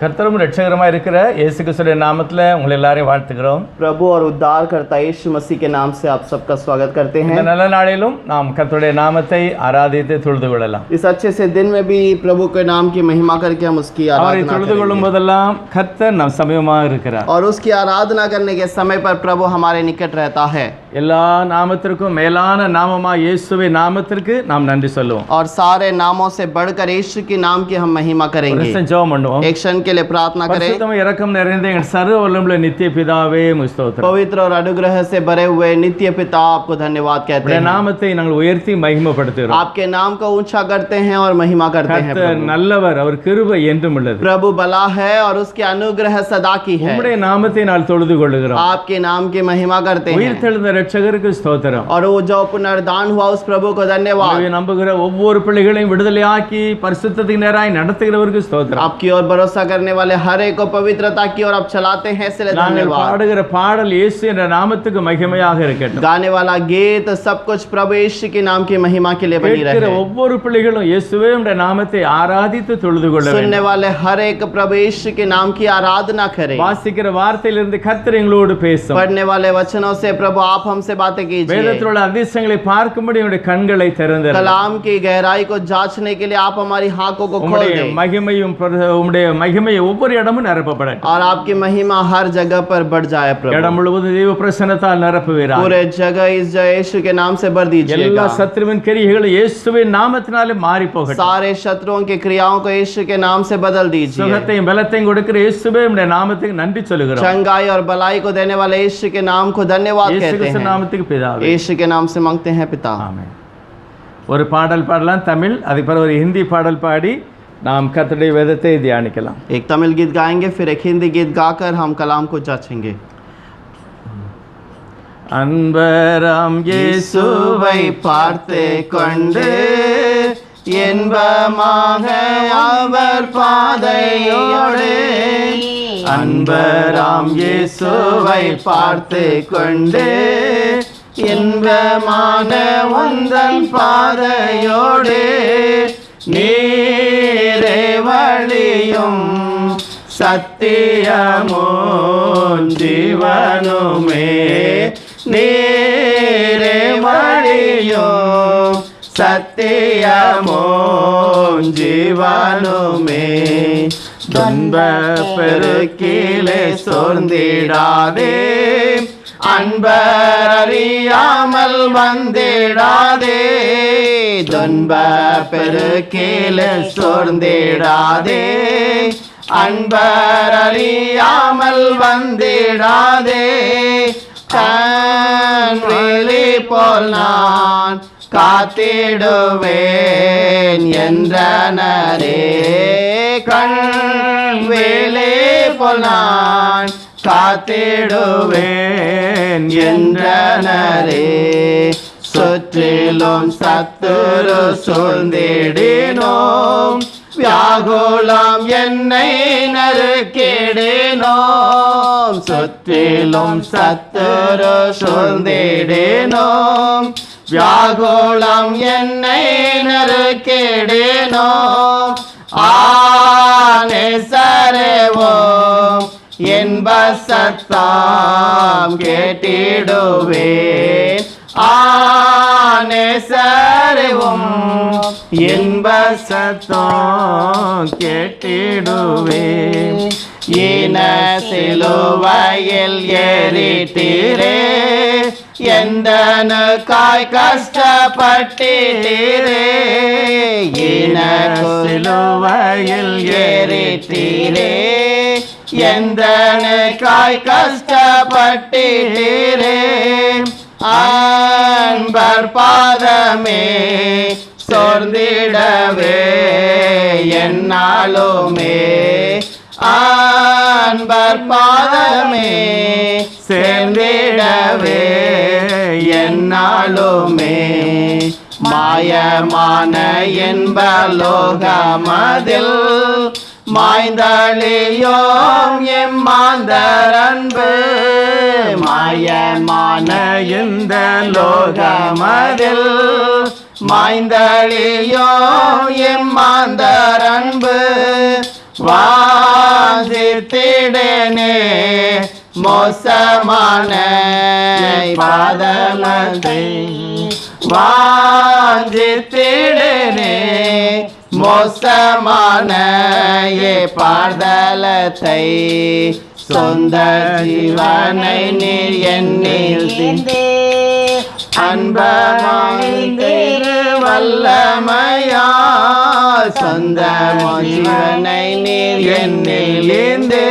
கர்த்தரும் இரட்சகருமாய் இருக்கிற இயேசு கிறிஸ்துவின் நாமத்தில் உங்களை எல்லாரையும் வாழ்த்துகிறோம். प्रभु और उद्धारकर्ता यीशु मसीह के नाम से आप सबका स्वागत करते हैं. இந்த நல்ல நாளிலும் நாம் கர்த்தருடைய நாமத்தை ஆராதித்து தொழுது கொள்ளலாம். इस अच्छे से दिन में भी प्रभु के नाम की महिमा करके हम उसकी அவரை आराधना தொழுது கொள்ளும் போதெல்லாம் கர்த்தர் நம் சமீபமாக இருக்கிறார். और उसकी आराधना करने के समय पर प्रभु हमारे निकट रहता है. எல்லா நாமத்திற்கும் மேலான நாமமாய் இயேசுவின் நாமத்திற்கு நாம் நன்றி சொல்லுவோம். और सारे नामों से बढ़कर यीशु के नाम की हम महिमा करेंगे. ஜெபம் பண்ணுவோம். एक क्षण के लिए प्रार्थना करें. பரிசுத்தமும் இரக்கம் நிறைந்த எங்கள் சர்வ வல்லமையுள்ள நித்திய பிதாவே உமக்கு ஸ்தோத்திரம். पवित्र और अनुग्रह से भरे हुए नित्य पिता आपको धन्यवाद कहते हैं. நாமத்தை நாங்கள் உயர்த்தி மகிமைப்படுத்துகிறோம். आपके नाम को ऊंचा करते हैं और महिमा करते हैं. கர்த்தர் நல்லவர், அவர் கிருபை என்றும் உள்ளது. प्रभु भला है और उसकी अनुग्रह सदा की है. உம்முடைய நாமத்தை நாங்கள் தொழுது கொள்கிறோம். आपके नाम की महिमा करते हैं. உயிர்த்தெழுந்த இரட்சகருக்கு ஸ்தோத்திரம். और वो जो पुनरुद्धान हुआ उस प्रभु को धन्यवाद. நம்புகிற ஒவ்வொரு பிள்ளைகளையும் விடுதலையாக்கி பரிசுத்தத்துக்கு நேராய் நடத்துகிறவருக்கு ஸ்தோத்திரம். आपकी ओर भरोसा करने वाले हर एक को पवित्रता की ओर आप चलाते हैं, इसलिए धन्यवाद. பாடுகிற பாடல் இயேசு என்ற நாமத்துக்கு மகிமையாக இருக்கட்டும். गाने वाला गीत सब कुछ प्रभु यीशु के नाम की महिमा के लिए बनी रहे. ஒவ்வொரு பிள்ளைகளும் இயேசுவே என்ற நாமத்தை ஆராதித்து தொழுது கொள்ள வேண்டும். सुनने वाले हर एक प्रभु यीशु के नाम की आराधना करें. வாசிக்கிற வார்த்தையிலிருந்து கர்த்தர் எங்களோடு பேசும். पढ़ने वाले वचनों से प्रभु आप हमसे बातें कीजिए. வேதத்தில் உள்ள அதிசயங்களை பார்க்கும்படி உம்முடைய கண்களை திறந்து कलाम की गहराई को जांचने के लिए आप हमारी आंखों को खोल दें. மகிமையும் உம்முடைய மகிமையை ஒவ்வொரு இடமும் நிரப்பப்படட்டும். और आपकी महिमा हर जगह पर बढ़ जाए प्रभु. இடம் முழுவதும் தேவ பிரசன்னத்தால் நிரப்புவீராக. पूरे जगह इस यीशु के नाम से भर दीजिएगा. எல்லா சத்துருவின் கிரியைகள் இயேசுவின் நாமத்தினாலே மாறி போகட்டும். सारे शत्रुओं की क्रियाओं को यीशु के नाम से बदल दीजिए. சுகத்தையும் பலத்தையும் கொடுக்கிற இயேசுவே உம்முடைய நாமத்துக்கு நன்றி சொல்லுகிறோம். चंगाई और भलाई को देने वाले यीशु के नाम को धन्यवाद कहते हैं. நாமத்துக்கு பிதாவே. यीशु के नाम से मांगते हैं पिता. ஆமென். ஒரு பாடல் பாடலாம் தமிழ், அதுக்கு பிறகு ஒரு ஹிந்தி பாடல் பாடி நாம் கர்த்தருடைய வேதத்தை தியானிக்கலாம். एक तमिल गीत गाएंगे, फिर एक हिंदी गीत गाकर हम कलाम को जांचेंगे. அன்பராம் இயேசுவை பார்த்து கொண்டு இன்பமாக அவர் பாதையோடு. அன்பராம் இயேசுவை பார்த்து கொண்டு இன்பமான உந்தன் பாதையோடு. நீரே வழியும் சத்தியமும் ஜீவனுமே. நீரே வழியும் சத்தியமும் ஜீவனுமே. துன்ப பெருக்கிலே சோர்ந்திடாதே, அன்பர் அறியாமல் வந்திடாதே. துன்ப பெருக்கிலே சோர்ந்திடாதே, அன்பர் அறியாமல் வந்திடாதே. கண்வெளி போல் நான் காத்திடுவேன் என்றனரே. கண்வெளி போல் நான் காத்திடுவேன் என்றனரே. சுற்றிலும் சத்துரு சூழ்ந்திடினோம், வியாகுலம் என்னை நறுக்கிடினோம். சுற்றிலும் சத்துரு சூழ்ந்திடினோம், வியாகுலம் என்னை நறுக்கிடினோம். ஆனேசரேவோம் என்ப சத்தம் கேட்டிடுவேன். ஆனேசரேவோம் என்ப சத்தம் கேட்டிடுவேன். ஈன சிலுவையில் ஏறிட்டீரே, எந்தனுக்காய் கஷ்டப்பட்டீரே. ஈன சிலுவையில் ஏறிட்டீரே, எந்தனுக்காய் கஷ்டப்பட்டீரே. அன்பர் பாதமே சோர்ந்திடவே என்னாலுமே. அன்பர் பாதமே சேர்ந்திடவே என்னாலுமே. மாயமான என்ப லோகமதில் மாய்ந்தளியோம் எம்மாந்தர் அன்பு. மாயமான இந்த லோகமதில் மாய்ந்தளியோம் எம்மாந்தர் அன்பு. வாஞ்சித்திடனே மோசமான பாதலத்தை வாஞ்சித்திடனே மோசமான பாதலத்தை சொந்த ஜீவனை நீர் என்னில் அன்பமாய்ந்து வல்லமையா சொந்த ஜீவனை நீர் என்னிலிருந்து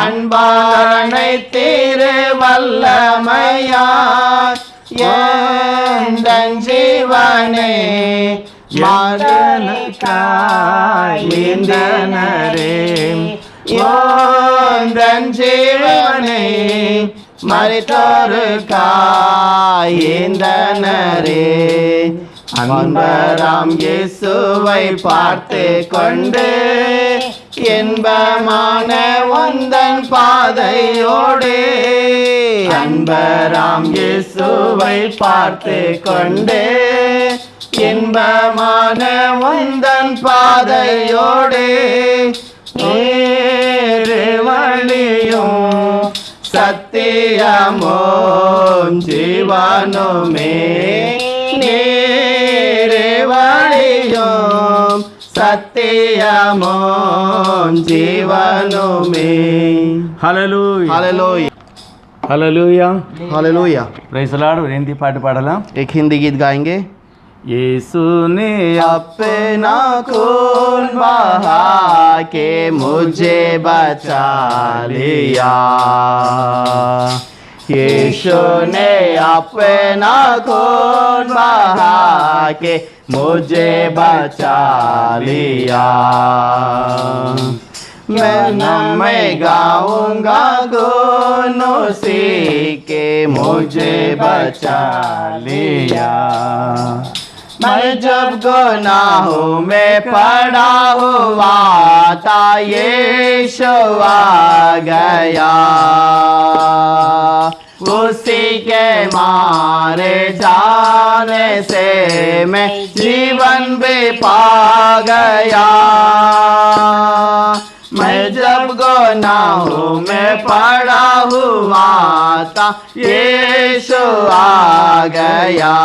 அன்பானை திரு வல்லமையா எந்தன் ஜீவனே மாதனரே எந்தன் ஜீவனே மரித்தோருக்காயேந்தனரே அன்பராம் இயேசுவை பார்த்து கொண்டு இன்பமான உந்தன் பாதையோடு அன்பராம் இயேசுவை பார்த்து கொண்டு இன்பமான உந்தன் பாதையோடு நேரு வழியும் சத்தியமோ ஜீவனுமே நேரு வழியும் சத்தியமோ ஜீவனுமே hallelujah hallelujah hallelujah hallelujah praise the lord. ஒரு हिंदी பாட்டு பாடலாம். एक हिंदी गीत गाएंगे. यीशु ने अपना खून बहा के मुझे बचा लिया यीशु ने अपना खून बहा के मुझे बचा लिया मैं गाऊंगा गुण उसी के मुझे बचा लिया मैं जब गुनाहों में पड़ा हुआ था यीशु आ गया उसी के मारे जाने से मैं जीवन भी पा गया मैं जब गुनाहों में पड़ा हुआ था यीशु आ गया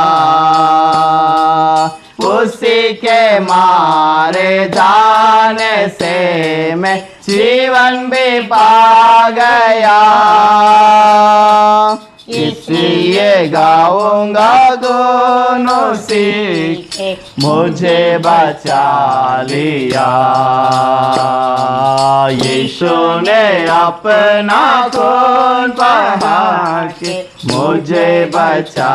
उसी के मारे जाने से मैं जीवन भी पा गया इसलिए गाऊंगा गुण उसी मुझे बचा लिया यीशु ने अपना खून बहा के मुझे बचा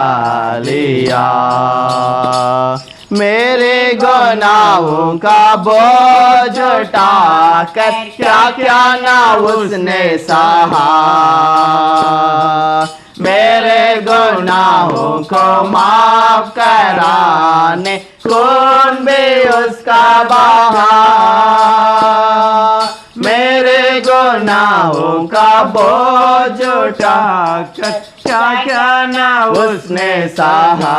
लिया मेरे गुनाहों का बोझ उठाकर क्या क्या ना उसने सहा मेरे गुनाहों को माफ कराने खून भी उसका बहा मेरे गुनाहों का बोझ उठाकर क्या क्या ना उसने सहा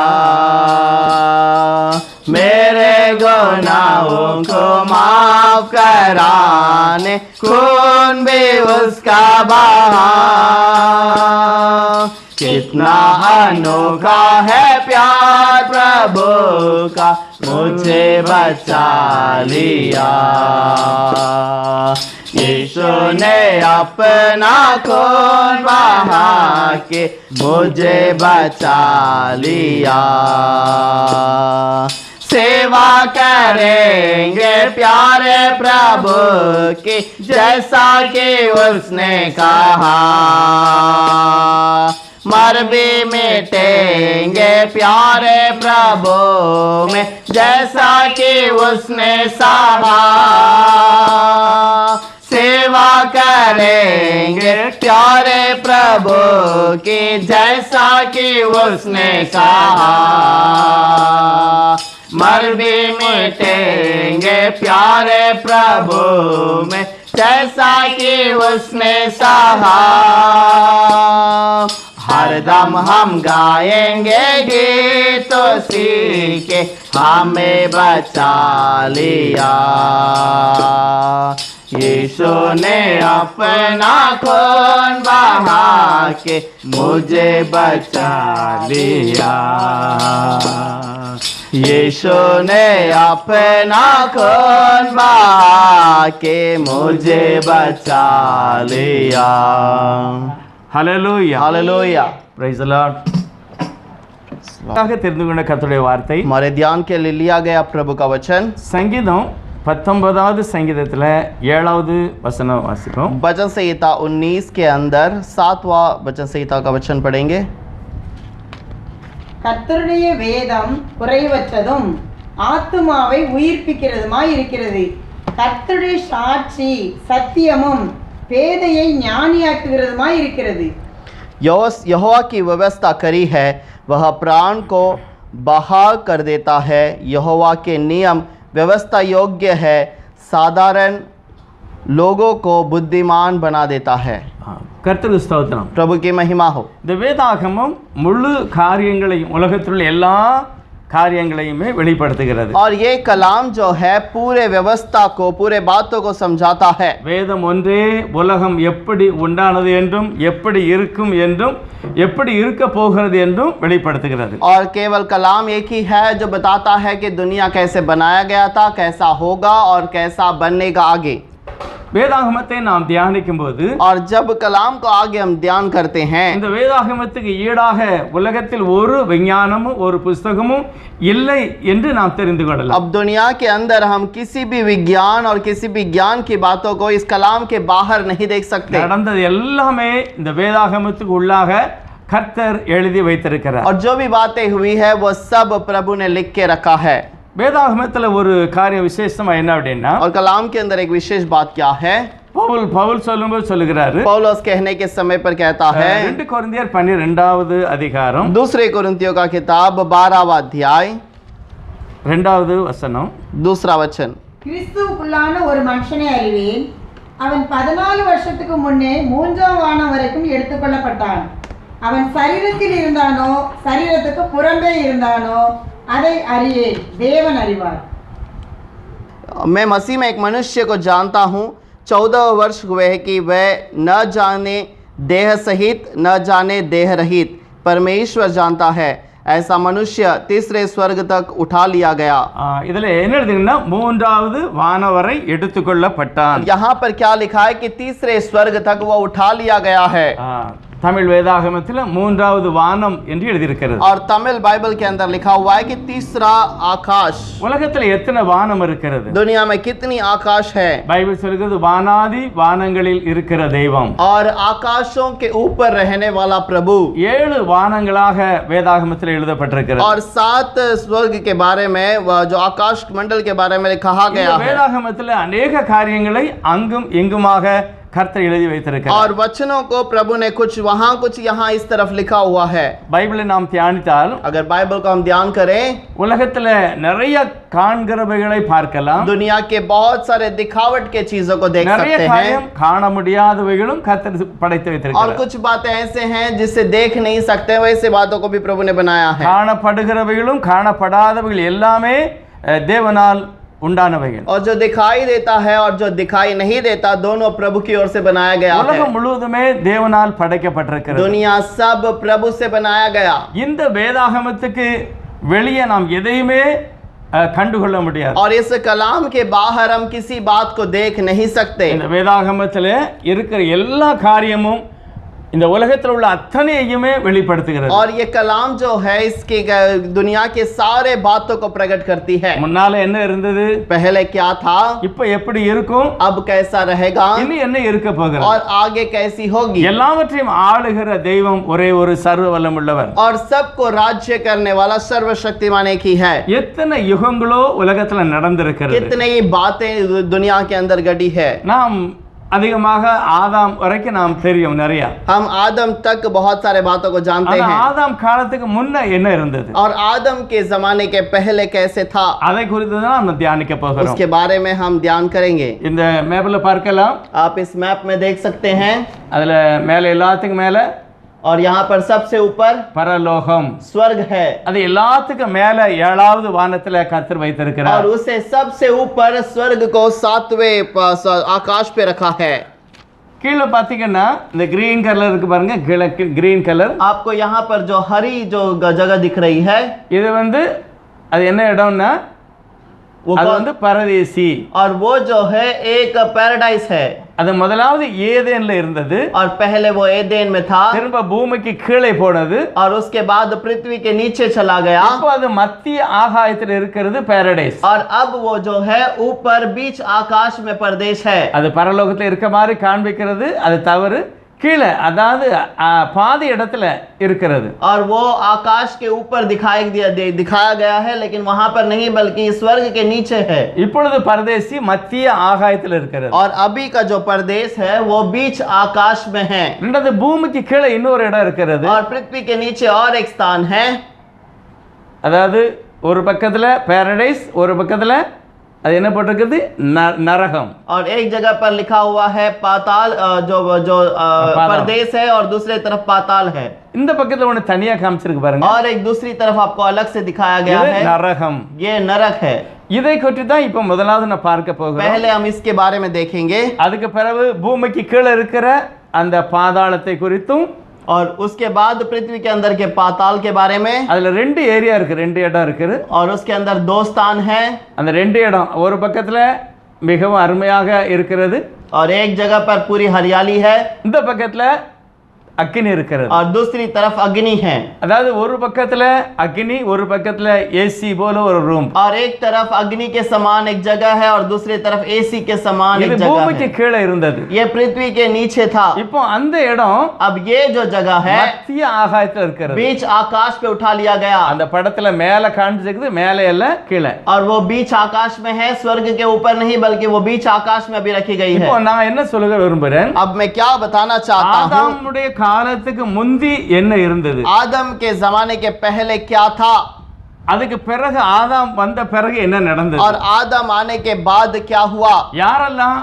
मेरे गुनाहों को माफ कराने खून भी उसका बहा कितना अनोखा है प्यार प्रभु का मुझे बचा लिया यीशु ने अपना खून बहा के मुझे बचा लिया सेवा करेंगे प्यारे प्रभु की जैसा कि उसने कहा मर भी मिटेंगे प्यारे प्रभु में जैसा कि उसने सहा सेवा करेंगे प्यारे प्रभु की जैसा कि उसने कहा मर भी मिटेंगे प्यारे प्रभु में जैसा कि उसने सहा हरदम हम गाएंगे गीत उसी के हमें बचा लिया। यीशु ने अपना खून बहा के मुझे बचा लिया। यीशु ने अपना खून बहा के मुझे बचा लिया। ஹல்லேலூயா हालेलुया। பிரைஸ் தி லார்ட் தெரிந்து கொண்ட கர்த்தருடைய வார்த்தை हमारे ध्यान के लिए लिया गया प्रभु का वचन சங்கீதம் 19வது சங்கீதத்தில் 7வது வசனம் வாசிப்போம். वचन संहिता 19 के अंदर 7वां वचन संहिता का वचन पढ़ेंगे। கர்த்தருடைய வேதம் குறைவற்றதும் ஆத்துமாவை உயிர்ப்பிக்கிறதுமாய் இருக்கிறது. கர்த்தருடைய சாட்சி சத்தியமும் பேதையை ஞானியாக்குகிறதுமாய் இருக்கிறது. यहोवा की व्यवस्था करी है, वह प्राण को बहाल कर देता है। यहोवा के नियम व्यवस्था योग्य है, साधारण लोगों को बुद्धिमान बना देता है। கர்த்தருக்கு ஸ்தோத்திரம். प्रभु की महिमा हो। இந்த வேதாகமம் முழு காரியங்களையும் உலகத்தில் உள்ள எல்லா காரியங்களையுமே வெளிப்படுத்துகிறது. और ये कलाम जो है पूरे व्यवस्था को, पूरे बातों को समझाता है। வேதம் ஒன்றே உலகம் எப்படி உண்டானது என்றும் எப்படி இருக்கும் என்றும் எப்படி இருக்க போகிறது என்றும் வெளிப்படுத்துகிறது. और केवल कलाम एक ही है जो बताता है कि दुनिया कैसे बनाया गया था, कैसा होगा और कैसा बनेगा आगे। வேதாகமத்தை நாம் தியானிக்கும் போது और जब कलाम को आगे हम ध्यान करते हैं, இந்த வேதாகமத்துக்கு ஈடாக உலகத்தில் ஒரு விஞ்ஞானமும் ஒரு புஸ்தகமும் இல்லை என்று நாம் தெரிந்து கொள்ளலாம். अब दुनिया के अंदर हम किसी भी विज्ञान और किसी भी ज्ञान की बातों को इस कलाम के बाहर नहीं देख सकते। நடந்தது எல்லாமே இந்த வேதாகமத்துக்கு உள்ளாக கர்த்தர் எழுதி வைத்திருக்கிறார். और जो भी बातें हुई है वो सब प्रभु ने लिख के रखा है। வேதாகமத்தில் ஒரு காரியம் விசேஷமா என்ன அப்படின்னா, और कलाम के अंदर एक विशेष बात क्या है? பவுல் சொல்லும்போது சொல்லுகிறாரு, पौलुस कहने के समय पर कहता है, 2 கொரிந்தியர் 12வது அதிகாரம் दूसरे कुरिन्थियों का किताब 12वां अध्याय 2வது வசனம், दूसरा वचन। கிறிஸ்துவுக்குள்ளான ஒரு மனுஷனை அறிவேன். அவன் 14 வருஷத்துக்கு முன்னே 3ஆம் வானம் வரைக்கும் எடுத்துக்கொள்ளப்பட்டான். அவன் சரீரத்தில் இருந்தானோ சரீரத்துக்கு புறம்பே இருந்தானோ அதை அறியேன், தேவன் அறிவார். मैं मसीह में एक मनुष्य को जानता हूँ, 14 वर्ष हुए हैं कि वह न जाने देह सहित न जाने देह रहित, परमेश्वर जानता है। ऐसा मनुष्य तीसरे स्वर्ग तक उठा लिया गया। இதில் என்ன எழுதுங்கன்னா 3வது வானம் வரை எடுத்துக்கொள்ளப்பட்டான். यहाँ पर क्या लिखा है कि तीसरे स्वर्ग तक वो उठा लिया गया है। தமிழ் வேதாகமத்தில் 3வது வானம் என்று எழுதியிருக்கிறது. और तमिल बाइबल के अंदर लिखा हुआ है कि तीसरा आकाश। உலகத்தில் எத்தனை வானம் இருக்கிறது? दुनिया में कितनी आकाश है? பைபிள் சொல்கிறது வானாதி வானங்களில் இருக்கிற தெய்வம். और आकाशों के ऊपर रहने वाला प्रभु। 7 வானங்களாக வேதாகமத்தில் எழுதப்பட்டிருக்கிறது. और 7 स्वर्ग के बारे में, जो आकाश मंडल के बारे में कहा गया है। வேதாகமத்தில் अनेक காரியங்களை அங்கும் இங்குமாக கர்த்தர் எழுதி வைத்திருக்கிறார். और वचनों को प्रभु ने कुछ वहां कुछ यहाँ इस तरफ लिखा हुआ है। பைபிளை நாம் தியானித்தால், अगर बाइबल को हम ध्यान करें, உலகத்தில் நிறைய காண்கிறவைகளை பார்க்கலாம். दुनिया के बहुत सारे दिखावट के चीजों को देख நிறைய सकते हैं। காரியம் காண முடியாதவைகளும் கர்த்தர் படைத்து और வைத்திருக்கிறார். कुछ बातें ऐसे हैं जिसे देख नहीं सकते, वैसे बातों को भी प्रभु ने बनाया है। காணப்படுகிறவைகளும் காணப்படாதவைகள் எல்லாமே தேவனால் உண்டானவைகள். और जो दिखाई देता है और जो दिखाई नहीं देता, दोनों प्रभु की ओर से बनाया गया है। உலகம் முழுவதுமே தேவனால் படைக்கப்பட்டிருக்கிறது. दुनिया सब प्रभु से बनाया गया। இந்த வேதாகமத்துக்கு வெளியே நாம் எதையுமே கண்டுகொள்ள முடியாது. और इस कलाम के बाहर हम किसी बात को देख नहीं सकते। இந்த வேதாகமத்தில் இருக்கிற எல்லா காரியமும் இந்த உலகத்தில் உள்ள அத்தனையுமே வெளிப்படுத்துகிறது. और ये कलाम जो है इसकी दुनिया के सारे बातों को प्रकट करती है। முன்னால என்ன இருந்தது, पहले क्या था, இப்போ எப்படி இருக்கும், अब कैसा रहेगा, இனி என்ன இருக்க போகிறது, और आगे कैसी होगी। எல்லாவற்றையும் ஆளுகிற தெய்வம் ஒரே ஒரு சர்வ வல்லமுள்ளவர். और सबको राज्य करने वाला सर्वशक्तिमान एक ही है। எத்தனை யுகங்களோ உலகத்துல நடந்திருக்கிறது. कितने ही बातें दुनिया के अंदर घटी है। நாம் அதிகமாக ஆதாம் வரைக்கும் நாம் தெரியும் நிறைய. हम आदम तक बहुत सारे बातों को जानते हैं। ஆதாம் காலத்துக்கு முன்ன என்ன இருந்தது, और आदम के जमाने के पहले कैसे था, அதை குறித்து தான் நாம் தியானிக்க போகிறோம். उसके बारे में हम ध्यान करेंगे। இந்த மேப்ல பார்க்கலாம். आप इस मैप में देख सकते हैं। அதுல மேல எல்லாத்துக்கும் மேல और यहाँ पर सबसे ऊपर பரலோகம். स्वर्ग है அது எல்லாத்துக்கும் மேல 7வது வானத்துல கர்த்தர் வைத்திருக்கிறார். और उसे सबसे ऊपर स्वर्ग को 7वें आकाश पे रखा है। கீழே பாத்தீங்கன்னா இந்த கிரீன் கலர் இருக்கு பாருங்க, கிழக்கு கிரீன் கலர். आपको यहाँ पर जो हरी जो जगह दिख रही है இது வந்து அது என்ன இடம்னா அது வந்து பரதேசி. और वो जो है एक पैराडाइस है। அது முதலாவது ஏதேன்ல இருந்தது. और पहले वो एदेन में था திரும்ப பூமிக்கு கீழே போனது. और उसके बाद पृथ्वी के नीचे चला गया। இப்போ அது மத்திய ஆகாயத்தில் இருக்கிறது பாரடைஸ். और अब वो जो है ऊपर बीच आकाश में परदेश है। அது பரலோகத்தில் இருக்க மாதிரி காண்பிக்கிறது, அது தவறு. கீழே அதாவது பாதி இடத்துல இருக்கிறது. और वो आकाश के ऊपर दिखाया गया है, लेकिन वहां पर नहीं बल्कि स्वर्ग के नीचे है। இப்பொழுது பரதேசி மத்திய ஆகாயத்தில் இருக்கிறது. और अभी का जो परदेश है वो बीच आकाश में है। ரெண்டாவது பூமிக்கு கீழே இன்னொரு இடம் இருக்கிறது. और पृथ्वी के नीचे और एक स्थान है। அதாவது ஒரு பக்கத்துல பாரடைஸ், ஒரு பக்கத்துல அது என்ன போட்டிருக்குது, நரகம். और एक जगह पर लिखा हुआ है पाताल, जो परदेश है, और दूसरे तरफ पाताल है। இந்த பக்கத்துல ஒன்னு தனியா காமிச்சிருக்கு பாருங்க. और एक दूसरी तरफ आपको अलग से दिखाया गया है, நரகம். ये नरक है। இதை பற்றி தான் இப்போ முதலாவது நான் பார்க்க போகிறோம். पहले हम इसके बारे में देखेंगे। அதுக்கு பிறகு பூமிக்கு கீழே இருக்கிற அந்த பாதாளத்தை குறித்தும், और उसके बाद पृथ्वी के अंदर के पाताल के बारे में। அதுல ரெண்டு ஏரியா இருக்கு, ரெண்டு இடம் இருக்கு. और उसके अंदर 2 स्थान है। அந்த ரெண்டு இடம் ஒரு பக்கத்துல மிகவும் அருமையாக இருக்கிறது, और एक जगह पर पूरी हरियाली है, இந்த பக்கத்துல அக்னி இருக்கிறது. और दूसरी तरफ अग्नि है। அதாவது ஒரு பக்கத்துல அக்னி, ஒரு பக்கத்துல ஏசி போல ஒரு ரூம். और एक तरफ अग्नि के समान एक जगह है, और दूसरी तरफ एसी के समान एक இது जगह பூமிக்கு है। கீழே இருந்தது. ये पृथ्वी के नीचे था। இப்போ அந்த இடம் अब ये जो जगह है மத்திய ஆகாயத்துல இருக்கிறது. बीच आकाश पे उठा लिया गया। அந்த படத்துல மேல காண்பிச்சிருக்குது, மேலே இல்ல கீழே. और वो बीच आकाश में है, स्वर्ग के ऊपर नहीं, बल्कि वो बीच आकाश में अभी रखी गई है। இப்போ நான் என்ன சொல்ல விரும்புறேன், अब मैं क्या बताना चाहता हूँ, ஆதாமுடைய காலத்துக்கு முந்தி என்ன இருந்தது, आदम के जमाने के पहले क्या था, அதுக்கு பிறகு ஆதாம் வந்த பிறகு என்ன நடந்தது, और आदम आने के बाद क्या हुआ, யாரெல்லாம்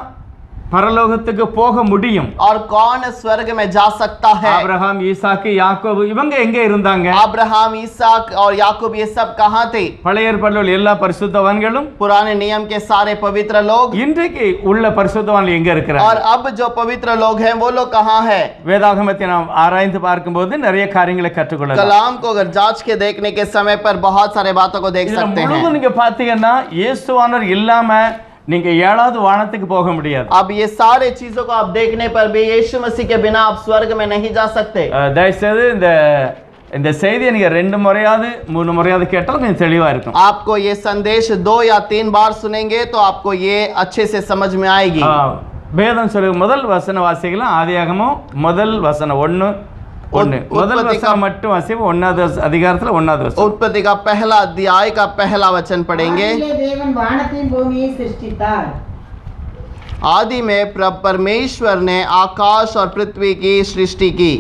பரலோகத்துக்கு போக முடியும், और कौन स्वर्ग में जा सकता है। ஆபிரகாம், ஈசாக்கு, யாக்கோபு இவங்க எங்க இருந்தாங்க, अब्राहम, ईसाक और याकूब ये सब कहाँ थे। பழைய ஏற்பாட்டில் உள்ள எல்லா பரிசுத்தவான்களும், पुराने नियम के सारे पवित्र लोग, இன்றைக்கு உள்ள பரிசுத்தவான்கள் எங்க இருக்கிறாங்க, और अब जो पवित्र लोग हैं वो लोग कहाँ है। வேதாகமத்தை நாம் ஆராய்ந்து பார்க்கும்போது நிறைய காரியங்களை கற்றுக்கொள்ளலாம். कलाम को अगर जांच के देखने के समय पर बहुत सारे बातों को देख இதுல सकते हैं। முழுவதும் நீங்க பாத்தீங்கன்னா இயேசுவானவர் இல்லாம நீங்க 7வது வானத்துக்கு போக முடியாது. अब ये सारे चीजों को आप देखने पर भी यीशु मसीह के बिना आप स्वर्ग में नहीं जा सकते। தயவுசெய்து இந்த செய்தியை நீங்க 2 முறையாவது 3 முறையாவது கேட்டால் கொஞ்சம் தெளிவா இருக்கும். आपको ये संदेश 2 या 3 बार सुनेंगे तो आपको ये अच्छे से समझ में आएगी। வேதம் சொல்லுங்க, முதல் வசன வாசிக்கலாம். ஆதியாகமம் முதல் வசனம் 1:1. முதல் வசனம் மட்டும் வாசிப்போம். 1வது அதிகாரத்துல 1வது வசனம். उत्पत्ति का पहला अध्याय का पहला वचन पढ़ेंगे। ஆதியிலே தேவன் வானத்தையும் பூமியை சிருஷ்டித்தார். आदि में परमेश्वर ने आकाश और पृथ्वी की सृष्टि की।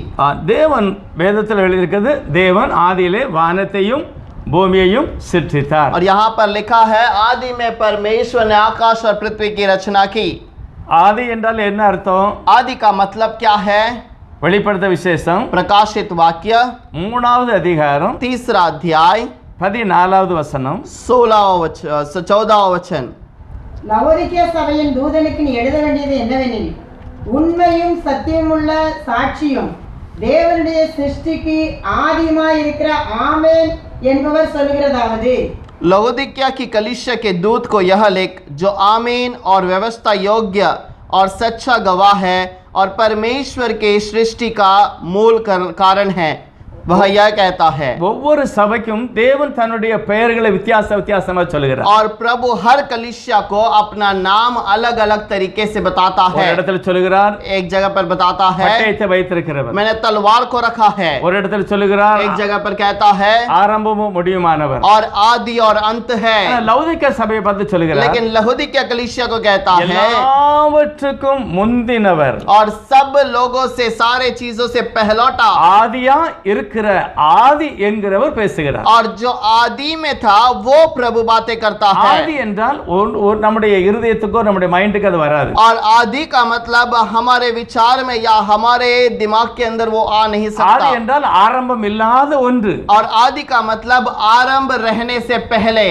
தேவன் வேதத்தில் எழுதியிருக்கிறது, தேவன் ஆதியிலே வானத்தையும் பூமியையும் சிருஷ்டித்தார். और यहाँ पर लिखा है आदि में परमेश्वर ने आकाश और पृथ्वी की रचना की। ஆதி என்றால் என்ன அர்த்தம்? आदि का मतलब क्या है। வெளிப்படுத்த விசேஷம் प्रकाशित वाक्य 3வது அதிகாரம் 3रा अध्याय 14வது வசனம் 14वां वचन। லவோதிக்கேயா சபையின் தூதனுக்கு நீ எழுத வேண்டியது என்னவெனில், உண்மையும் சத்தியமுள்ள சாட்சியும் தேவனுடைய சிருஷ்டிக்கு ஆதியுமாய் இருக்கிற ஆமென் என்பவர் சொல்லுகிறதாவது, लवोदिकिया की कलीसिया के दूत को यह लिख, जो आमीन और व्यवस्था योग्य और सच्चा गवाह है और परमेश्वर के सृष्टि का मूल कारण है, वह यह कहता है। ஒவ்வொரு சபைக்கும் தேவன் தன்னுடைய பெயர்களை வித்தியாசமா சொல்லுகிறார். और प्रभु हर कलीसिया को अपना नाम अलग अलग तरीके से बताता ஒரு है। இடத்துல சொல்லுகிறார், एक जगह पर बताता है பட்டயத்தை வைத்திருக்கிறவர். मैंने तलवार को रखा है। ஒரு இடத்துல சொல்லுகிறார், एक जगह पर कहता है ஆரம்பமும் முடியுமானவர். और आदि और अंत है। லௌதிக்க சபையை பார்த்து சொல்லுகிறார், लेकिन लहुदिकिया कलीसिया को कहता है எல்லாவற்றுக்கும் முந்தினவர், और सब लोगों से सारे चीजों से पहलौटा, ஆதியா இருக்க இருக்கிற ஆதி என்கிறவர் பேசுகிறார். और जो आदि में था वो प्रभु बातें करता है। ஆதி என்றால் நம்முடைய இருதயத்துக்கோ நம்முடைய மைண்டுக்கு அது வராது. और आदि का मतलब हमारे विचार में या हमारे दिमाग के अंदर वो आ नहीं ஆதி सकता। என்றால் ஆரம்பம் இல்லாத ஒன்று. और आदि का मतलब आरंभ रहने से पहले।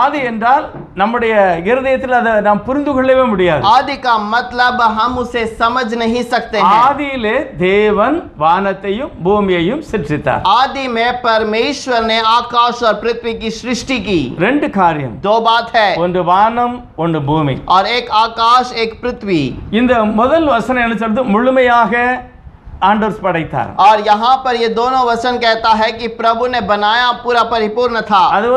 ஆதி என்றால் நம்முடைய இருதயத்தில் அதை நாம் புரிந்து கொள்ளவே முடியாது. आदि का मतलब हम उसे समझ नहीं सकते हैं। ஆதியிலே தேவன் வானத்தையும் பூமியையும் சிருஷ்டித்தார். आदि में परमेश्वर ने आकाश और पृथ्वी की सृष्टि की। ரெண்டு காரியம், दो बात है, ஒன்று வானம் ஒன்று பூமி. और एक आकाश एक पृथ्वी। இந்த முதல் வசனம் என்ன சொல்றது? முழுமையாக ஆண்டவர் படைத்தார். और यहाँ पर ये दोनों वचन कहता है कि प्रभु ने बनाया पूरा परिपूर्ण था। அது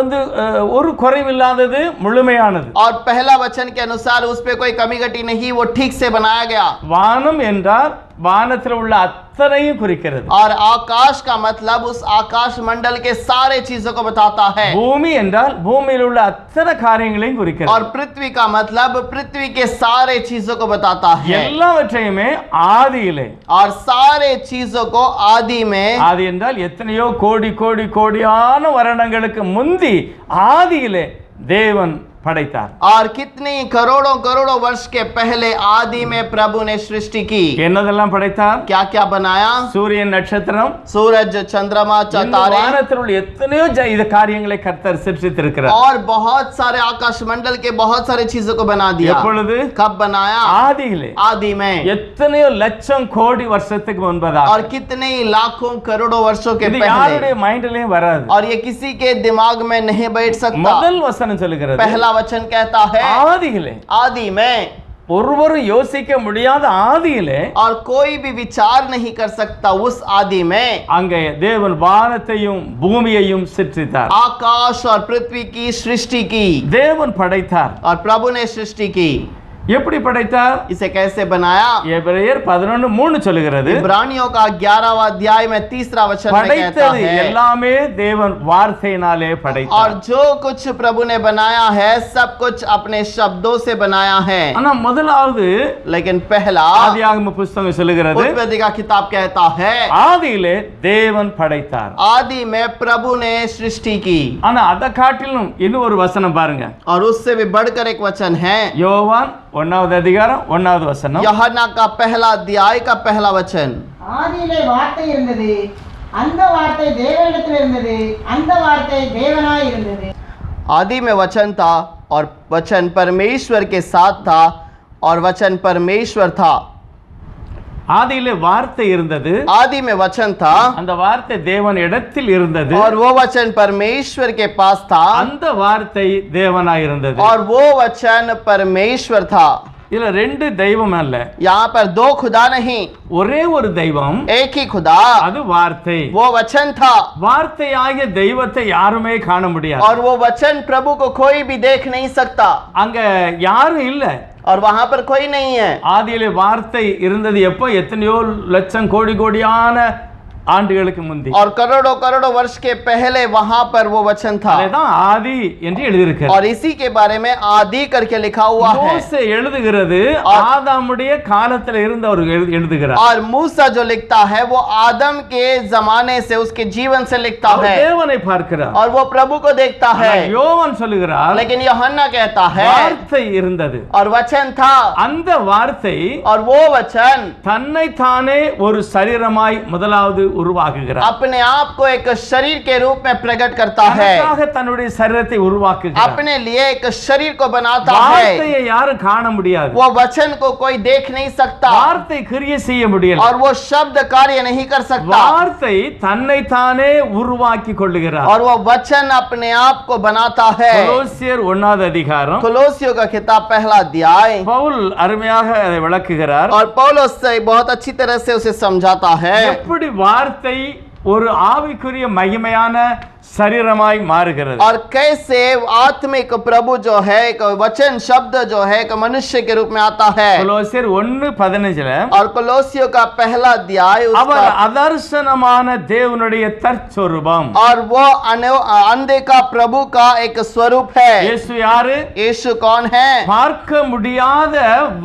ஒரு குறைவில்லாதது, முழுமையானது. और पहला वचन के अनुसार उस पे कोई कमी घटी नहीं, वो ठीक से बनाया गया। வானம் என்றால் வானத்தில் உள்ள அத்தனையும் குறிக்கிறது. और आकाश का मतलब उस आकाश मंडल के सारे चीजों को बताता है। பூமி என்றால் பூமியில் உள்ள அத்தனை காரியங்களையும் குறிக்கிறது. और पृथ्वी का मतलब पृथ्वी के सारे चीजों को बताता है। எல்லாவற்றையுமே ஆதியிலே, और सारे चीजों को आदि में। ஆதி என்றால் எத்தனையோ கோடி கோடி கோடியான வருடங்களுக்கு முந்தி ஆதியிலே தேவன் படைத்தார். और कितनी करोड़ों करोड़ों वर्ष के पहले आदि में प्रभु ने सृष्टि की। என்னதெல்லாம் படைத்தார்? क्या क्या बनाया? சூரியன், நட்சத்திரம், सूरज, चंद्रमा, तारे, வானத்தில் உள்ள எத்தனையோ இது காரியங்களை கர்த்தர் சிருஷ்டித்திருக்கிறார். और बहुत सारे आकाश मंडल के बहुत सारे चीजों को बना दिया। எப்பொழுது? कब बनाया? ஆதியிலே. आदि में। எத்தனையோ லட்சம் கோடி வருஷத்துக்கு முன்பதாக. और कितने ही लाखों करोड़ों वर्षों के இது पहले। யாருடைய மைண்ட்லயும் வராது. और ये किसी के दिमाग में नहीं बैठ सकता। முதல் வசனம் சொல்லுகிறது, पहला वचन कहता है ஆதியிலே. आदि में। ஒருவரும் யோசிக்க முடியாத ஆதியிலே, और कोई भी विचार नहीं कर सकता उस आदि में, அங்கே தேவன் வானத்தையும் பூமியையும் சிருஷ்டித்தார். आकाश और पृथ्वी की सृष्टि की। தேவன் படைத்தார். और प्रभु ने सृष्टि की। எப்படி படைத்தார்? इसे कैसे बनाया? எபிரேயர் 11:3 சொல்லுகிறது, इब्रानियों का 11वां अध्याय में 3रा वचन में कहता படைத்தது है, எல்லாமே தேவன் வார்த்தையினாலே और படைத்தார். जो कुछ प्रभु ने बनाया है सब कुछ अपने शब्दों से बनाया है। ஆனா முதலாவது लेकिन पहला ஆதியாகம புத்தகம் சொல்லுகிறது, उत्पत्ति का किताब कहता है ஆதியிலே தேவன் படைத்தார். आदि में प्रभु ने सृष्टि की। ஆனா அதை காட்டிலும் இன்னும் ஒரு வசனம் பாருங்க. और उससे भी बढ़कर एक वचन है, யோவான் 1வது அதிகாரம் 1வது வசனம். यूहन्ना का पहला अध्याय का पहला वचन। ஆதியிலே வார்த்தை இருந்தது, அந்த வார்த்தை தேவனிடத்தில் இருந்தது, அந்த வார்த்தை தேவனாய் இருந்தது. आदि में वचन था और वचन परमेश्वर के साथ था और वचन परमेश्वर था। ஆதியிலே வார்த்தை இருந்தது, आदि में वचन था அந்த வார்த்தை தேவன் இடத்தில் இருந்தது, और वो वचन परमेश्वर के पास था அந்த வார்த்தை தேவனாய் இருந்தது. और वो वचन परमेश्वर था। இதுல ரெண்டு தெய்வம் அல்ல, यहाँ पर दो खुदा नहीं, ஒரே ஒரு தெய்வம், एक ही खुदा, அது வார்த்தை. वो वचन था। வார்த்தையாகிய தெய்வத்தை யாருமே காண முடியாது. और वो वचन प्रभु को कोई भी देख नहीं सकता, அங்க யாரும் இல்ல. और वहां पर कोई नहीं है। ஆதியிலே வார்த்தை இருந்தது எப்போ? எத்தனையோ லட்சம் கோடி கோடியான ஆண்டுகளுக்கு முந்தி. और करोड़ों करोड़ों वर्ष के पहले वहां पर वो वचन था। அதுதான் ஆதி என்று எழுதியிருக்கிறது. और इसी के बारे में आदि करके लिखा हुआ है। மோசே எழுதுகிறது ஆதாமுடைய காலத்தில் இருந்து அவர் எழுதுகிறார். और मूसा जो लिखता है वो आदम के जमाने से, उसके जीवन से लिखता அவர் है தேவனை பார்க்கிறார். और वो प्रभु को देखता है। ஆனா யோவான் சொல்லுகிறார், लेकिन यूहन्ना कहता है வார்த்தை இருந்தது, और वचन था, அந்த வார்த்தை और वो वचन தன்னை தானே ஒரு சரீரமாய் முதலாவது உருவாக்குகிறார். अपने आप को एक शरीर के रूप में प्रकट करता है, தனக்காக தன்னுடைய சரீரத்தை உருவாக்குகிறார். अपने लिए एक शरीर को बनाता है। வார்த்தையை யாரும் காண முடியாது, वो वचन को कोई देख नहीं सकता வார்த்தை கிரியை செய்ய முடியல. और वो शब्द कार्य नहीं कर सकता, வார்த்தை தன்னை தானே உருவாக்கி கொள்ளுகிறார். और वो वचन अपने आप को बनाता है। கொலோசியர் 1வது அதிகாரம் कोलोसियों का किताब पहला अध्याय। பவுல் அருமையாக அதை விளக்குகிறார். और पौलुस बहुत अच्छी तरह से उसे समझाता है எப்படி வார்த்தை ஒரு ஆவிக்குரிய மகிமையான சரீரமாய் மாறுகிறது. और कैसे आत्मिक प्रभु जो है एक वचन शब्द जो है एक मनुष्य के रूप में आता है. கொலோசியர் 1:15 और कोलोसियों का पहला अध्याय அவர் उसका அதர்சனமான தேவனுடைய தற்சொரூபம். और वो अंधे का प्रभु का एक स्वरूप है. இயேசு யாரு? यीशु कौन है? பார்க்க முடியாத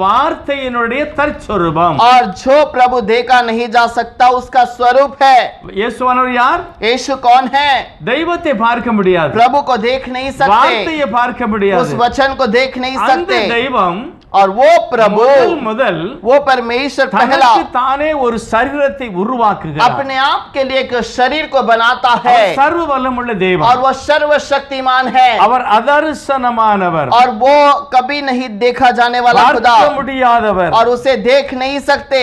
வார்த்தையினுடைய தற்சொரூபம். और जो प्रभु देखा नहीं जा सकता उसका स्वरूप है. இயேசுவானவர் யார்? यीशु कौन है? தெய்வத்தை பார்க்க முடியாது, प्रभु को देख नहीं सकते, வார்த்தையை பார்க்க उस முடியாது. वचन को देख नहीं அந்த सकते. தெய்வம் और वो प्रभु முதல் वो परमेश्वर पहला தனக்கு தானே ஒரு சரீரத்தை உருவாக்குகிறார். अपने आप के लिए एक शरीर को बनाता है. அவர் சர்வ வல்லமுள்ள தெய்வம். और वो सर्वशक्तिमान है. அவர் அதர்சனமானவர், और वो कभी नहीं देखा जाने वाला खुदा, பார்க்க முடியாதவர். और उसे देख नहीं सकते.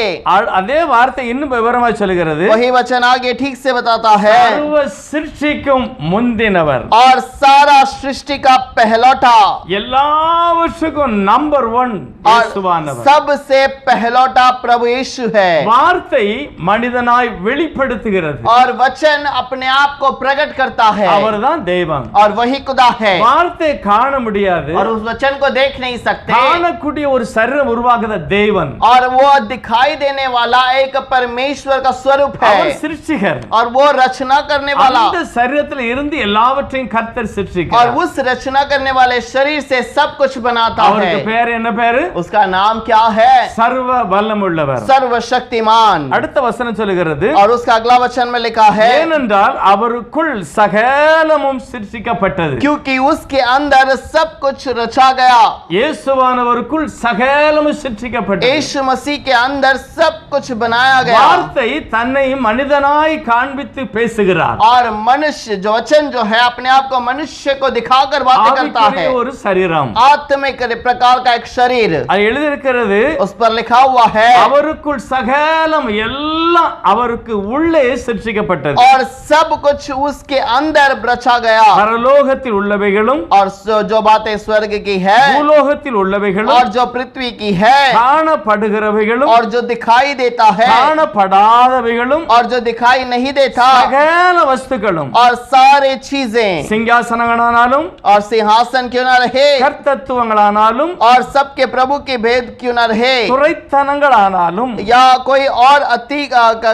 அதே வார்த்தை இன்னும் விவரமா சொல்கிறது. वही वचन आगे ठीक से बताता है. சர்வ சிருஷ்டிக்கும் முந்தினவர், और सारा सृष्टि का पहलौठा, எல்லாவற்றுக்கும் நம்பர் 1 और இயேசுவானவர். सबसे पहलौठा प्रभु यीशु है. வார்த்தை மனிதனாய் வெளிப்படுத்துகிறது. और वचन अपने आप को प्रकट करता है. அவர்தான் தெய்வம். और वही खुदा है. வார்த்தை காண முடியாது, और उस वचन को देख नहीं सकते. காணக்கூடிய ஒரு சரீரம் உருவாக்குத தேவன். और वो दिखाई देने वाला एक परमेश्वर का स्वरूप அவர் है. சிருஷ்டிகர். और वो रचना करने वाला, அந்த சரீரத்தில் இருந்து எல்லாவற்றையும் கர்த்தர் और சிருஷ்டிக்கிறார். उस रचना करने वाले शरीर से सब कुछ बनाता அவருக்கு है. பேர் என்ன பேரு? उसका नाम क्या है? சர்வ வல்லமுள்ளவர். सर्वशक्तिमान. அடுத்த வசனம் சொல்லுகிறது, और उसका अगला वचन में लिखा है, ஏனென்றால் அவருக்குள் சகலமும் சிருஷ்டிக்கப்பட்டது. क्योंकि उसके अंदर सब कुछ रचा गया. இயேசுவானவருக்குள் சகலமும் சிருஷ்டிக்கப்பட்டது. यीशु मसीह के अंदर सब कुछ बनाया गया. வார்த்தை தன்னை மனிதனாய் காண்பித்து பேசுகிறார். और मनुष्य जो वचन जो है अपने आप को मनुष्य को दिखाकर बातें करता है. ஆவிக்குரிய ஒரு சரீரம். आत्मिक प्रकार का एक शरीर, அது எழுதியிருக்கிறது, उस पर लिखा हुआ है, அவருக்குள் சகலம் எல்லாம் அவருக்கு உள்ளே சிருஷ்டிக்கப்பட்டது. और सब कुछ उसके अंदर रचा गया. பரலோகத்தில் உள்ளவைகளும் और जो बातें स्वर्ग की है பூலோகத்தில் உள்ளவைகளும் और जो पृथ्वी की है காணப்படுகிறவைகளும் और जो दिखाई देता है காணப்படாதவைகளும் और जो दिखाई नहीं देता, சகல வஸ்துக்களும், और सारे चीजें, சிங்காசனங்களானாலும் और सिंहासन क्यों ना रहे, கர்த்தத்துவங்களானாலும் और सबके प्रभु के भेद क्यों ना रहे, துரைத்தனங்களானாலும் या कोई और अति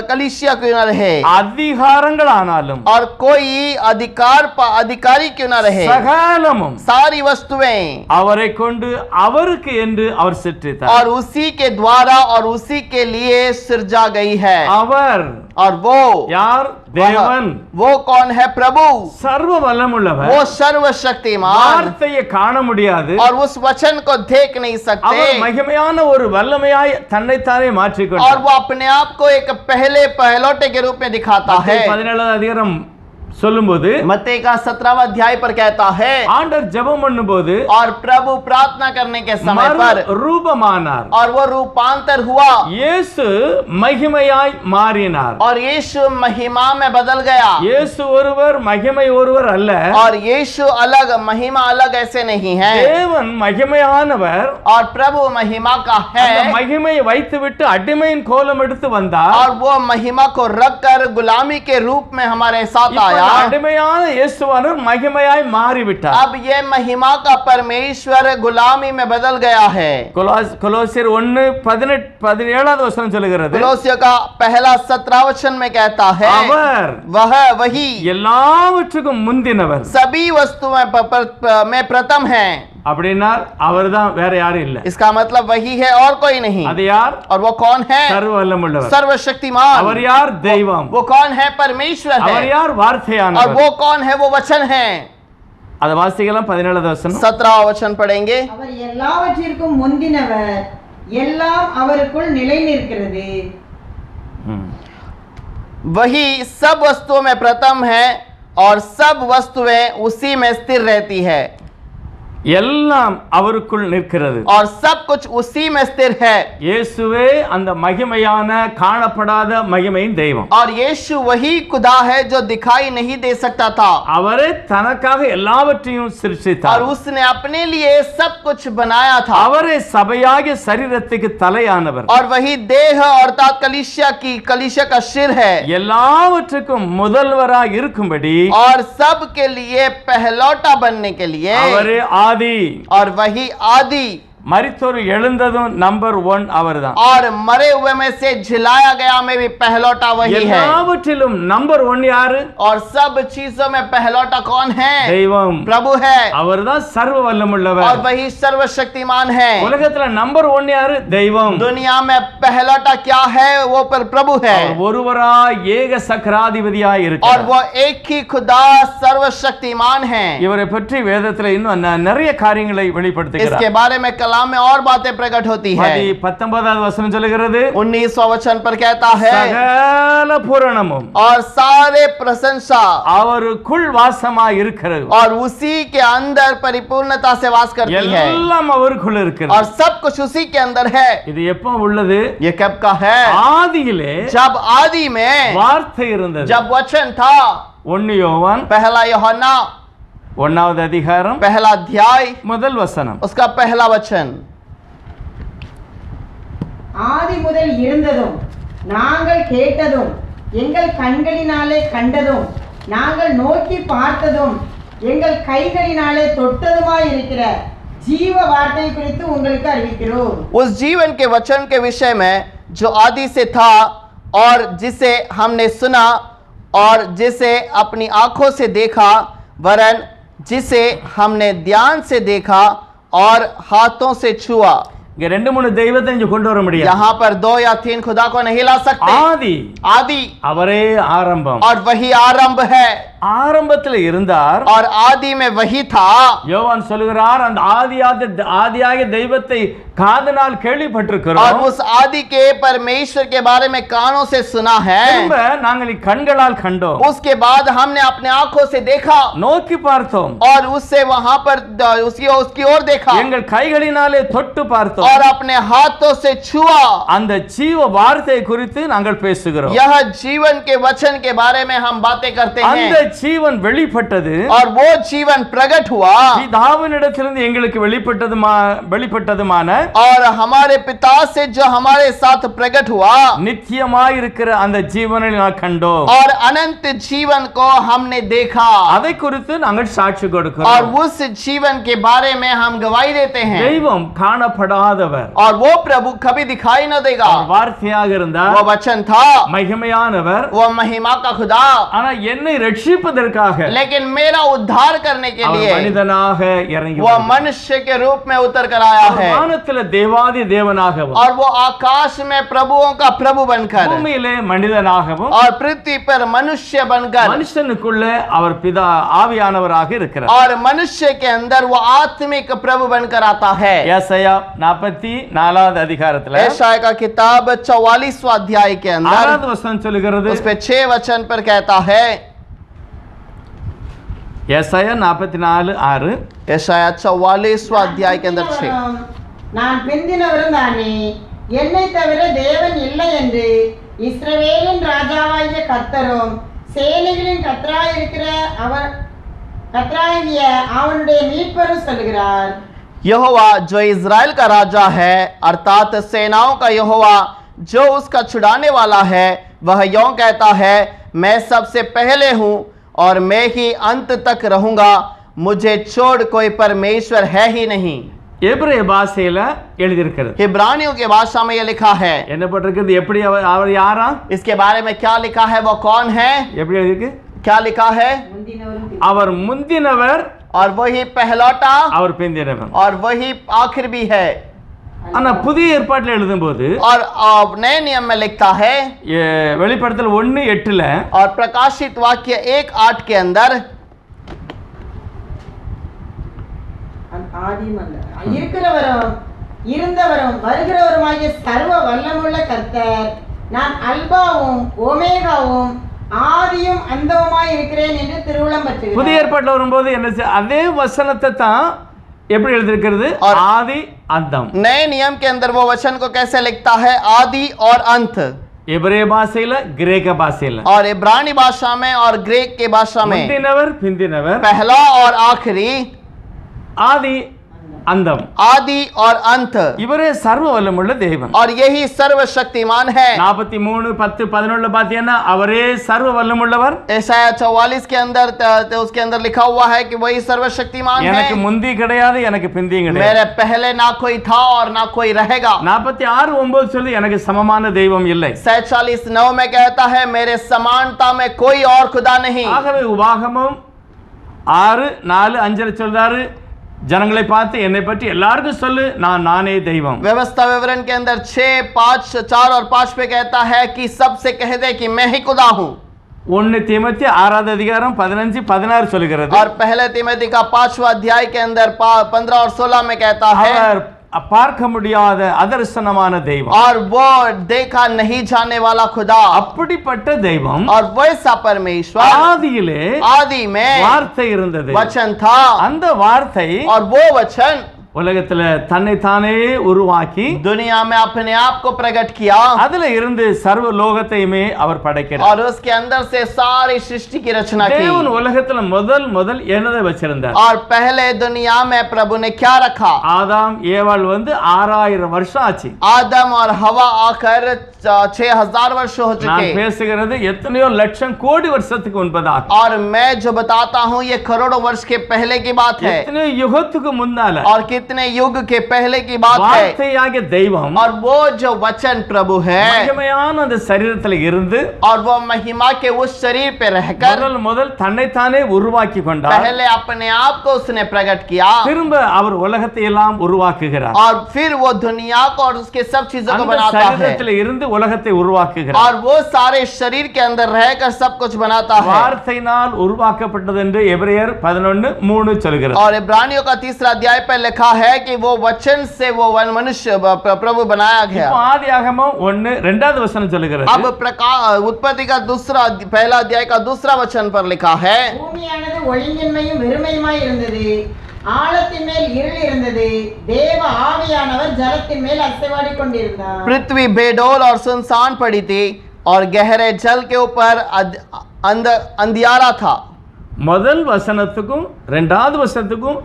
कलिसिया क्यों ना रहे, அதிகாரங்களானாலும் और कोई अधिकारी क्यों ना रहे, சகலமும் सारी वस्तुएं அவரை கொண்டு அவருக்கு என்று அவர் சிருஷ்டித்தார். और उसी के द्वारा और उसी के लिए सृजा गई है. அவர் और वो யார்? தேவன். वो कौन है? प्रभु. சர்வ வல்லமுள்ளவர். वो सर्वशक्तिमान. வார்த்தையை காண முடியாது, और उस वचन को देख नहीं सकते. அவர் மகிமையான ஒரு வல்லமையாய் தன்னைத்தானே और மாற்றிக்கொண்டார். वो अपने आप को एक पहले पहलौटे के रूप में दिखाता है. 17 அதிகாரம் சொல்லும்போது मत्ती का 17वां अध्याय पर कहता है, ஆண்டவர் ஜெபம் பண்ணும்போது और प्रभु प्रार्थना करने के समय पर ரூபமானார். और वो रूपांतर हुआ. இயேசு மகிமையாய் மாறினார். और यीशु महिमा में बदल गया. இயேசு ஒருவர், மகிமை ஒருவர் அல்ல. और यीशु अलग, महिमा अलग ऐसे नहीं है. தேவன் மகிமையானவர். और प्रभु महिमा का है. அந்த மகிமையை வைத்துவிட்டு அடிமையின் கோலம் எடுத்து வந்தார். और वो महिमा को रखकर गुलामी के रूप में हमारे साथ இப்ப आया. அடிமையான இயேசுவானவர் மகிமையாய் மாறிவிட்டார். अब ये महिमा का परमेश्वर गुलामी में बदल गया है. கொலோசியர் 1:17 வசனம் சொல்லுகிறது, कोलोसियों का पहला 17 वचन में कहता है, அவர் वही எல்லாவற்றுக்கும் முந்தினவர். सभी वस्तुएं में प्रथम है. அப்படின்னா அவர்தான், வேற யாரும் இல்ல. इसका मतलब वही है और कोई नहीं. அது யார்? और वो कौन है? சர்வ வல்லமுள்ளவர். सर्वशक्तिमान. அவர் யார்? தெய்வம். वो कौन है? परमेश्वर அவர் है. யார்? और வார்த்தையானவர். वो कौन है? वो वचन है. அத வாசிக்கலாம். 17 வசனம். 17 वचन पढ़ेंगे. அவர் எல்லாவற்றிற்கும் முந்தினவர், எல்லாம் அவருக்குள் நிலை நிற்கிறது. वही सब वस्तुओं में प्रथम है और सब वस्तुएं उसी में स्थिर रहती है. எல்லாம் அவருக்குள் நிற்கிறது. और सब कुछ उसी में स्थिर है. இயேசுவே அந்த மகிமையான காணப்படாத மகிமையின் தெய்வம். और यीशु वही खुदा है जो दिखाई नहीं दे सकता था. அவரே தனக்காக எல்லாவற்றையும் और சிருஷ்டித்தார். उसने अपने लिए सब कुछ बनाया था. அவரே சபையாகிய சரீரத்துக்கு தலையானவர். और वही देह अर्थात कलीसिया का सिर है. எல்லாவற்றுக்கும் முதல்வராக இருக்கும்படி और सब के लिए पहलौटा बनने के लिए அவரே ஆதி. और वही आदि. மரித்தோர் எழுந்ததும் நம்பர் 1 அவர்தான். और मरे हुए में से जिलाया गया में भी पहलौटा वही है. எல்லாவற்றிலும் நம்பர் 1 யாரு? और सब चीजों में पहलौटा कौन है? தெய்வம். प्रभु है. அவர்தான் சர்வ வல்லமுள்ளவர். और वही सर्वशक्तिमान है. உலகத்துல நம்பர் 1 யாரு? தெய்வம். दुनिया में पहलौटा क्या है? वो पर प्रभु है. அவர் ஒருவராய் ஏக சக்கராதிபதியாய் और இருக்கிறார். वो एक ही खुदा सर्वशक्तिमान है. இவரை பற்றி வேதத்துல இன்னும் நிறைய காரியங்களை வெளிப்படுத்துகிறார். इसके बारे में कलाम में और बातें प्रकट होती है. 19வது வசனம் சொல்லுகிறது 19वां वचन पर कहता है சகல பூரணமும் और सारे प्रशंसा அவருக்குள் வாசமாய் இருக்கிறது. और उसी के अंदर परिपूर्णता से वास करती है. எல்லாம் அவருக்குள் இருக்கிறது. और सब कुछ उसी के अंदर है. இது எப்போ உள்ளது? ये कब का है? ஆதியிலே जब आदि में வார்த்தை இருந்தது. जब वचन था. 1 யோவான் पहला यूहन्ना 1வது அதிகாரம் पहला अध्याय முதல் வசனம். उसका पहला वचन. ஆதி முதல் இருந்ததும் நாங்கள் கேட்டதும் எங்கள் கண்களினாலே கண்டதும் நாங்கள் நோக்கி பார்த்ததும் எங்கள் கைகளினாலே தொட்டதுமாய் இருக்கிற ஜீவ வார்த்தை குறித்து உங்களுக்கு அறிவிக்கிறோம். उस जीवन के वचन के विषय में जो आदि से था और जिसे हमने सुना और जिसे अपनी आंखों से देखा वरन जिसे हमने ध्यान से देखा और हाथों से छुआ. இங்க 2-3 தெய்வத்தை இங்க கொண்டு வர முடியாது. यहाँ पर 2 या 3 खुदा को नहीं ला सकते. ஆதி आदि அவரே ஆரம்பம். और वही आरंभ है. ஆரம்பத்தில் இருந்தார். और आदि में वही था. யோவான் சொல்கிறார் அந்த ஆதியாகிய தெய்வத்தை காதுனால் और கேள்விப்பட்டிருக்கிறோம். उस आदि के परमेश्वर के बारे में कानों से सुना है. திரும்ப நாங்கள் கண்களால் கண்டோம். उसके बाद हमने अपने आंखों से देखा நோக்கி பார்த்தோம். और उससे वहां पर उसकी ओर देखा எங்கள் கைகளினாலே தொட்டு பார்த்தோம். और अपने हाथों से छुआ. அந்த ஜீவ வார்த்தை குறித்து நாங்கள் பேசுகிறோம். यह जीवन के वचन के बारे में हम बातें करते அந்த हैं. ஜீவன் வெளிப்பட்டது. और वो जीवन प्रकट हुआ. பிதாவினிடத்திலிருந்து எங்களுக்கு வெளிப்பட்டதுமான और हमारे पिता से जो हमारे साथ प्रकट हुआ. நித்தியமாய் இருக்கிற அந்த ஜீவனை நான் கண்டோம். और अनंत जीवन को हमने देखा. அதை குறித்து நாங்கள் சாட்சி और கொடுக்கிறோம். उस जीवन के बारे में हम गवाही देते हैं. தெய்வம் காணப்படாதவர். और वो प्रभु कभी दिखाई न देगा. அவர் வார்த்தையாக இருந்தார். वो वचन था. மகிமையானவர். वो महिमा का खुदा. ஆனா என்னை ரட்சிப்பதற்காக लेकिन मेरा उद्धार करने के அவர் लिए மனிதனாக இறங்கி वो வந்தார். मनुष्य के रूप में उतर कर आया அவர் है. வானத்திலே தேவாதி தேவனாகவும் और वो आकाश में प्रभुओं का प्रभु बनकर பூமியிலே மனிதனாகவும் और पृथ्वी पर मनुष्य बनकर மனுஷனுக்குள்ளே அவர் பிதா ஆவியானவராக இருக்கிறார். और मनुष्य के अंदर वो आत्मिक प्रभु बनकर आता है. ஏசாயா 44வது அதிகாரத்துல यशायाह का किताब 44वां अध्याय के अंदर 6வது வசனம் சொல்லுகிறது. उस पे 6 वचन पर कहता है. ஏசாயா 44:6 यशायाह 44वां अध्याय के अंदर 6. நான் பிந்தினவரும் தானே என்னை தவிர தேவன் இல்லை என்று இஸ்ரவேலின் ராஜாவாகிய கர்த்தரும் சேனைகளின் கர்த்தராயிருக்கிற கர்த்தராகிய அவனுடைய மீட்பரும் சொல்கிறார். यहोवा जो इज़राइल का राजा है अर्थात सेनाओं का यहोवा जो उसका छुड़ाने वाला है वह यों कहता है मैं सबसे पहले हूँ और मैं ही अंत तक रहूंगा. मुझे छोड़ कोई परमेश्वर है ही नहीं. எபிரேய பாஷையில எழுதியிருக்கிறது. इब्रानियों की भाषा में यह लिखा है. என்ன பட்டிருக்கிறது? எப்படி அவர் யாரா? इसके बारे में क्या लिखा है? वो कौन है? எப்படி எழுதிருக்கு? क्या लिखा है? அவர் முந்தினவர். और वही पहलौटा. அவர் பிந்தினவர். और वही आखिर भी है. ஆனா புதிய ஏற்பாட்டில் எழுதும்போது और नए नियम में लिखता है வெளிப்படுத்தல் 1:8 और प्रकाशित वाक्य 1:8 के अंदर இருக்கிறவரும் இருந்தவரும் வருகிறவருமாகிய சர்வ வல்லமுள்ள கர்த்தர் நான் அல்பாவும் ஒமேகாவும் ஆதியும் அந்தவுமாய் இருக்கிறேன் என்று திருவுளம் பற்றுகிறார். புதிய ஏற்பாட்டில் வரும்போது என்ன அதே வசனத்தை தான் எப்படி எழுதியிருக்கிறது? और- ஆதி அந்தம். नए नियम के अंदर वो वचन को कैसे लिखता है? आदि और अंत। எபிரேய பாஷையில, கிரேக்க பாஷையில, और इब्रानी भाषा में और ग्रीक की भाषा में முந்தினவர் பிந்தினவர், पहला और आखिरी, ஆதி அந்தம். आदि और अंत। இவரே சர்வ வல்லமுள்ள தேவன். और यही सर्वशक्तिमान है। 43:10-11 பாத்தீங்கன்னா அவரே சர்வ வல்லமுள்ளவர். ईसाया 44 के अंदर उसके अंदर लिखा हुआ है कि वही सर्वशक्तिमान எனக்கு है। முந்தி கிடையாது, எனக்கு பிந்தியும் கிடையாது. मेरे पहले ना कोई था और ना कोई रहेगा। 46:9 சொல்லி எனக்கு சமமான தெய்வம் இல்லை. 47:9 में कहता है मेरे समानता में कोई और खुदा नहीं। ஆகவே உபாகமம் 6:4-5 சொல்றாரு, ஜனங்களை பார்த்து என்னை பற்றி எல்லாருக்கும் சொல்லு, நானே தெய்வம். व्यवस्था विवरण के अंदर 6, 5, 4 और 5 पे कहता है कि सबसे कह दे कि मैं ही खुदा हूँ। 1 தீமோத்தேயு 6:15-16 சொல்கிறது. और पहले तिमोथी का 5वां अध्याय के अंदर 15 और 16 में कहता है அவர் பார்க்க முடியாத அதர்சனமான தெய்வம். और वो देखा नहीं जाने वाला खुदा, அப்படிப்பட்ட தெய்வம். और वैसा परमेश्वर ஆதியிலே आदि में வார்த்தை இருந்தது. वचन था, அந்த வார்த்தை और वो वचन உலகத்துல தன்னை தானே உருவாக்கி दुनिया में अपने आप को प्रकट किया, அதுல இருந்து சர்வ லோகத்தையுமே அவர் படைக்கிறார். और उसके अंदर से सारी सृष्टि की रचना தேவன் की। உலகத்துல முதல் என்னதை வச்சிருந்தார்? और पहले दुनिया में प्रभु ने क्या रखा? ஆதாம் ஏவாள் 6000 வருஷம் ஆச்சு. आदम और हवा आकर 6000 वर्ष हो நான் चुके। பேசுகிறது எத்தனையோ லட்சம் கோடி வருஷத்துக்கு முன்பதாக, और मैं जो बताता हूँ ये करोड़ों वर्ष के पहले की बात है, எத்தனையோ யுகத்துக்கு முன்னால और कितने युग के पहले की बात है। வார்த்தையாகிய தெய்வம் और वो जो वचन प्रभु है, மகிமையான அந்த சரீரத்துல இருந்து और वो महिमा के उस शरीर पे रहकर முதல் தன்னைத்தானே உருவாக்கி கொண்டார். पहले अपने आप को उसने प्रकट किया, திரும்ப அவர் உலகத்தை எல்லாம் உருவாக்குகிறார். और फिर वो दुनिया को और उसके सब चीजों को அந்த बनाता है, சரீரத்துல இருந்து உலகத்தை உருவாக்குகிறார். और वो सारे शरीर के अंदर रहकर सब कुछ बनाता है। வார்த்தையினால் உருவாக்கப்பட்டது என்று எபிரேயர் 11:3 சொல்கிறது. और इब्रानियों का 3 अध्याय पर लिखा है कि वो वचन से वो मनुष्य प्रभु बनाया गया। இப்போ ஆதியாகமம் 1:2 வசனம் சொல்கிறது. अब उत्पत्ति का पहला अध्याय का दूसरा वचन पर लिखा है பூமியானது ஒழுங்கின்மையும் வெறுமையுமாய் இருந்தது, ஆழத்தின் மேல் இருள் இருந்தது, தேவ ஆவியானவர் ஜலத்தின் மேல் அசைவாடிக் கொண்டிருந்தார். पृथ्वी बेडोल और सुनसान पड़ी थी और गहरे जल के ऊपर अंधियारा था। முதல் வசனத்துக்கும் இரண்டாவது வசனத்துக்கும்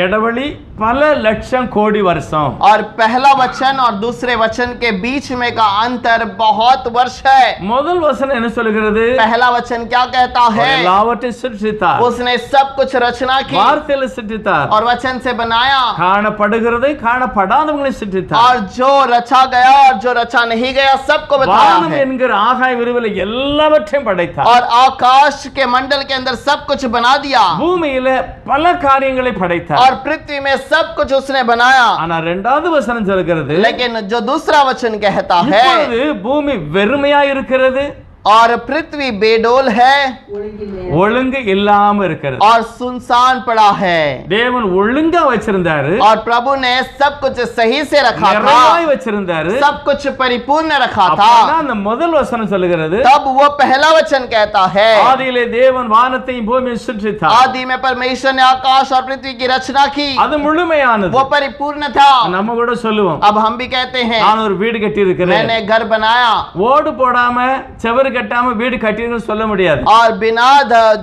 இடைவெளி பல லட்சம் கோடி வருஷம். और पहला वचन और दूसरे वचन के बीच में का अंतर बहुत वर्ष है। முதல் வசனம் என்ன சொல்கிறது? पहला वचन क्या कहता है? எல்லாவற்றையும் சிருஷ்டித்தார், उसने सब कुछ रचना की வார்த்தையில சிருஷ்டித்தார், और वचन से बनाया, காணப்படுகிறதை காணப்படாதவங்களை சிருஷ்டித்தார், और जो रचा गया और जो रचा नहीं गया सबको बताया வானம் है, என்கிற ஆகாய விரிவுல எல்லாவற்றையும் படைத்தார், और आकाश के मंडल के अंदर सब कुछ बना दिया, பூமியில பல காரியங்களை படைத்தார். और पृथ्वी में सब कुछ उसने बनाया। ஆனா இரண்டாவது வசனம் சொல்கிறது, लेकिन जो दूसरा वचन कहता है இப்பொழுது பூமி வெறுமையா இருக்கிறது, और पृथ्वी बेडोल है ஒழுங்கின்மை ஒழுங்கு இல்லாம இருக்கிறது. और सुनसान पड़ा है। தேவன் ஒழுங்கா வச்சிருந்தாரு, और प्रभु ने सब कुछ सही से रखा நிறைவாய் था, வச்சிருந்தாரு. सब कुछ परिपूर्ण रखा அப்பதான் था। அந்த முதல் வசனம் சொல்லுகிறது, तब वो पहला वचन कहता है ஆதியிலே தேவன் வானத்தையும் பூமியை சிருஷ்டித்தார், आदि में परमेश्वर ने आकाश और पृथ्वी की रचना की, அது முழுமையானது. वो परिपूर्ण था। நம்ம கூட சொல்லுவோம், अब हम भी कहते हैं நான் ஒரு வீடு கட்டி இருக்கிறேன், मैंने घर बनाया, ஓடு போடாம செவரு கட்டாம வீடு கட்டிருக்கேன்னு சொல்ல முடியாது. और बिना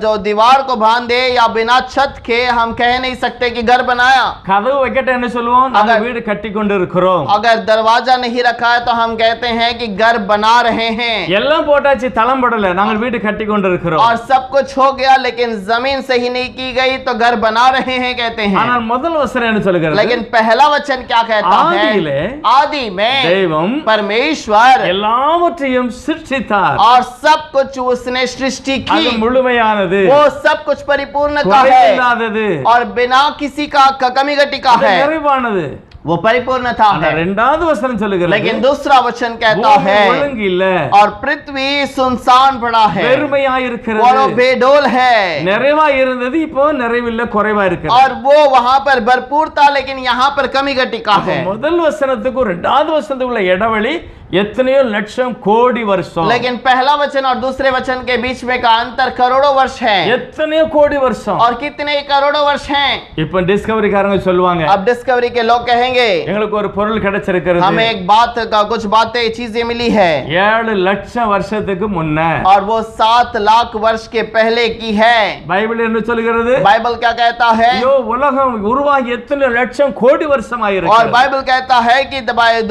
जो दीवार को बांधे या बिना छत के हम कह नहीं सकते कि घर बनाया। கதவு வைக்கட்ட என்ன சொல்லுவோம்? நாங்க अगर- வீடு கட்டி கொண்டு இருக்கிறோம். अगर दरवाजा नहीं रखा है तो हम कहते हैं कि घर बना रहे हैं। எல்லாம் போட்டாச்சு, தளம் படல, நாங்கள் வீடு கட்டி கொண்டு இருக்கிறோம். और सब कुछ हो गया लेकिन जमीन सही नहीं की गई तो घर बना रहे हैं कहते हैं। ஆனால் முதல் வசனம் என்ன சொல்கிறது? लेकिन पहला वचन क्या कहता आदिले है? आदि में தெய்வம் परमेश्वर எல்லாவற்றையும் சிருஷ்டித்தார், और सब कुछ उसने सृष्टि அது की, முழுமையானது, वो सब कुछ परिपूर्णता है குறையில்லாதது, और बिना किसी का कमी घटी का அது है, நிறைவானது. वो परिपूर्णता ஆனா है। இரண்டாவது வசனம் சொல்லுகிறது, लेकिन दूसरा वचन कहता பூமி है ஒழுங்கு இல்ல, और पृथ्वी सुनसान पड़ा है வெறுமையா और இருக்கிறது. बेडोल है, நிறைவா இருந்தது, இப்போ நிறைவில்ல, குறைவா இருக்கிறது. और वो वहां पर भरपूर था लेकिन यहाँ पर कमी घटी का அப்ப है। முதல் வசனத்துக்கும் இரண்டாவது வசனத்துக்குள்ள இடைவெளி எத்தனையோ லட்சம் கோடி வருஷம். लेकिन पहला वचन और दूसरे वचन के बीच में का अंतर करोड़ों वर्ष है। எத்தனையோ கோடி வருஷம். और कितने करोड़ों वर्ष हैं। இப்ப டிஸ்கவரிக்காரங்க சொல்லுவாங்க, अब डिस्कवरी के लोग कहेंगे எங்களுக்கு ஒரு பொருள் கிடைச்சிருக்கிறது, हमें एक बात का कुछ बातें चीजें मिली है 7 லட்சம் வருஷத்துக்கு முன்ன, और वो 7 लाख वर्ष के पहले की है। பைபிள் என்ன சொல்கிறது? बाइबल क्या कहता है? ஐயோ, உலகம் உருவாகி எத்தனை லட்சம் கோடி வருஷம் और ஆயிருக்கு. बाइबल कहता है कि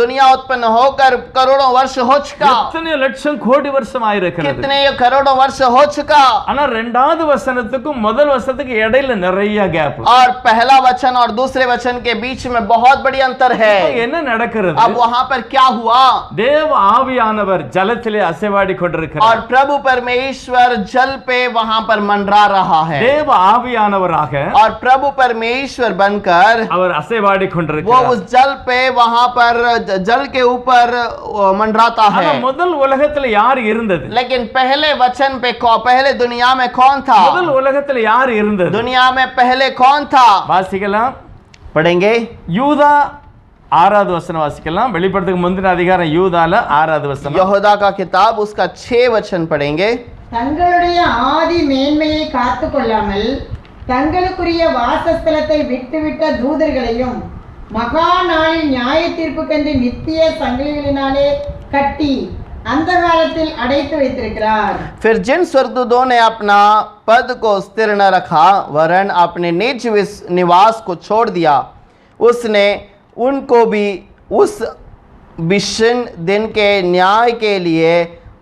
दुनिया उत्पन्न होकर करोड़ों वर्ष हो चुका। எத்தனை லட்சம் கோடி வருஷம் ஆயிருக்கிறது. कितने करोड़ों वर्ष हो चुका। ஆனா இரண்டாவது வசனத்துக்கும் முதல் வசனத்துக்கு இடையில நிறைய கேப். और पहला वचन और दूसरे वचन के बीच में बहुत बड़ी अंतर है। என்ன நடக்கிறது? अब वहां पर क्या हुआ? தேவ ஆவியானவர் ஜலத்திலே அசைவாடி और கொண்டிருக்கிறார். प्रभु परमेश्वर जल पे वहां पर मंडरा रहा है। தேவ ஆவியானவராக और प्रभु परमेश्वर बनकर அவர் அசைவாடி वो கொண்டிருக்கிறார். उस जल पे वहां पर जल के ऊपर मंडराता है। ஆனா முதல் உலகத்துல யார் இருந்தது? लेकिन पहले वचन पे पहले दुनिया में कौन था? முதல் உலகத்துல யார் இருந்தது? दुनिया में पहले कौन था? வாசிக்கலாம். पढ़ेंगे யூதா 6வது வசனம் வாசிக்கலாம். வெளிப்படுத்துக்கு முந்தின அதிகாரம் யூதால 6வது வசனம். यहूदा का किताब उसका 6 वचन पढ़ेंगे। தங்களுடைய ஆதி மேன்மையை காத்து கொள்ளாமல் தங்களுக்குரிய வாசஸ்தலத்தை விட்டுவிட்ட தூதர்களையும் மகா நாளில் நியாய தீர்ப்புக்கென்று நித்திய சங்கிலிகளினாலே கட்டி அந்த காலத்தில் அடைத்து வைத்திருக்கிறார்। फिर जिन स्वर्गदूतों ने अपना पद को स्थिर न रखा वरन अपने निज निवास को छोड़ दिया, उसने उनको भी उस विषण दिन के न्याय के लिए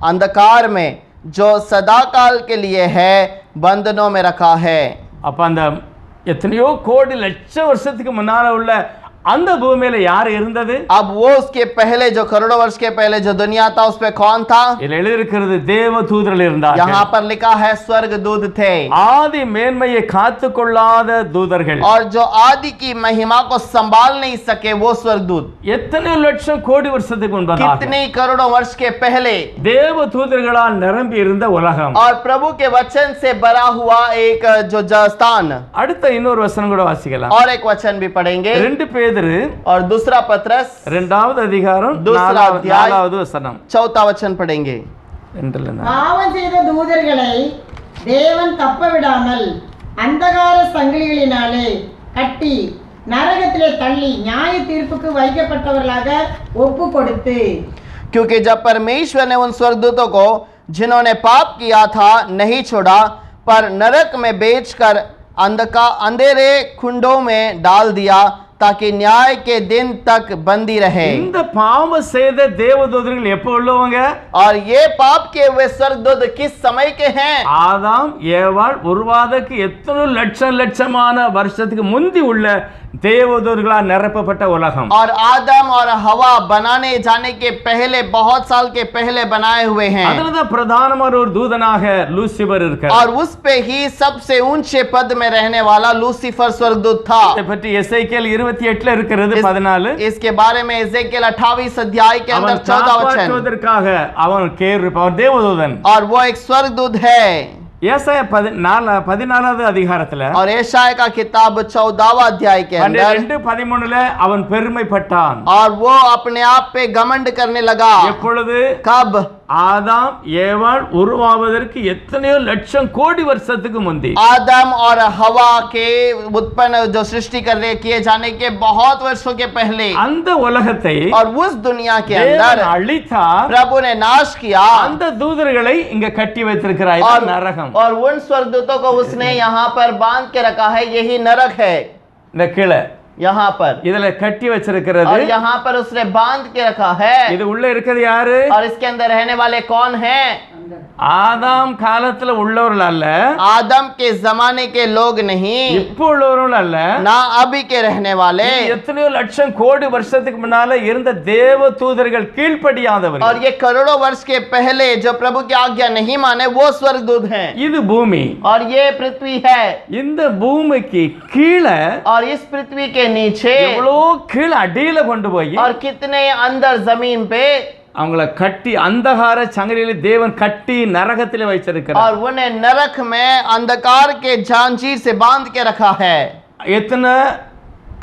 अंधकार में जो सदाकाल के लिए है बंधनों में रखा है। அப்ப அந்த எத்தனையோ கோடி லட்சம் வருஷத்துக்கு முன்னால உள்ள அந்த பூமியில யார் இருந்தது? अब वो उसके पहले जो करोड़ों वर्ष के पहले जो दुनिया था उस पे कौन था? இதுல எழுதியிருக்கிறது தேவ தூதர்கள் இருந்தார்கள். यहाँ पर लिखा है स्वर्गदूत थे। ஆதி மேன்மையை காத்து கொள்ளாத தூதர்கள். और जो आदि की महिमा को संभाल नहीं सके वो स्वर्गदूत எத்தனை லட்சம் கோடி வருஷத்துக்கு முன்பதாக कितने करोड़ों वर्ष के पहले தேவ தூதர்களால் நிரம்பி இருந்த உலகம். और प्रभु के वचन से भरा हुआ एक जो स्थान। அடுத்த இன்னொரு வசனம் கூட வாசிக்கலாம். और एक वचन भी पढ़ेंगे 2 பேதுரு और दूसरा पत्रस 2வது அதிகாரம் दूसरा अध्याय 4வது வசனம். 4था वचन पढ़ेंगे। பாவம் செய்த தூதர்களை தேவன் தப்ப விடாமல் அந்தகார சங்கிலிகளினாலே கட்டி நரகத்திலே தள்ளி நியாய தீர்ப்புக்கு வைக்கப்பட்டவர்களாக ஒப்பு கொடுத்து, क्योंकि जब परमेश्वर ने उन स्वर्गदूतों को जिन्होंने पाप किया था नहीं छोड़ा पर नरक में बेचकर अंधेरे कुंडों में डाल दिया ताकि न्याय के दिन तक बंदी रहे। இந்த பாவம் செய்த தேவதூதர்கள் எப்போ உள்ளவங்க? और ये पाप के हुए स्वर्गदूत किस समय के हैं? ஆதாம் ஏவாள் உருவாதற்கு எத்தனை லட்சம் லட்சமான வருஷத்துக்கு முந்தி உள்ள தேவதூதர்களால் நிரப்பப்பட்ட உலகம். और आदम और हवा बनाने जाने के पहले बहुत साल के पहले बनाए हुए हैं। அதுலதான் பிரதானமான ஒரு தூதனாக லூசிபர் இருக்கார். और उस पे ही सबसे ऊंचे पद में रहने वाला लूसीफर स्वर्गदूत था। இதை பற்றி எசேக்கியேல் 28ல இருக்கிறது 14. इसके बारे में एजेकिएल 28 अध्याय के अंदर அவன் 14 वचन। காப்பாற்றுவதற்காக அவன் அவர் தேவதூதன். और वो एक स्वर्गदूत है। ஏசாயா 14வது அதிகாரத்துல और एशाया का किताब 14वां अध्याय के अंदर 2:13ல அவன் பெருமைப்பட்டான். और वो अपने आप पे घमंड करने लगा। எப்பொழுது? कब? ஆதாம் ஏவாள் உருவாவதற்கு எத்தனையோ லட்சம் கோடி வருஷத்துக்கு முந்தி. आदम और हवा के उत्पन्न जो सृष्टि करने किए जाने के बहुत वर्षों के पहले அந்த உலகத்தை और उस दुनिया के தேவன் अंदर அழித்தார். प्रभु ने नाश किया। அந்த தூதர்களை இங்க கட்டி வைத்திருக்கிறார். और இது நரகம். और उन स्वर्गदूतों को उसने यहाँ पर बांध के रखा है। यही नरक है। இந்த கீழே यहाँ पर இதுல கட்டி வச்சிருக்கிறது. और यहाँ पर उसने बांध के रखा है। இது உள்ள இருக்கிறது யாரு? और इसके अंदर रहने वाले कौन हैं? ஆதாம் காலத்துல உள்ளவர்கள் அல்ல, आदम के जमाने के लोग नहीं, இப்போ உள்ளவர்கள் அல்ல, ना अभी के रहने वाले। எத்தனையோ லட்சம் கோடி வருஷத்துக்கு முன்னால இருந்த தேவ தூதர்கள் கீழ்ப்படியாதவர்கள். और ये करोड़ों वर्ष के पहले जो प्रभु की आज्ञा नहीं माने वो स्वर्गदूत हैं। இது பூமி. और ये पृथ्वी है। இந்த பூமிக்கு கீழே और इस पृथ्वी के नीचे எவ்வளோ கீழே அடியில கொண்டு போய் और कितने अंदर जमीन पे அவங்கள கட்டி அந்தகார சங்கிலியில தேவன் கட்டி நரகத்திலே வைச்சிருக்கிறார். और उन्हें नरक में अंधकार के जंजीर से बांध के रखा है। எத்தனை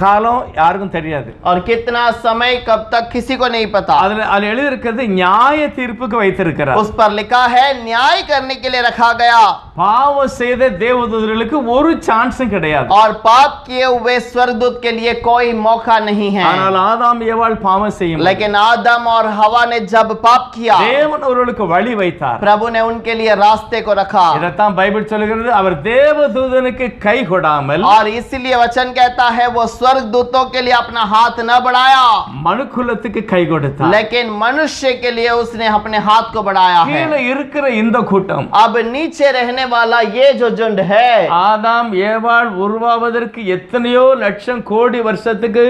காலம் யாருக்கும் தெரியாது. और कितना समय कब तक किसी को नहीं पता। அதுல எழுதி இருக்கிறது நியாய தீர்ப்புக்கு வைத்திருக்கிறார். उस पर लिखा है न्याय करने के लिए रखा गया। பாவம் செய்த தேவதூதர்களுக்கு ஒரு சான்ஸும் கிடையாது. और पाप किए हुए स्वर्गदूत के लिए कोई मौका नहीं है। ஆனால் ஆதாம் ஏவாள் பாவம் செய்யும், लेकिन आदम और हवा ने जब पाप किया, தேவன் அவர்களுக்கு வழி வைத்தார். प्रभु ने उनके लिए रास्ते को रखा। இதைத்தான் பைபிள் சொல்லுகிறது, அவர் தேவதூதனுக்கு கை கொடாமல், और इसीलिए वचन कहता है वो स्वर्गदूतों के लिए अपना हाथ न बढ़ाया, மனுக்குலத்துக்கு கை கொடுத்தார். लेकिन मनुष्य के लिए उसने अपने हाथ को बढ़ाया है। கீழே இருக்கிற இந்த கூட்டம், अब नीचे रहने वाला ये जो झुंड है, ஆதாம் ஏவாள் உருவாவதற்கு எத்தனையோ லட்சம் கோடி வருஷத்துக்கு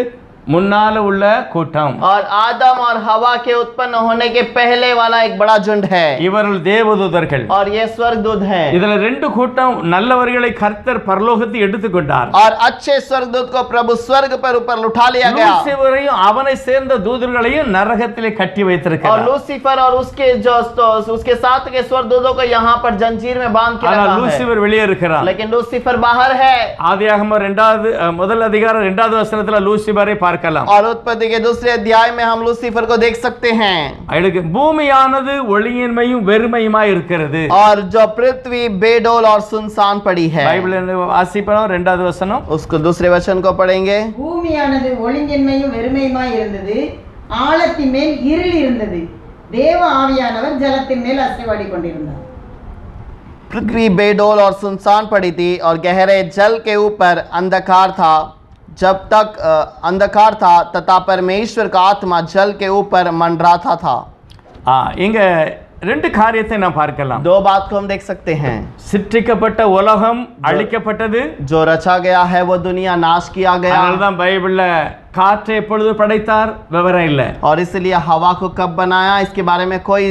முன்னால உள்ள கூட்டம், और आदम और हवा के उत्पन्न होने के पहले वाला एक बड़ा झुंड है, இவர்கள் தேவதூதர்கள். और ये स्वर्गदूत हैं। இதுல ரெண்டு கூட்டம் நல்லவர்களை கர்த்தர் பரலோகத்தை எடுத்துக்கொண்டார். और अच्छे स्वर्गदूत को प्रभु स्वर्ग पर ऊपर उठा लिया गया, லூசிபரையும் அவனை சேர்ந்த தூதர்களையும் நரகத்திலே கட்டி और வைத்திருக்கிறார். लूसीफर और उसके जो उसके साथ के स्वर्गदूतों को यहाँ पर जंजीर में बांध के ஆனால் रखा है, லூசிபர் வெளியே இருக்கிறார். लेकिन लूसीफर बाहर है। ஆதியாகமம் முதல் அதிகாரம் 2வது வசனத்துல லூசிபரை பார்க்கலாம். और उत्पत्ति के दूसरे अध्याय में हम लूसीफर को देख सकते हैं। அதுக்கு பூமியானது ஒளியின்மையும் வெறுமையுமாய் இருக்கிறது. और जो पृथ्वी बेडोल और सुनसान पड़ी है, பைபிள் வாசிப்போம் 2வது வசனம். उसको दूसरे वचन को पढ़ेंगे। பூமியானது ஒளிங்கின்மையும் வெறுமையுமாய் இருந்தது, ஆழத்தின் மேல் இருள் இருந்தது, தேவ ஆவியானவர் ஜலத்தின் மேல் அசைவாடி கொண்டிருந்தார். पृथ्वी बेडोल और सुनसान पड़ी थी, और गहरे जल के ऊपर अंधकार था। जब तक अंधकार था तथा परमेश्वर का आत्मा जल के ऊपर मंडराता था। இங்க ரெண்டு காரியத்தை நாம் பார்க்கலாம். दो बात को हम देख सकते हैं। சிற்றிக்கப்பட்ட உலகம் அழிக்கப்பட்டது, जो रचा गया है वो दुनिया नाश किया गया। அதனால்தான் பைபிள்ல காற்றை எப்பொழுது படைத்தார் விவரம் இல்லை. और इसलिए हवा को कब बनाया इसके बारे में कोई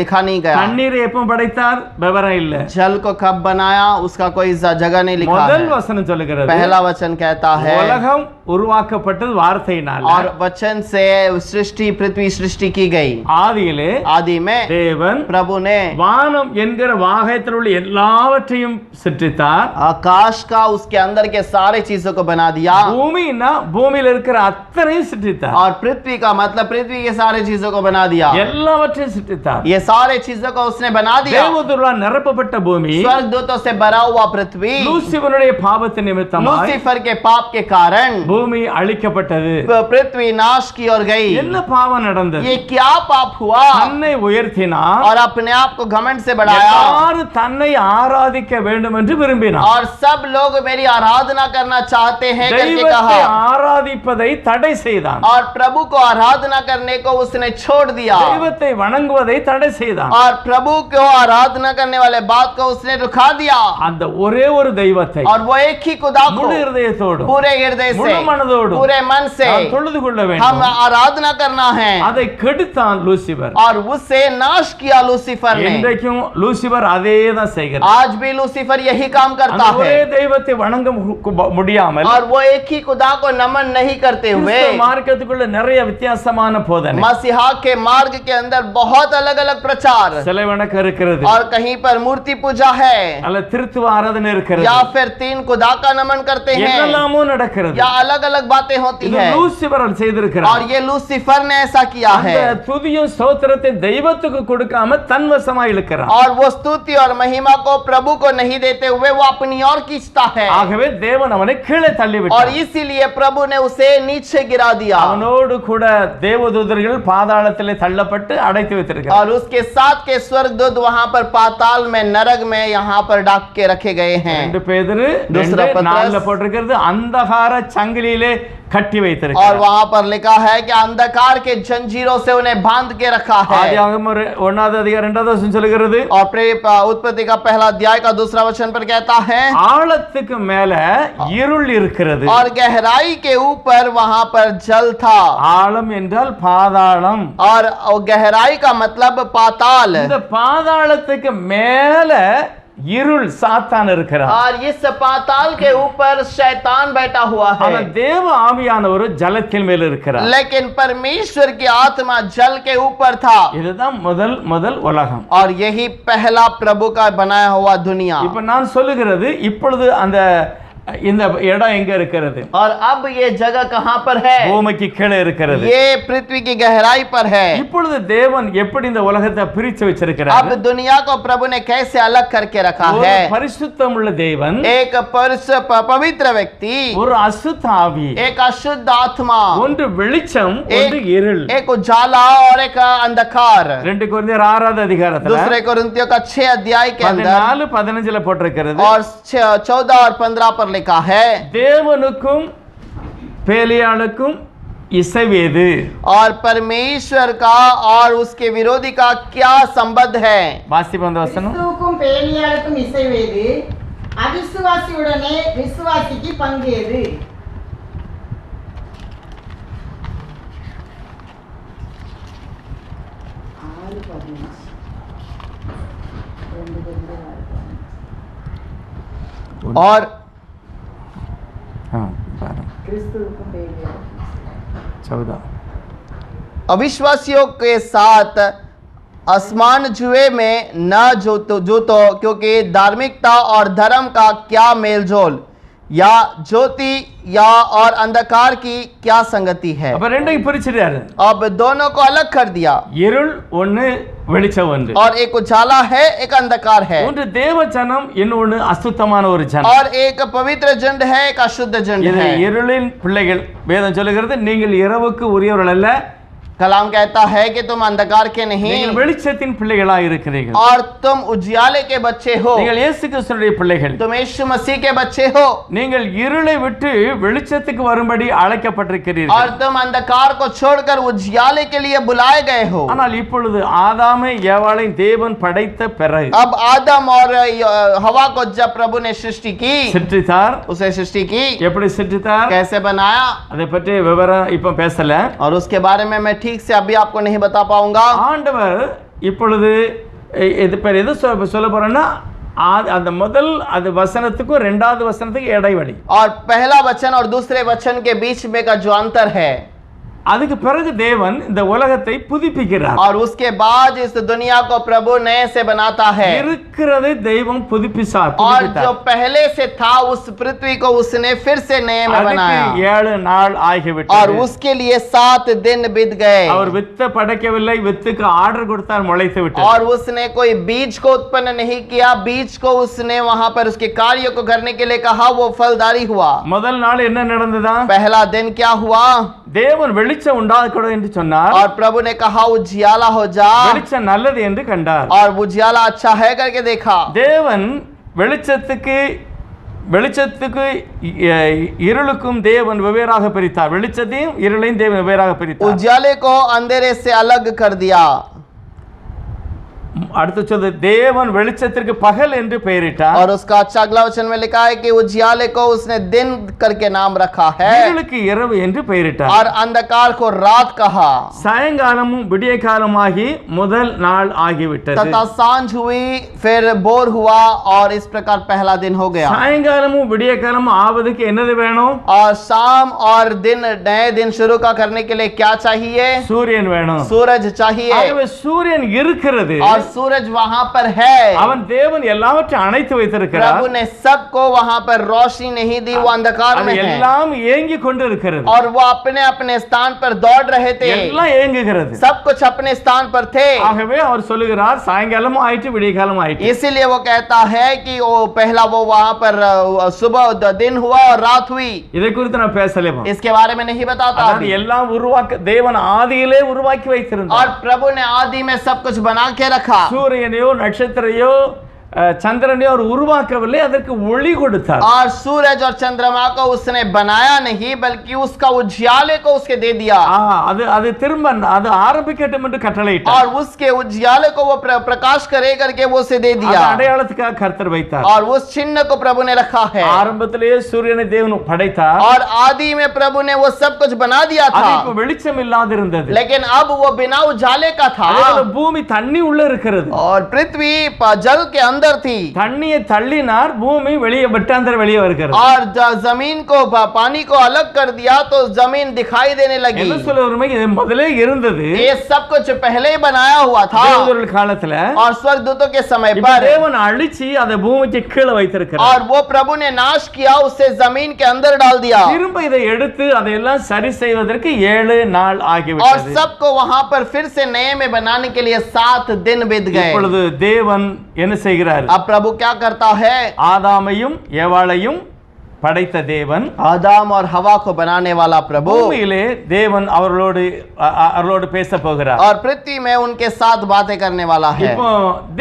लिखा नहीं गया। தண்ணீரை எப்போ படைத்தார் விவரம் இல்லை. जल को कब बनाया उसका कोई जगह नहीं लिखा முதல் है। வசனம் சொல்லுகிறது, पहला वचन कहता है உலகம் உருவாக்கப்பட்டது வார்த்தையினால, और वचन से सृष्टि पृथ्वी सृष्टि की गई। ஆதியிலே आदि में தேவன் प्रभु ने வானம் என்கிற வாகத்தில் உள்ள எல்லாவற்றையும் சிருஷ்டித்தார். आकाश का उसके अंदर के सारे चीजों को बना दिया। பூமின்னா பூமியில இருக்கிற அத்தனையும் சிருஷ்டித்தார். और पृथ्वी का मतलब पृथ्वी के सारे चीजों को बना दिया। எல்லாவற்றையும் சிருஷ்டித்தார். ये सारे चीजों को उसने बना दिया। தேவதூதர்களால் நிரப்பப்பட்ட பூமி स्वर्गदूतों से भरा हुआ पृथ्वी லூசிபருடைய பாவத்தின் நிமித்தமாய் लूसीफर के पाप के कारण பூமி அழிக்கப்பட்டது. पृथ्वी नाश की ओर गई। என்ன பாவம் நடந்தது? ये क्या पाप हुआ? தன்னை உயர்த்தினார், और अपने आप को घमंड से बढ़ाया, எல்லாரும் தன்னை ஆராதிக்க வேண்டும் என்று விரும்பினார். और सब लोग मेरी आराधना करना चाहते हैं करके தெய்வத்தை कहा, ஆராதிப்பதை தடை செய்தான். और प्रभु को आराधना करने को उसने छोड़ दिया, தெய்வத்தை வணங்குவதை தடை செய்தான். और प्रभु को आराधना करने वाले बात को उसने रुका दिया। அந்த ஒரே ஒரு தெய்வத்தை और वो एक ही खुदा को முழு இருதயத்தோடு पूरे हृदय से முழு மனதோடு पूरे मन से நாம் தொழுது கொள்ள हम வேண்டும். आराधना करना है। அதை கெடுத்தான் லூசிபர். और उससे नाश किया लूसीफर ने। இன்றைக்கும் லூசிபர் அதே தான் செய்கிறார். आज भी लूसीफर यही काम அந்த करता ஒரே है, தெய்வத்தை வணங்க முடியாமல் और वो एक ही खुदा को नमन नहीं करते हुए கிறிஸ்தவ மார்க்கத்துக்குள்ள நிறைய வித்தியாசமான போதனை, मसीहा के मार्ग के अंदर बहुत अलग अलग प्रचार, சிலை வணக்கம் இருக்கிறது, और कहीं पर मूर्ति पूजा है, அல்ல திருத்துவ ஆராதனை இருக்கிறது, या फिर तीन खुदा का नमन करते हैं, என்னெல்லாமோ நடக்கிறது. या अलग अलग बातें होती இது है। லூசிபர் செய்திருக்கிறார். और ये लूसीफर ने ऐसा किया அந்த है, துதியும் ஸ்தோத்திரத்தை தெய்வத்துக்கு கொடுக்காம தன்வசமா இழுக்கிறார். और वो स्तुति और महिमा को प्रभु को नहीं देते हुए वो अपनी ओर खींचता है, ஆகவே தேவன் அவனை கீழே और தள்ளிவிட்டார். इसीलिए प्रभु ने उसे नीचे गिरा दिया, அவனோடு கூட தேவதூதர்கள் பாதாளத்திலே தள்ளப்பட்டு அடைத்து வைத்திருக்கிறார். और उसके साथ के स्वर्गदूत वहां पर पाताल में नरक में यहाँ पर डाक के रखे गए हैं। 2 பேதுரு दूसरा 2:4 पत्रस போட்டிருக்கிறது, அந்தகார சங்கிலியிலே கட்டி और வைத்திருக்கிறார். वहां पर लिखा है कि अंधकार के जंजीरों से उन्हें बांध के रखा है। ஆதியாகமம் 1வது அதிகாரம் 2வது வசனம் சொல்லுகிறது, और उत्पत्ति का पहला अध्याय का दूसरा वचन पर कहता है, ஆழத்துக்கு மேல இருள் இருக்கிறது. और गहराई के ऊपर वहां पर जल था। ஆழம் என்றால் பாதாளம். और गहराई का मतलब पाताल। இந்த பாதாளத்துக்கு மேல இருள் சாத்தான் இருக்கிறார். और इस पाताल के ऊपर शैतान बैठा हुआ है, ஆனா தேவ ஆவியானவர் ஜலத்தின் மேல் இருக்கிறார். लेकिन परमेश्वर की आत्मा जल के ऊपर था। இதுதான் முதல் உலகம். और यही पहला प्रभु का बनाया हुआ दुनिया। இப்ப நான் சொல்லுகிறது, இப்பொழுது அந்த இந்த இடம் எங்க இருக்கிறது? और अब ये जगह कहाँ पर है? பூமிக்கு கீழே இருக்கிறது. ये पृथ्वी की गहराई पर है। இப்பொழுது தேவன் எப்படி இந்த உலகத்தை பிரித்து வச்சிருக்கிறார்? अब दुनिया को प्रभु ने कैसे अलग करके रखा ஒரு है? பரிசுத்தம் உள்ள தேவன், एक पवित्र व्यक्ति, ஒரு அசுத்த ஆவி, एक अशुद्ध आत्मा, ஒன்று வெளிச்சம், ஒன்று இருள். एक उजाला और एक अंधकार। 2 கொரிந்தியர் 6வது அதிகாரத்துல दूसरे कोरिन्थियों का 6 अध्याय के अंदर 14-15 போட்டிருக்கிறது. और 14 और 15 पर लिखा है, தேவனுக்கும் பேலியாளுக்கும் இசைவேது. और परमेश्वर का और उसके विरोधी का क्या संबंध है? வாசிப்போம் அந்த வசனம். கிறிஸ்துவுக்கும் பேலியாளுக்கும் இசைவேது, அவிசுவாசியுடனே விசுவாசிக்கு பங்கேது. और हाँ, 12, கிறிஸ்துவுக்கும் பேலியாளுக்கும் 14. अविश्वासियों के साथ आसमान जुए में न जोतो, क्योंकि धार्मिकता और धर्म का क्या मेलजोल, या ज्योति या और अंधकार की क्या संगति है? அப்ப ரெண்டையும் பிரிச்சிட்டாரு. अब दोनों को अलग कर दिया, இருள் ஒன்று, வெளிச்சம் ஒன்று. और एक उजाला है, एक अंधकार है, ஒன்று தேவ ஜனம், இன்னொன்று அசுத்தமான ஒரு ஜனம். और एक पवित्र जंड है, एक अशुद्ध जंड இது है। இருளின் பிள்ளைகள். வேதம் சொல்லுகிறது, நீங்கள் இரவுக்கு உரியவர்கள் அல்ல, कलाम कहता है कि तुम अंधकार के नहीं, நீங்கள் வெளிச்சத்தின் பிள்ளைகளாக இருக்கிறீர்கள். और तुम उजियाले के बच्चे हो, நீங்கள் இயேசு கிறிஸ்துவினுடைய பிள்ளைகள். तुम यीशु मसीह के बच्चे हो, நீங்கள் இருளை விட்டு வெளிச்சத்துக்கு வரும்படி और அழைக்கப்பட்டிருக்கிறீர்கள். तुम अंधकार को छोड़कर उजियाले के लिए बुलाए गए हो। ஆனால் இப்பொழுது ஆதாமை ஏவாளை தேவன் படைத்த பிறகு अब आदम और हवा को जब प्रभु ने सृष्टि की, சிற்றித்தார். उसे सृष्टि की, எப்படி சிற்றித்தார் कैसे बनाया, அதை பற்றி விவரம் இப்ப பேசல. और उसके बारे में मैं ठीक से अभी आपको नहीं बता पाऊंगा। ஆண்டவர் இப்பொழுது இது பேர் எது சொல்ல போறேன்னா, அந்த முதல் அது வசனத்துக்கும் 2வது வசனத்துக்கு இடைவெளி, और पहला वचन और दूसरे वचन के बीच में का जो अंतर है, அதுக்கு பிறகு தேவன் இந்த உலகத்தை புதுப்பிக்கிறார். और उसके बाद इस दुनिया को प्रभु नए से बनाता है, இருக்கிறதை தெய்வம் புதுப்பிச்சார். और जो पहले से था उस पृथ्वी को उसने फिर से नए में அதுக்கு बनाया, 7 நாள் और ஆகிவிட்டது. उसके लिए 7 दिन बीत गए, அவர் வித்தை படைக்கவில்லை, வித்துக்கு ஆர்டர் கொடுத்தார், முளைத்து விட்டது. और उसने कोई बीज को उत्पन्न नहीं किया, बीज को उसने वहां पर उसके कार्य को करने के लिए कहा, वो फलदारी हुआ। முதல் நாள் என்ன நடந்ததா? पहला दिन क्या हुआ? தேவன் வெளிச்சம் உண்டாகக்கூடாது என்று சொன்னார். और प्रभु ने कहा उजियाला हो जा, வெளிச்சம் நல்லது என்று கண்டார். और उजियाला अच्छा है करके देखा। தேவன் வெளிச்சத்துக்கு இருளுக்கும் தேவன் வெவ்வேறாக பிரித்தார். வெளிச்சத்தையும் இருளையும் தேவன் வெவ்வேறாக பிரித்தார். उजियाले को अंधेरे से अलग कर दिया। அடுத்து சொல்லுது, தேவன் வெளிச்சத்திற்கு பகல் என்று பெயரிட்டார். और उसका अच्छा अगला वचन में लिखा है कि उजियाले को उसने दिन करके नाम रखा है, இருளுக்கு இரவு என்று பெயரிட்டார். और अंधकार को रात कहा। சாயங்காலமும் விடிய காலமாகி முதல் நாள் ஆகிவிட்டது. तथा सांझ हुई, फिर बोर हुआ, और इस प्रकार पहला दिन हो गया। சாயங்காலமும் விடிய காலமும் ஆவதுக்கு என்னது வேணும்? और शाम और दिन, नए दिन शुरू का करने के लिए क्या चाहिए? சூரியன் வேணும். सूरज चाहिए, ஆகவே சூரியன் இருக்கிறது. और सूरज वहां पर है। அவன் தேவன் எல்லாவற்றையும் அணைத்து வைத்திருக்கிறார். प्रभु ने सबको वहां पर रोशनी नहीं दी, वो अंधकार அது में है, எல்லாம் ஏங்கி கொண்டு இருக்கிறது. और वो अपने अपने स्थान पर दौड़ रहे थे, எல்லாம் ஏங்குகிறது. सब कुछ अपने स्थान पर थे। ஆகவே அவர் சொல்லுகிறார், சாயங்காலமும் ஆயிற்று, விடிய காலம் ஆயிற்று. इसीलिए वो कहता है कि वो पहला वो वहां पर सुबह दिन हुआ और रात हुई। இதை குறித்து நான் பேசலேமா. इसके बारे में नहीं बताता அதாவது अभी। எல்லாம் உருவாக்க தேவன் ஆதியிலே உருவாக்கி வைத்திருந்தார். और प्रभु ने आदि में सब कुछ बना के रखा। சூரியனையோ நட்சத்திரையோ चंद्रने और उर्वाकविल्ले ಅದಕ್ಕೆ ಒಳಿ ಕೊಡುತ್ತಾರೆ और सूरज और चंद्रमा को उसने बनाया नहीं बल्कि उसका उजियाले को उसके दे दिया ಅದು ತಿರುம்ப ಅದು ಆರಂಭಿಕಟಂ ಎಂದು ಕಟ್ಟಳೆಯಿಟ್ಟಾர் और उसके उजियाले को वो प्रकाश करे करके वो उसे दे दिया அடையாளத்துக்காக கர்த்தர் வைத்தார் और उस चिन्ह को प्रभु ने रखा है ஆரம்பத்திலே சூரியனை தேவன் படைத்தார் और आदि में प्रभु ने वो सब कुछ बना दिया था அது இப்ப வெளிச்சம் இல்லாதிருந்தது लेकिन अब वो बिना उजाले का था பூமி தண்ணி உள்ள இருக்கிறது और पृथ्वी जल के अंदर अंदर थी தண்ணியை தள்ளினார், பூமி வெளியே வெட்டாந்தர வெளியே வருகிறது. और जमीन को पानी को अलग कर दिया तो जमीन दिखाई देने लगी। என்ன சொல்ல வருமே, இது முதல்ல இருந்தது ये सब कुछ पहले ही बनाया हुआ था தேவதூதர்கள் காலத்துல. और स्वर्गदूतों के समय இப்ப पर தேவன் அழிச்சு அதை பூமிக்கு கீழே வைத்திருக்கிறார். और वो प्रभु ने नाश किया, उसे जमीन के अंदर डाल दिया திரும்ப இதை எடுத்து அதையெல்லாம் சரி செய்வதற்கு 7 நாள் और ஆகிவிட்டது. सबको वहां पर फिर से नए में बनाने के लिए 7 दिन बीत गए। இப்பொழுது தேவன் என்ன செய்கிறார்? अब प्रभु क्या करता है? ஆதாமையும் ஏவாளையும் படைத்த தேவன், आदम और हवा को बनाने वाला प्रभु, பூமியிலே தேவன் அவர்களோடு பேச போகிறார். और पृथ्वी में उनके साथ बातें करने वाला है। இப்போ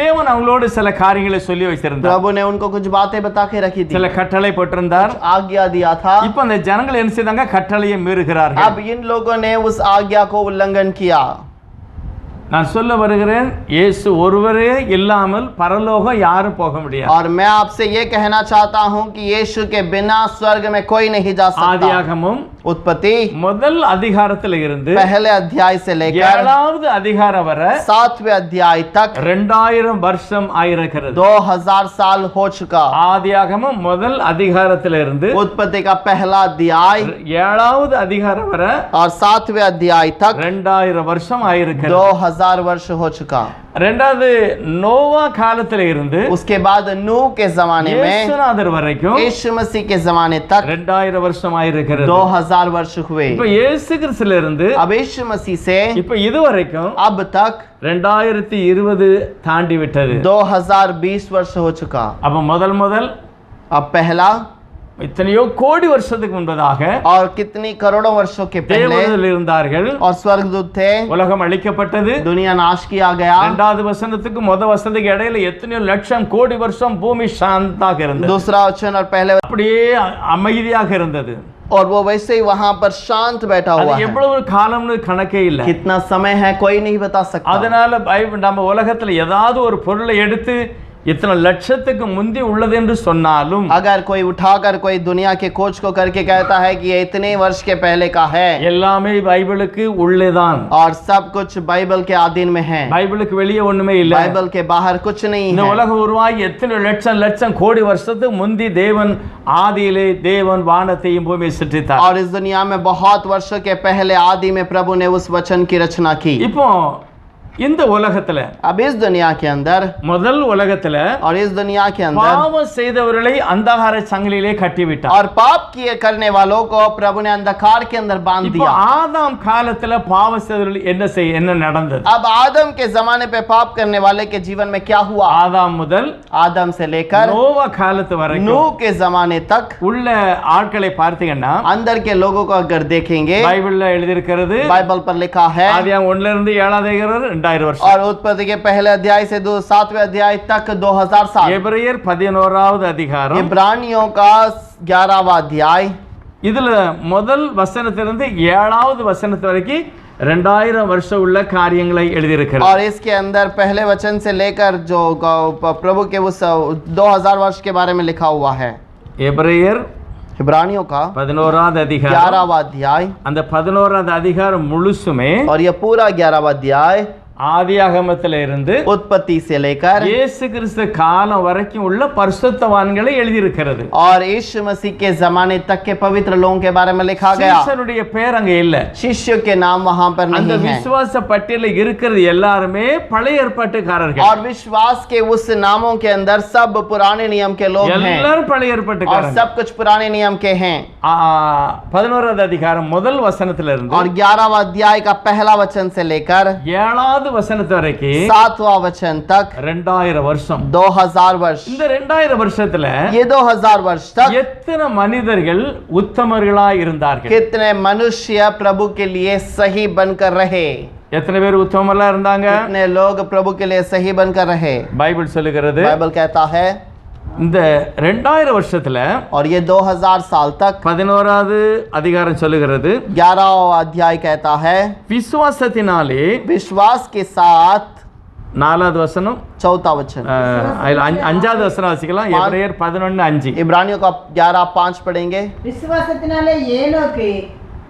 தேவன் அவங்களோடு சில காரியங்களை சொல்லி வச்சிருந்தார். प्रभु ने उनको कुछ बातें बता के रखी थी, சில கட்டளை போட்டிருந்தார். आज्ञा दिया था। இப்போ அந்த ஜனங்கள் என்ன செய்தாங்க? கட்டளையை மீறுகிறார்கள். अब इन लोगों ने उस आज्ञा को उल्लंघन किया। நான் சொல்ல வருகிறேன், இயேசு ஒருவரே இல்லாமல் பரலோகம் யாரும் போக முடியாது. और मैं आपसे ये कहना चाहता हूं कि यीशु के बिना स्वर्ग में कोई नहीं जा सकता। ஆதியாகமம் उत्पत्ति முதல் அதிகாரத்தில் இருந்து पहले अध्याय से लेकर 7வது அதிகாரம் வரை 7वें अध्याय तक 2000 வருஷம் ஆயிருக்கிறது. 2000 साल हो चुका। ஆதியாகமம் முதல் அதிகாரத்தில் இருந்து उत्पत्ति का पहला अध्याय 7வது அதிகாரம் வரை और 7वें अध्याय तक 2000 வருஷம் ஆயிருக்கிறது. 2000 वर्ष हो चुका। ரெண்டாவது நோவா காலத்தில் இருந்து उसके बाद नूह के जमाने में இயேசுநாதர் வரைக்கும் यीशु मसीह के जमाने तक 2000 வருஷம் ஆயிருக்கிறது. 2000 वर्ष हुए। இப்ப இயேசு கிறிஸ்துல இருந்து अब यीशु मसीह से இப்ப இது வரைக்கும் अब तक 2020 தாண்டி விட்டது. 2020 वर्ष हो चुका। அப்ப முதல் अब पहला இத்தனையோ கோடி வருஷத்துக்கு முன்பதாக और कितनी करोड़ों वर्षों के पहले தேவதூதர்கள் இருந்தார்கள். और स्वर्गदूत थे। உலகம் அழிக்கப்பட்டது. दुनिया नाश किया गया। இரண்டாவது வசனத்துக்கு முதல் வசனத்துக்கு இடையில எத்தனையோ லட்சம் கோடி வருஷம் பூமி சாந்தாக இருந்தது. दूसरा वचन और पहले அப்படியே அமைதியாக இருந்தது. और वो वैसे ही वहां पर शांत बैठा அது हुआ है। எவ்வளவு காலம்னு கணக்கே இல்லை. कितना समय है कोई नहीं बता सकता। அதனால நம்ம உலகத்துல ஏதாவது ஒரு பொருளை எடுத்து इतना லட்சத்துக்கு முந்தி உள்ளது என்று சொன்னாலும் अगर कोई उठाकर कोई दुनिया के खोज को करके कहता है कि ये इतने वर्ष के पहले का है, எல்லாமே பைபிளுக்கு உள்ளேதான். और सब कुछ बाइबल के अधीन में है। பைபிளுக்கு வெளியே ஒண்ணுமே இல்ல. बाइबल के बाहर कुछ नहीं இந்த है। உலகம் உருவாகி எத்தனை லட்சம் கோடி வருஷத்துக்கு முந்தி தேவன் ஆதியிலே தேவன் வானத்தையும் பூமியை சிருஷ்டித்தார். और इस दुनिया में बहुत वर्षों के पहले आदि में प्रभु ने उस वचन की रचना की। இப்போ இந்த உலகத்துல अब इस दुनिया के अंदर முதல் உலகத்துல और इस दुनिया के अंदर பாவம் செய்தவர்களை अंधकार சங்கிலிலே கட்டி விட்டார். और पाप किए करने वालों को प्रभु ने अंधकार के अंदर बांध இப்போ दिया। ஆதாம் காலத்துல பாவம் செய்தவர்கள் என்ன நடந்தது? अब आदम के जमाने पे पाप करने वाले के जीवन में क्या हुआ? ஆதாம் முதல் आदम से लेकर நோவா காலத்து வரைக்கும் नूह के जमाने तक உள்ள ஆட்களை பார்த்தீங்கன்னா अंदर के लोगों को अगर देखेंगे, பைபிள்ல எழுதியிருக்கிறது बाइबल पर लिखा है ஆதியாகமம் 1 ல இருந்து 7வது அதிகாரம் 2000 வருஷம். और उत्पत्ति के पहले अध्याय से 7वें अध्याय तक 2000 साल। எபிரேயர் 11வது அதிகாரம் इब्रानियों का 11वां अध्याय, இதுல முதல் வசனத்திலிருந்து 7வது வசனத்து வரைக்கும் 2000 வருஷம் உள்ள காரியங்களை எழுதியிருக்கிறது. और इसके अंदर पहले वचन से लेकर जो प्रभु के उस 2000 वर्ष के बारे में लिखा हुआ है। எபிரேயர் इब्रानियों का 11வது அதிகாரம் 11वां अध्याय, அந்த 11வது அதிகாரம் முழுசுமே और यह पूरा 11वां अध्याय ஆதியாகமத்தில இருந்து उत्पत्ति से लेकर இயேசு கிறிஸ்து காலம் வரைக்கும் உள்ள பரிசுத்தவான்களை எழுதியிருக்கிறது. और यीशु मसीह के जमाने तक के पवित्र लोगों के बारे में लिखा गया। சீஷருடைய பேர் அங்க இல்ல. शिष्यों के नाम वहां पर அந்த नहीं है। விசுவாச பட்டியலில் இருக்கிறது எல்லாருமே பழைய ஏற்பாட்டுக்காரர்கள். और विश्वास के उस नामों के अंदर सब पुराने नियम के लोग हैं எல்லாரும் பழைய और ஏற்பாட்டுக்காரங்க. सब कुछ पुराने नियम के हैं। 11வது அதிகாரம் முதல் வசனத்துல இருந்து और 11वां अध्याय का पहला वचन से लेकर 7வது வசனத்து வரைக்கும் 7वां वचन तक 2000 வருஷம். 2000 वर्ष। இந்த 2000 வருஷத்துல ये 2000 वर्ष तक எத்தனை மனிதர்கள் உத்தமர்களாய் இருந்தார்கள்? कितने मनुष्य प्रभु के लिए सही बनकर रहे? எத்தனை பேர் உத்தமர்களா இருந்தாங்க? कितने लोग प्रभु के लिए सही बनकर रहे? பைபிள் சொல்லுகிறது बाइबल कहता है இந்த 2000 வருஷத்துல और ये 2000 साल तक 11வது அதிகாரம் சொல்லுகிறது 11वां अध्याय कहता है விசுவாசத்தினாலே विश्वास के साथ 4வது வசனம் 4वां वचन 5வது வசனம் வாசிக்கலாம். எபிரேயர் 11:5. इब्रानियों का 11:5 पढ़ेंगे। விசுவாசத்தினாலே ஏனோக்கு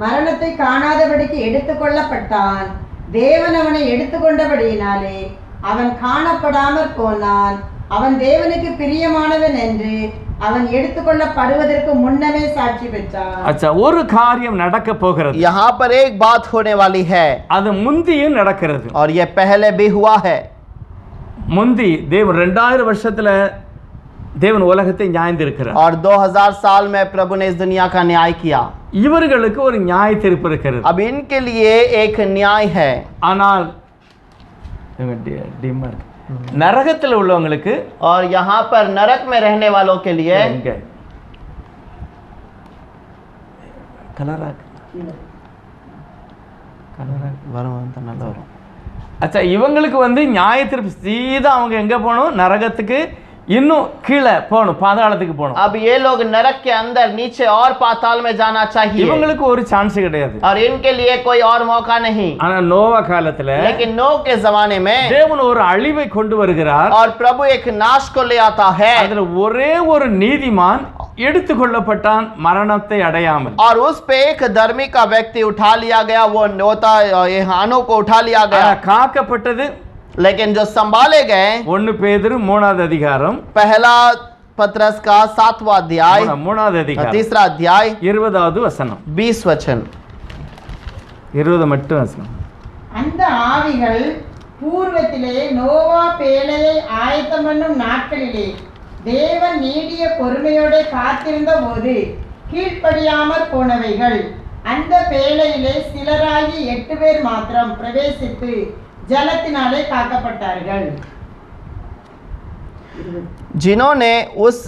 மரணத்தை காணாதபடிக்கு எடுத்துக்கொள்ளப்பட்டான். தேவன் அவனை எடுத்துக்கொண்டபடியினாலே அவன் காணப்படாமற் போனான். அவன் தேவனுக்கு பிரியமானவன் என்று அவன் எடுத்துக்கொள்ளப்படுவதற்கு முன்னமே சாட்சி பெற்றான். அச்சா, ஒரு காரியம் நடக்க போகிறது. यहाँ पर एक बात होने वाली है அது முந்தியும் நடக்கிறது. और ये पहले भी हुआ है. முந்தி தேவன் 2000 வருஷத்துல தேவன் உலகத்தை நியாயந்திருக்கிறார். और 2000 साल में प्रभु ने इस दुनिया का न्याय किया. இவர்களுக்கு ஒரு நியாய தீர்ப்பு இருக்கிறது. अब इनके लिए एक न्याय है. ஆனால் நரகத்தில் உள்ளவங்களுக்கு और यहाँ पर नरक में रहने वालों के लिए அச்சா, இவங்களுக்கு வந்து நியாய தீர்ப்பு சீதா அவங்க எங்க போகணும்? நரகத்துக்கு, இன்னும் கீழே போகணும், பாதாளத்துக்கு போகணும். अब ये लोग नरक के अंदर, नीचे और पाताल में जाना चाहिए. இவங்களுக்கு ஒரு சான்ஸ் கிடையாது. और इनके लिए कोई और मौका नहीं. ஆனா நோவா காலத்துல लेकिन नोह के जमाने में தேவன் ஒரு அழிவை கொண்டு வருகிறார். और प्रभु एक नाश को ले आता है. அதுல ஒரே ஒரு நீதிமான் எடுத்துக்கொள்ளப்பட்டான், மரணத்தை அடையாமல். और उस पे एक धर्मी का व्यक्ति उठा लिया गया, वो नोता ये हानो को उठा लिया गया. காக்கப்பட்டது. लेकिन जो संभाले गए, 1 பேதுரு 3வது அதிகாரம், पहला पत्रस का 7वां अध्याय, 3வது அதிகாரம், 3रा अध्याय, 20வது வசனம், 20 वचन, 20 மட்டும் வசனம். அந்த ஆவிகள் பூர்வத்திலே நோவா பேழையை ஆயத்தம் பண்ணும் நாட்களிலே தேவன் நீடிய பொறுமையோட காத்திருந்த போது கீழ்ப்படியாமற் போனவைகள். அந்த பேழையிலே சிலராகி 8 பேர் மாத்திரம் பிரவேசித்து ஜலத்தினாலே காக்கப்பட்டார்கள். जिन्होंने उस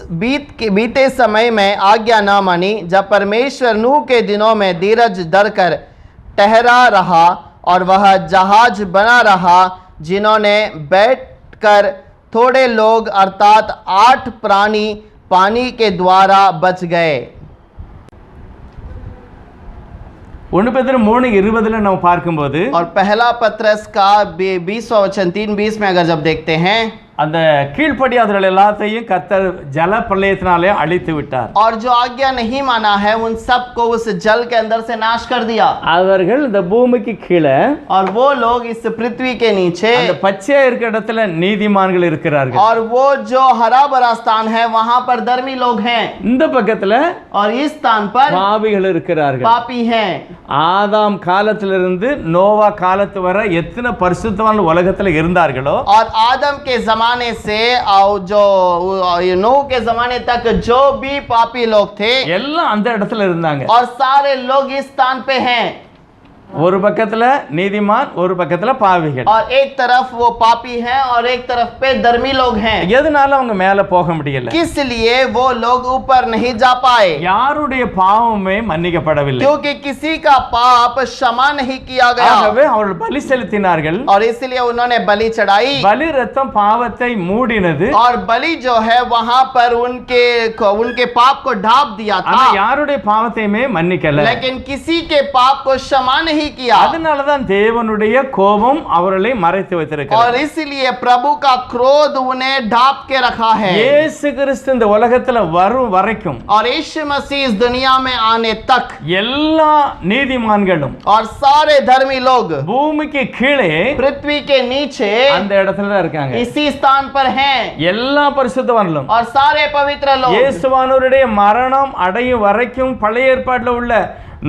बीते समय में आज्ञा न मानी, जब परमेश्वर नूह के दिनों में धीरज धर कर ठहरा रहा और वह जहाज बना रहा, जिन्होंने बैठकर थोड़े लोग अर्थात 8 प्राणी पानी के द्वारा बच गए. 1 பேதுரு 3:20 நம்ம பார்க்கும்போது, और पहला पत्रस का 20वां वचन 3:20 में अगर जब देखते हैं, அந்த கீழ்ப்படியாதவர்கள் எல்லாத்தையும் கர்த்தர் ஜல பிரளயத்தினாலே அழித்து விட்டார். और जो आज्ञा नहीं माना है उन सबको उस जल के अंदर से नाश कर दिया. அவர்கள் இந்த பூமிக்கு கீழே, और वो लोग इस पृथ्वी के नीचे, அந்த பச்சையா இருக்கிற இடத்துல நீதிமான்கள் இருக்கிறார்கள். और वो जो हरा भरा स्थान है वहां पर धर्मी लोग हैं, இந்த பக்கத்துல और इस स्थान पर பாவிகள் இருக்கிறார்கள். पापी हैं. ஆதாம் காலத்திலிருந்து நோவா காலத்து வரை எத்தனை பரிசுத்தவான்கள் உலகத்துல இருந்தார்களோ, और आदम के जमाने से और जो नूह के जमाने तक जो भी पापी लोग थे, எல்லாம் அந்த இடத்துல இருந்தாங்க. और सारे लोग इस स्थान पे हैं. ஒரு பக்கத்துல நீதிமான், ஒரு பக்கத்துல பாவிகள். और एक तरफ वो पापी हैं और एक तरफ पे धर्मी लोग हैं. எதனால அவங்க மேல போக முடியல? किस लिए वो लोग ऊपर नहीं जा पाए? யாருடைய பாவமே மன்னிக்கப்படவில்லை. क्योंकि किसी का पाप क्षमा नहीं किया गया. ஆகவே அவர்கள் பலி செலுத்தினார்கள். और इसलिए उन्होंने बलि चढ़ाई. பலி ரத்தம் பாவத்தை மூடினது. और बलि जो है वहां पर उनके पाप को ढांप दिया था. ஆனா யாருடைய பாவத்தையுமே மன்னிக்கல. लेकिन किसी के पाप को क्षमा नहीं किया. அதனாலதான் தேவனுடைய கோபம் அவர்களை மறைத்து வைத்திருக்கிறது. और इसलिए प्रभु का क्रोध उन्हें ढांप के रखा है. இயேசு கிறிஸ்து இந்த உலகத்துல வரும் வரைக்கும், और यीशु मसीह इस दुनिया में आने तक, எல்லா நீதிமான்களும் और सारे धर्मी लोग பூமிக்கு கீழே पृथ्वी के नीचे அந்த இடத்துல தான் இருக்காங்க. इसी स्थान पर हैं. எல்லா பரிசுத்தவான்களும், और सारे पवित्र लोग இயேசுவானவருடைய மரணம் அடையும் வரைக்கும் பழைய ஏற்பாட்டில் உள்ள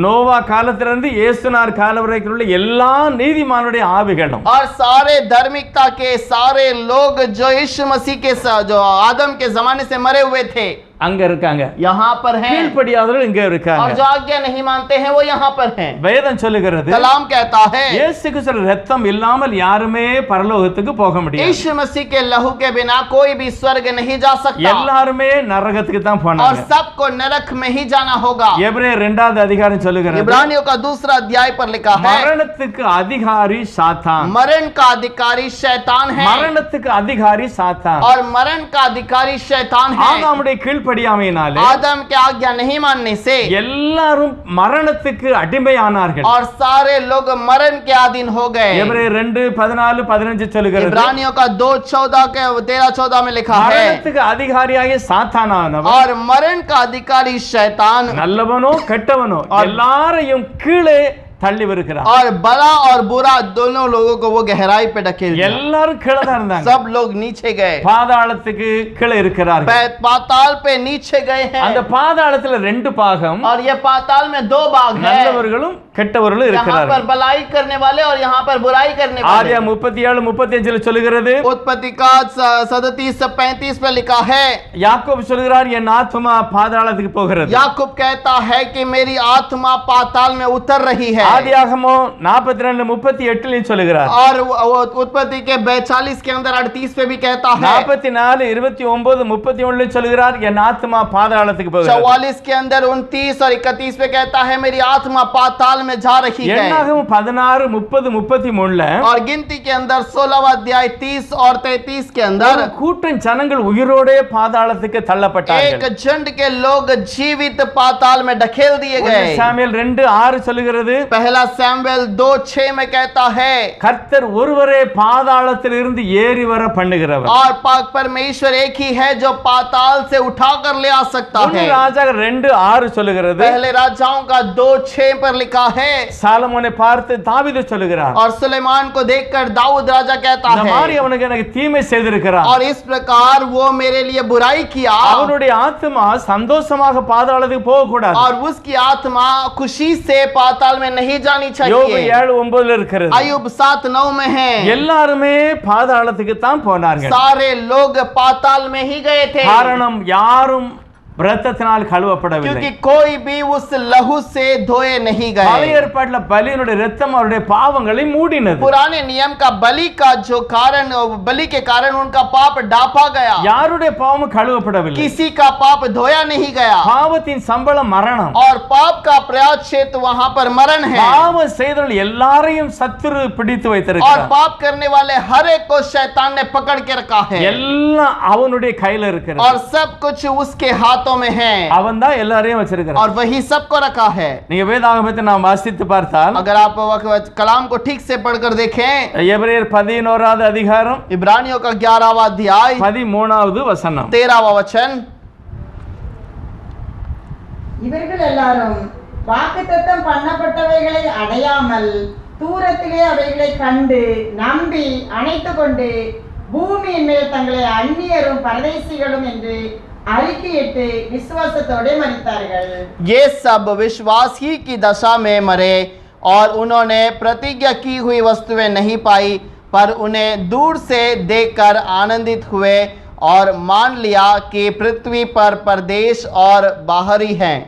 நோவா காலத்திலிருந்து இயேசுனார் காலம் வரைக்கும் உள்ள எல்லா நீதிமானுடைய ஆவிகளும், और सारे धार्मिकता के सारे लोग जो यीशु मसीह के जो आदम के जमाने से मरे हुए थे, அங்க இருக்காங்க. यहाँ पर हैं. கீழ்ப்படியாதவர்கள் இங்க இருக்காங்க. और जो आज्ञा नहीं मानते हैं वो यहाँ पर हैं. வேதம் சொல்லுகிறது, कलाम कहता है, இயேசு கிறிஸ்து ரத்தம் இல்லாமல் யாருமே பரலோகத்துக்கு போக முடியாது. यीशु मसीह के लहू के बिना कोई भी स्वर्ग नहीं जा सकता. எல்லாருமே நரகத்துக்கு தான் और போனாங்க. सबको नरक में ही जाना होगा. எபிரேயர் 2வது அதிகாரம் சொல்லுகிறது, इब्रानियों का 2रा अध्याय पर लिखा है, மரணத்துக்கு அதிகாரி சாத்தான். मरण का अधिकारी शैतान है. மரணத்துக்கு அதிகாரி சாத்தான். और मरण का अधिकारी शैतान है. ஆதாமுடைய கீழ்ப்படியாமையினாலே आदम के आज्ञा नहीं मानने से எல்லாரும் மரணத்துக்கு அடிமையானார்கள். और सारे लोग मरण के अधीन हो गए. எபிரேயர் 2:14-15 சொல்லுகிறது, इब्रानियों का 2:14 के 13-14 में लिखा है, மரணத்துக்கு அதிகாரியாகிய சாத்தானானவன், और मरण का अधिकारी शैतान நல்லவனோ கெட்டவனோ எல்லாரையும் கீழே தள்ளி வருகிறார். और बड़ा और बुरा दोनों लोगों को वो गहराई पे ढकेल दिया। எல்லாரும் கீழே தான் இருந்தாங்க. सब लोग नीचे गए, பாதாளத்துக்கு கீழே இருக்கிறார்கள். पाताल पे नीचे गए அந்த हैं। பாதாளத்துல ரெண்டு பாகம், और ये पाताल में दो भाग है, நல்லவர்களும் கெட்டவர்களும் यहाँ पर இருக்கிறார்கள். भलाई करने वाले और यहाँ पर बुराई करने वाले। ஆதியா 37:35 சொல்லுகிறது, उत्पत्ति का 37-35 में लिखा है, யாக்கோபு சொல்கிறார் என் ஆத்துமா பாதாளத்துக்கு போகிறது. याकूब कहता है कि मेरी आत्मा पाताल में उतर रही है। ஆதியாகமோ 42:38 சொல்லுகிறார். और वो उत्पत्ति के 42 के अंदर 38 पे भी कहता है। 44:29-31 சொல்லுகிறார் என் ஆத்துமா பாதாளத்துக்கு போகிறது. 44 के अंदर 29 और 31 पे कहता है मेरी आत्मा पाताल में जा रही है। என்னாகும் 16:30-33 और गिनती के अंदर 16वां अध्याय 30 और 33 के अंदर கூட்டம் ஜனங்கள் உயிரோடே பாதாளத்துக்கு தள்ளப்பட்டார்கள். एक झुंड के लोग जीवित पाताल में ढकेल दिए गए। சாமுவேல் 2:6 சொல்லுகிறது, पहला सैमुएल 2:6 में कहता है, கர்த்தர் ஒருவரே பாதாளத்திலிருந்து ஏறி வர பண்ணுகிறவர். और परमेश्वर एक ही है जो पाताल से उठाकर ले आ सकता है। ராஜாக்கள் 2:6 சொல்லுகிறது, पहले राजाओं का 2:6 पर लिखा है, சாலமோனை பார்த்து தாவீது சொல்லுகிறார், और सुलेमान को देखकर दाऊद राजा कहता இந்த மாதிரி है, அவனுக்கு எனக்கு தீமை செய்திருக்கிறார். और इस प्रकार वो मेरे लिए बुराई किया, அவனுடைய ஆத்துமா சந்தோஷமாக பாதாளத்துக்கு போக கூடாது. और उसकी आत्मा खुशी से पाताल में नहीं जानी யோபு चाहिए। 7:9 இருக்கிறது, अय्यूब 7:9 में है, எல்லாருமே பாதாளத்துக்கு தான் போனார்கள். सारे लोग पाताल में ही गए थे, காரணம் யாரும் இரத்தத்தினால் கழுவப்படவில்லை. क्योंकि कोई भी उस लहू से धोए नहीं பழைய गए। ஏற்பாட்டுல பலியினுடைய இரத்தம் அவருடைய பாவங்களை மூடினது. पुराने नियम का बलि का जो कारण, बलि के कारण उनका पाप ढांपा गया, யாருடைய பாவமும் கழுவப்படவில்லை. किसी का पाप धोया नहीं गया, பாவத்தின் சம்பளம் மரணம். और पाप का प्रायश्चित वहां पर मरण है। பாவம் செய்தவர்கள் எல்லாரையும் சத்துரு பிடித்து और வைத்திருக்கிறார். पाप करने वाले हर एक को शैतान ने पकड़ के रखा है, எல்லாம் அவனுடைய கையில இருக்கிறது. और सब कुछ उसके हाथों में है, அவன் தான் எல்லாரையும் வச்சிருக்கிறான். और वही सबको रखा है। நீங்க வேதாகமத்தை நாம் வாசித்து பார்த்தால், अगर आप कलाम को ठीक से पढ़कर देखें, எபிரேயர் 11வது அதிகாரம் इब्रानियों का 11वां अध्याय 13வது வசனம், 13वां वचन, இவர்கள் எல்லாரும் வாக்குத்தத்தம் பண்ணப்பட்டவைகளை அடையாமல் தூரத்திலே அவைகளை கண்டு நம்பி அணைத்துக் கொண்டு பூமியின் மேல் தங்களை அந்நியரும் பரதேசிகளும் என்று அறிக்கையிட்டு விசுவாசத்தோடு மரித்தார்கள். ये सब विश्वास ही की दशा में मरे, और उन्होंने प्रतिज्ञा की हुई वस्तुएं नहीं पाई, पर उन्हें दूर से देखकर आनंदित हुए और मान लिया कि पृथ्वी पर परदेश और बाहरी हैं।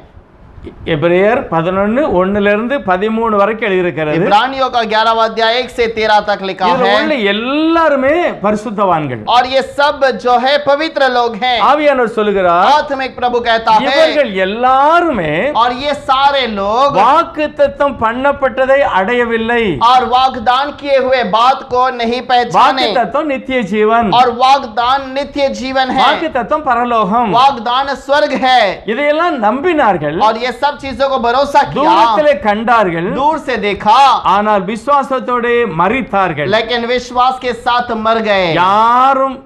எபிரேயர் 11:1 13 வரைக்கும் எழுதியிருக்கிறது. इब्रानियों का 11वां अध्याय 1 से 13 तक लिखा இதுல है, உள்ள எல்லாருமே பரிசுத்தவான்கள். और ये सब जो है पवित्र लोग हैं। ஆவியானவர் சொல்லுகிறார், आत्मिक प्रभु कहता है, இவர்கள் எல்லாருமே और ये सारे लोग வாக்குத்தத்தம் பண்ணப்பட்டதை அடையவில்லை. और वाग्दान किए हुए बात को नहीं पहचाने, வாக்குத்தத்தம் நித்திய ஜீவன், और वाग्दान नित्य जीवन है, வாக்குத்தத்தம் பரலோகம். वाग्दान स्वर्ग है। இதையெல்லாம் நம்பினார்கள், और ये सब चीजों को भरोसा किया, தூரத்திலே கண்டார்கள், दूर से देखा, ஆனால் விசுவாசத்தோடு மரித்தார்கள். लेकिन विश्वास के साथ मर गए। யாரும்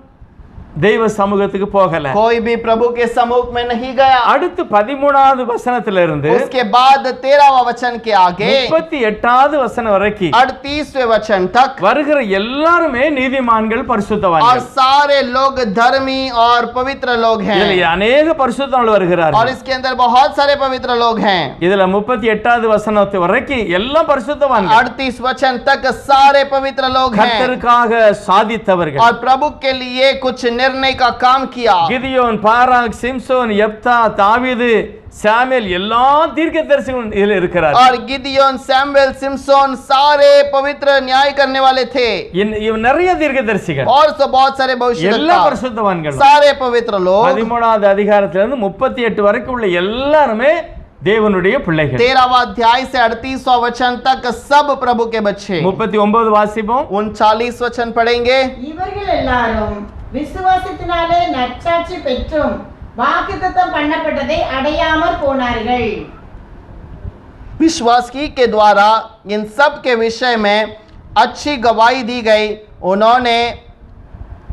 தெய்வ சமூகத்துக்கு போகல. कोई भी प्रभु के सम्मुख में नहीं गया। அடுத்து 13வது வசனத்திலிருந்து उसके बाद 13वां वचन के आगे 38வது வசனம் வரைக்கும் 38वें वचन तक, வருகிற எல்லாருமே நீதிமான்கள், और பரிசுத்தவான்கள். सारे लोग धर्मी और पवित्र लोग हैं, இதுல अनेक பரிசுத்தவான்கள் और வருகிறார்கள். इसके अंदर बहुत सारे पवित्र लोग हैं। இதுல 38வது வசனத்து வரைக்கும் எல்லாம் பரிசுத்தவான்கள், 38 वचन तक सारे पवित्र लोग हैं, கர்த்தருக்காக சாதித்தவர்கள். और प्रभु के लिए कुछ निर्णय का काम किया। கிதியோன், பாராக், சிம்சோன், யெப்தா, தாவீது, சாமுவேல் எல்லா தீர்க்கதரிசிகளும் இதுல இருக்கிறார். और गिदियोन, सैमुएल, सिमसोन सारे पवित्र न्याय करने वाले थे, இவன் நிறைய தீர்க்கதரிசிகள், और तो बहुत सारे எல்லா भविष्यद्वक्ता, பரிசுத்தவான்கள். सारे पवित्र लोग। 13வது அதிகாரத்திலிருந்து 38 வரைக்கும் உள்ள எல்லாருமே தேவனுடைய பிள்ளைகள். 13वां अध्याय से 38वां वचन तक सब प्रभु के बच्चे। 39 வாசிப்போம். 39 वचन पढ़ेंगे। இவர்கள் எல்லாரும் விசுவாசத்தினாலே நற்சாட்சி பெற்றும் வாக்குத்தத்தம் பண்ணப்பட்டதை அடையாமற் போனார்கள். विश्वास की के द्वारा इन सब के विषय में अच्छी गवाही दी गई, उन्होंने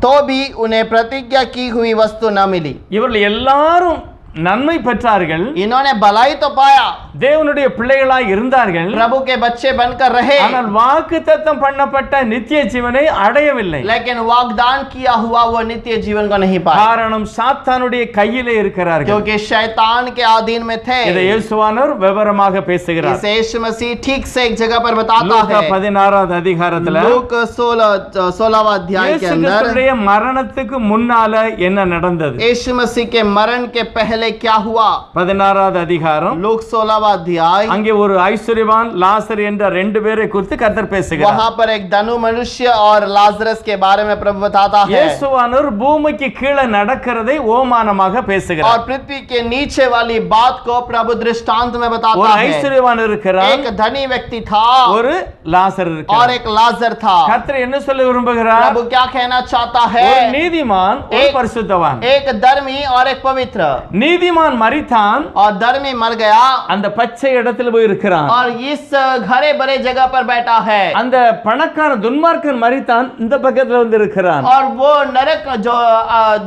तो भी उन्हें प्रतिज्ञा की हुई वस्तु न मिली। இவர்கள் எல்லாரும் நன்மை பெற்றார்கள், इन्होंने भलाई तो पाया, தேவனுடைய பிள்ளைகளாய் இருந்தார்கள். प्रभु के बच्चे बनकर रहे, ஆனால் வாக்குத்தத்தம் பண்ணப்பட்ட நித்திய ஜீவனை அடையவில்லை. लेकिन वाग्दान किया हुआ वो नित्य जीवन को नहीं पाया, காரணம் சாத்தானுடைய கையிலே இருக்கிறார்கள். क्योंकि शैतान के अधीन में थे। இதை இயேசுவானவர் விவரமாக பேசுகிறார். इसे यीशु मसीह ठीक से एक जगह पर बताता லூக்கா है। 16வது அதிகாரத்துல लूक 16वां अध्याय के இயேசு अंदर கிறிஸ்துவுடைய மரணத்துக்கு முன்னால என்ன நடந்தது? यीशु मसीह के मरण के पहले क्या हुआ? 16வது அதிகாரம். लूक 16वां अध्याय, அங்கே ஒரு ஐஸ்வர்யவான் லாசர் என்ற ரெண்டு பேரை குறித்து கர்த்தர் பேசுகிறார். वहां पर एक धनु मनुष्य और लाजरस के बारे में प्रभु बताता है, இயேசுவானவர் பூமிக்கு கீழே நடக்கிறதை ஓமானமாக और பேசுகிறார். पृथ्वी के नीचे वाली बात को प्रभु दृष्टांत में ஒரு बताता है। ஐஸ்வர்யவான் இருக்கிறார், एक धनी व्यक्ति था ஒரு லாசர் और இருக்கிறார். एक लाजर था। கர்த்தர் என்ன சொல்ல விரும்புகிறார்? प्रभु क्या कहना चाहता है? ஒரு நீதிமான், ஒரு एक- பரிசுத்தவான். एक धर्मी और एक पवित्र। நீதிமான் மரித்தான், और धर्मी मर गया அந்த பச்சை இடத்துல போய் இருக்கிறான். और इस घरे बड़े जगह पर बैठा है, அந்த பணக்கார துன்மார்க்கன் மரித்தான், இந்த பக்கத்துல வந்து இருக்கிறான். और वो नरक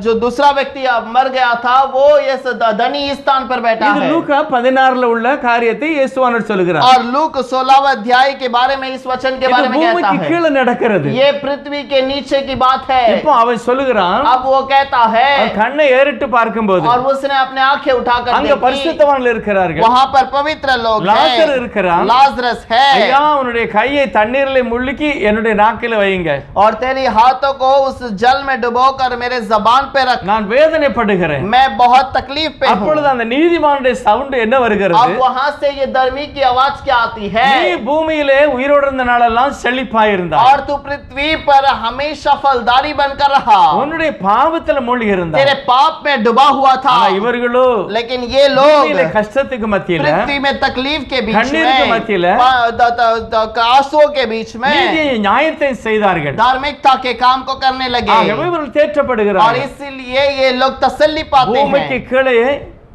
जो दूसरा व्यक्ति मर गया था वो इस धनी स्थान पर बैठा இது है। லூக்கா 16ல உள்ள காரியத்தை இயேசுவானவர் சொல்கிறார். और लूक 16वां अध्याय के बारे में इस वचन के இது बारे में कहता பூமிக்கு है, கீழே நடக்கிறது. ये पृथ्वी के नीचे की बात है। இப்போ அவன் சொல்லுகிறான், अब वो कहता है, அவன் கண்ணை ஏறிட்டு பார்க்கும்போது और उसने अपने आंखें उठाकर அங்க देखी, பரிசுத்தவான்கள் இருக்கிறார்கள், वहां पर पवित्र लोग லாசர் हैं, இருக்கிறான். लाजरस है, ஐயா உன்னுடைய கையை தண்ணீரிலே முழுக்கி என்னுடைய நாக்கில வையுங்க, और तेरी हाथों को उस जल में डुबोकर मेरे जबान पे रख, நான் வேதனைப்படுகிறேன். मैं बहुत तकलीफ पे हूं। அப்பொழுது அந்த நீதிமானுடைய சவுண்ட் என்ன வருகிறது? अब वहां से ये धर्मी की आवाज क्या आती है? நீ பூமியிலே உயிரோடு இருந்த நாளெல்லாம் செழிப்பாயிருந்தாய், और तू पृथ्वी पर हमेशा फलदारी बनकर रहा, உன்னுடைய பாவத்துல மூழ்கி இருந்தாய். तेरे पाप में डूबा हुआ था। ஆனா இவர்களோ लेकिन ये பூமியிலே लोग கஷ்டத்துக்கு மத்தியில, पृथ्वी में तकलीफ के बीच கண்ணீருக்கு में, மத்தியில, आंसुओं के बीच में நீதியை நியாயத்தை செய்தார்கள். धार्मिकता के काम को करने लगे, ஆகவே இவர்கள் और தேற்றப்படுகிறார்கள். इसीलिए ये लोग तसल्ली पाते பூமிக்கு हैं। கீழே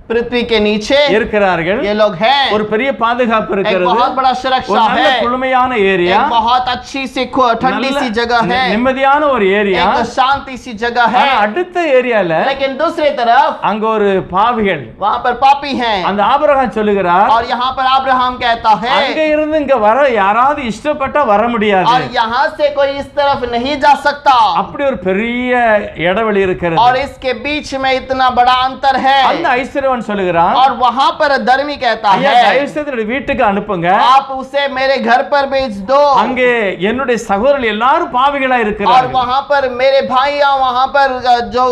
पृथ्वी के नीचे இருக்கிறார்கள். ये लोग हैं, ஒரு பெரிய பாதுகாப்பு एक இருக்கிறது, बहुत बड़ा ஒரு सुरक्षा நல்ல है, குளுமையான ஏரியா, एक बहुत अच्छी सी ठंडी सी जगह है, நிம்மதியான ஒரு ஏரியா. एक शांति सी जगह ஆனா है। அடுத்த ஏரியால लेकिन दूसरी तरफ அங்க ஒரு பாவிகள், वहां पर पापी हैं, அந்த ஆபிரகாம் சொல்லுகிறார், और यहाँ पर अब्राहम कहता அங்க है, இருந்து இங்க வர யாராவது இஷ்டப்பட்டா வர முடியாது. और यहाँ से कोई इस तरफ नहीं जा सकता, அப்படி ஒரு பெரிய இடைவெளி இருக்கிறது. और इसके बीच में इतना बड़ा अंतर है। அந்த ஐஸ்வர்யவான் சொல்லுகிறான், और वहां पर धर्मी कहता ஐயா है, தயவு செய்து என்னுடைய வீட்டுக்கு அனுப்புங்க, आप उसे मेरे घर पर भेज दो, அங்கே என்னுடைய சகோதரர்கள் எல்லாரும் பாவிகளா और இருக்கிறார்கள். वहां पर मेरे भाई वहां पर जो